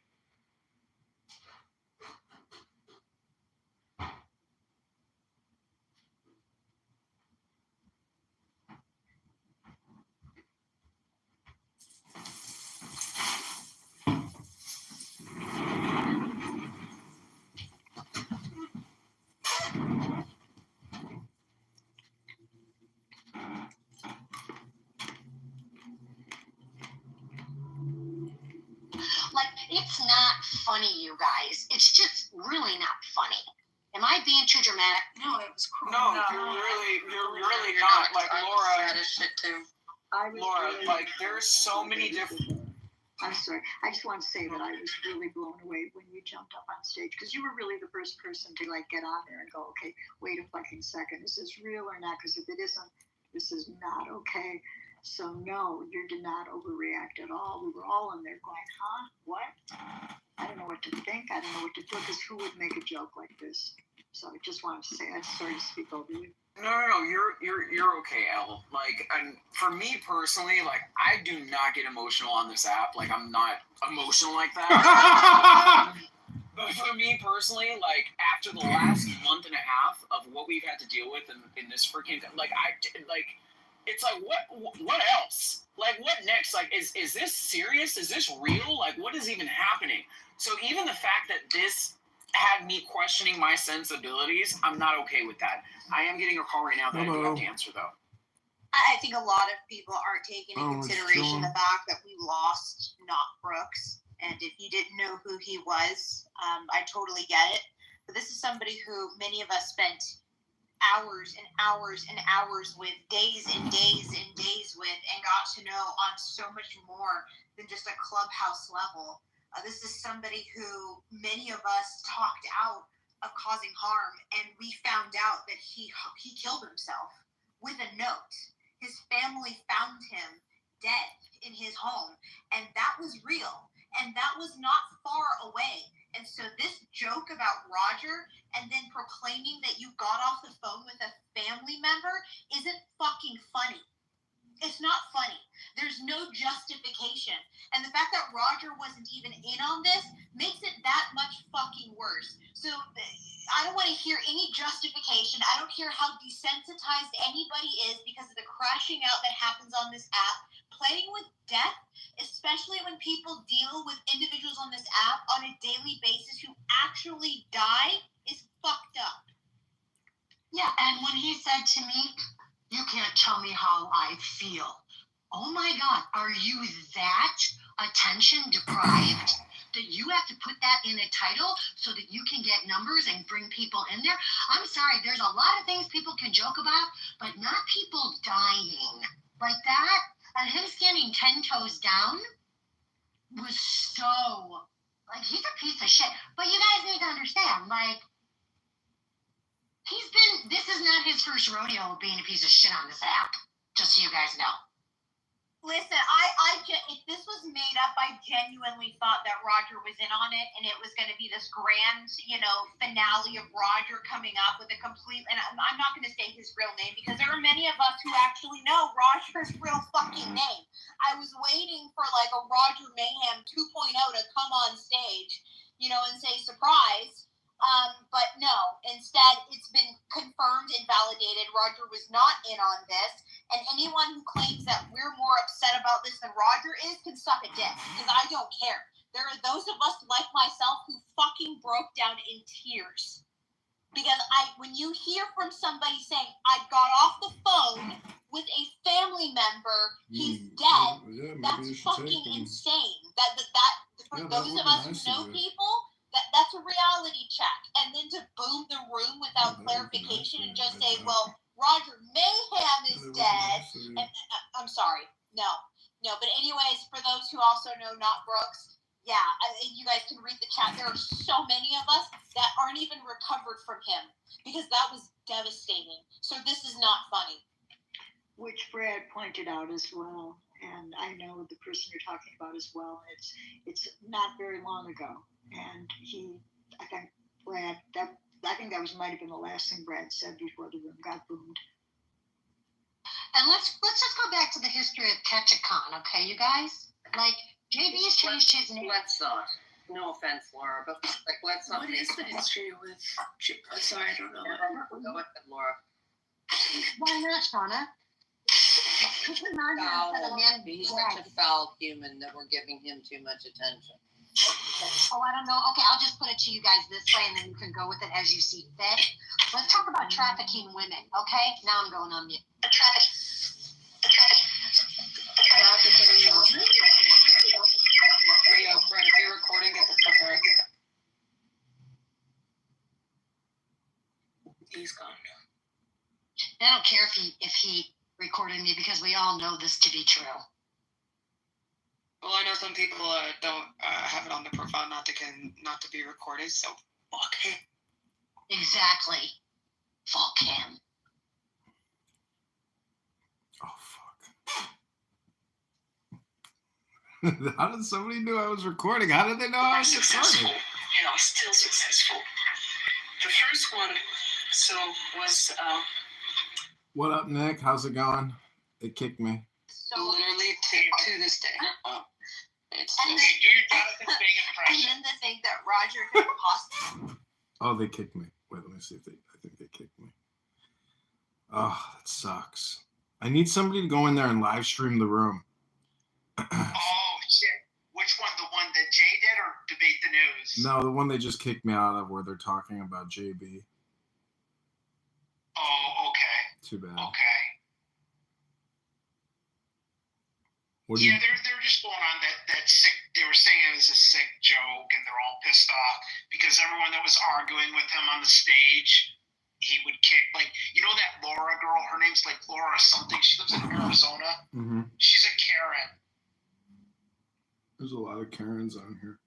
It's not funny, you guys. It's just really not funny. Am I being too dramatic? No, it was cool. No, you're really not. Like Laura, Laura, like there's so many different. I'm sorry. I just want to say that I was really blown away when you jumped up on stage because you were really the first person to get on there and go, okay, wait a fucking second. Is this real or not? Because if it isn't, this is not okay. So no, you did not overreact at all. We were all in there going, huh? What? I don't know what to think. I don't know what to do because who would make a joke like this? So I just wanted to say, I'm sorry to speak over you. No, you're okay, Elle. Like, and for me personally, like, I do not get emotional on this app. Like, I'm not emotional like that. But for me personally, like after the last month and a half of what we've had to deal with in this freaking it's like what else? Like what next? Like is this serious? Is this real? Like what is even happening? So even the fact that this had me questioning my sensibilities, I'm not okay with that. I am getting a call right now that I do have to answer though. I think a lot of people aren't taking into consideration the fact that we lost Not Brooks. And if you didn't know who he was, I totally get it. But this is somebody who many of us spent hours and hours and hours with, days and days and days with, and got to know on so much more than just a clubhouse level. This is somebody who many of us talked out of causing harm, and we found out that he killed himself with a note. His family found him dead in his home, and that was real, and that was not far away. And so this joke about Roger and then proclaiming that you got off the phone with a family member isn't fucking funny. It's not funny. There's no justification. And the fact that Roger wasn't even in on this makes it that much fucking worse. So I don't want to hear any justification. I don't care how desensitized anybody is because of the crashing out that happens on this app. Playing with death, especially when people deal with individuals on this app on a daily basis who actually die, is fucked up. Yeah, and when he said to me, "You can't tell me how I feel." Oh my God, are you that attention deprived that you have to put that in a title so that you can get numbers and bring people in there? I'm sorry, there's a lot of things people can joke about, but not people dying like that. And him standing 10 toes down was so, like, he's a piece of shit. But you guys need to understand, like, this is not his first rodeo of being a piece of shit on this app, just so you guys know. Listen, if this was made up, I genuinely thought that Roger was in on it, and it was going to be this grand, finale of Roger coming up with a complete, and I'm not going to say his real name because there are many of us who actually know Roger's real fucking name. I was waiting for like a Roger Mayhem 2.0 to come on stage, and say surprise. But no, instead it's been confirmed and validated. Roger was not in on this, and anyone who claims that we're more upset about this than Roger is can suck a dick, because I don't care. There are those of us like myself who fucking broke down in tears. Because when you hear from somebody saying, "I got off the phone with a family member, he's dead," that's fucking insane. For those of us who know people, that's a reality check. And then to boom the room without clarification and just say, "Well, Roger Mayhem is dead." And I'm sorry. No. But anyways, for those who also know Not Brooks, yeah, you guys can read the chat. There are so many of us that aren't even recovered from him because that was devastating. So this is not funny. Which Brad pointed out as well. And I know the person you're talking about as well. It's not very long ago. And I think that might have been the last thing Brad said before the room got boomed. And let's just go back to the history of Ketchikan, okay, you guys? Like, JB's changed his name. Let's not. No offense, Laura, but let's not. What is the history with? Sorry, I don't know. Go ahead, Laura. Why not, Shauna? He's such a foul human that we're giving him too much attention. Oh, I don't know. Okay, I'll just put it to you guys this way, and then you can go with it as you see fit. Let's talk about trafficking women, okay? Now I'm going on mute. Trafficking women? Brett, if you're recording, get the fuck out. He's gone. I don't care if he recorded me because we all know this to be true. Well, I know some people don't have it on their profile not to be recorded, so fuck him. Exactly. Fuck him. Oh, fuck. How did somebody know I was recording? How did they know I was successful? recording? Yeah, still successful. The first one, was... What up, Nick? How's it going? It kicked me. Literally to this day. It's And Okay, do your Jonathan Bing and impression. then to think that Roger could possibly. Oh, they kicked me. Wait, let me see if they. I think they kicked me. Oh, that sucks. I need somebody to go in there and live stream the room. Oh shit! Which one? The one that Jay did, or Debate the News? No, the one they just kicked me out of, where they're talking about JB. Oh, okay. Too bad. Okay. What do you? Yeah, they're just going on that sick. They were saying it was a sick joke, and they're all pissed off because everyone that was arguing with him on the stage, he would kick. Like, you know that Laura girl? Her name's like Laura something. She lives in Arizona. Mm-hmm. She's a Karen. There's a lot of Karens on here.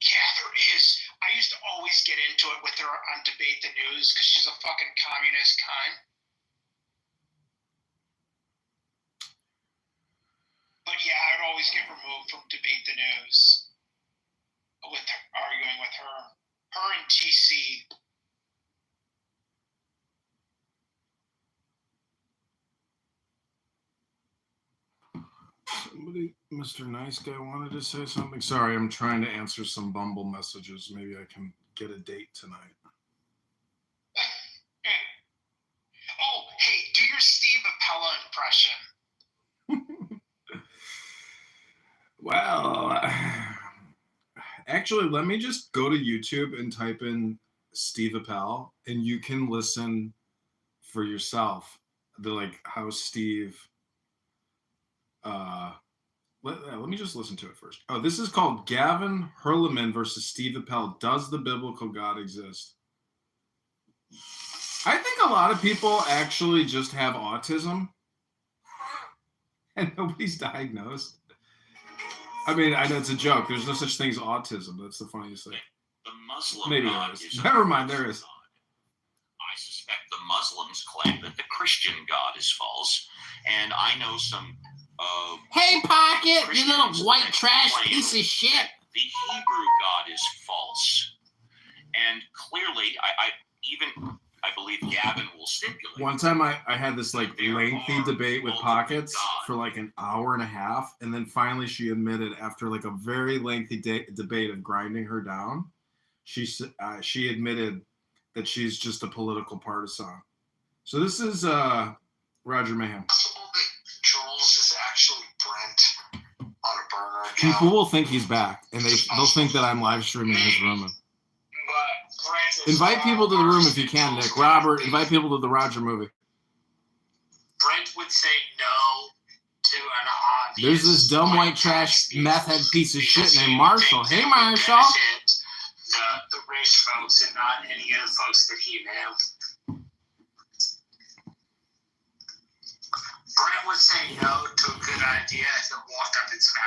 Yeah, there is. I used to always get into it with her on Debate the News because she's a fucking communist cunt. But yeah, I'd always get removed from Debate the News with her, arguing with her. Her and TC. Somebody, Mr. Nice Guy, wanted to say something. Sorry, I'm trying to answer some Bumble messages. Maybe I can get a date tonight. Oh, hey, do your Steve Appella impression. Well, actually, let me just go to YouTube and type in Steve Appel, and you can listen for yourself. How Steve. Let me just listen to it first. Oh, this is called Gavin Herleman versus Steve Appel. Does the biblical God exist? I think a lot of people actually just have autism, and nobody's diagnosed. I mean, I know it's a joke. There's no such thing as autism. That's the funniest thing. The Muslim Maybe God there is. is Never mind, there is. I suspect the Muslims claim that the Christian God is false, and I know some. Hey, Pocket, you Christians little white that trash claim piece of shit. that the Hebrew God is false, and clearly, I believe Gavin will stipulate. One time I had this lengthy debate with Pockets for like an hour and a half, and then finally she admitted, after like a very lengthy debate of grinding her down, she admitted that she's just a political partisan. So this is Roger Mayhem. Jules is actually Brent on a burner account. People will think he's back, and they'll think that I'm live streaming his room. Invite people to the room if you can, Nick. Robert, invite people to the Roger movie. Brent would say no to an obvious. There's this dumb white trash meth head piece of shit named Marshall. Hey, Marshall. The rich folks and not any of the folks that he knew. Brent would say no to a good idea and walk up and smack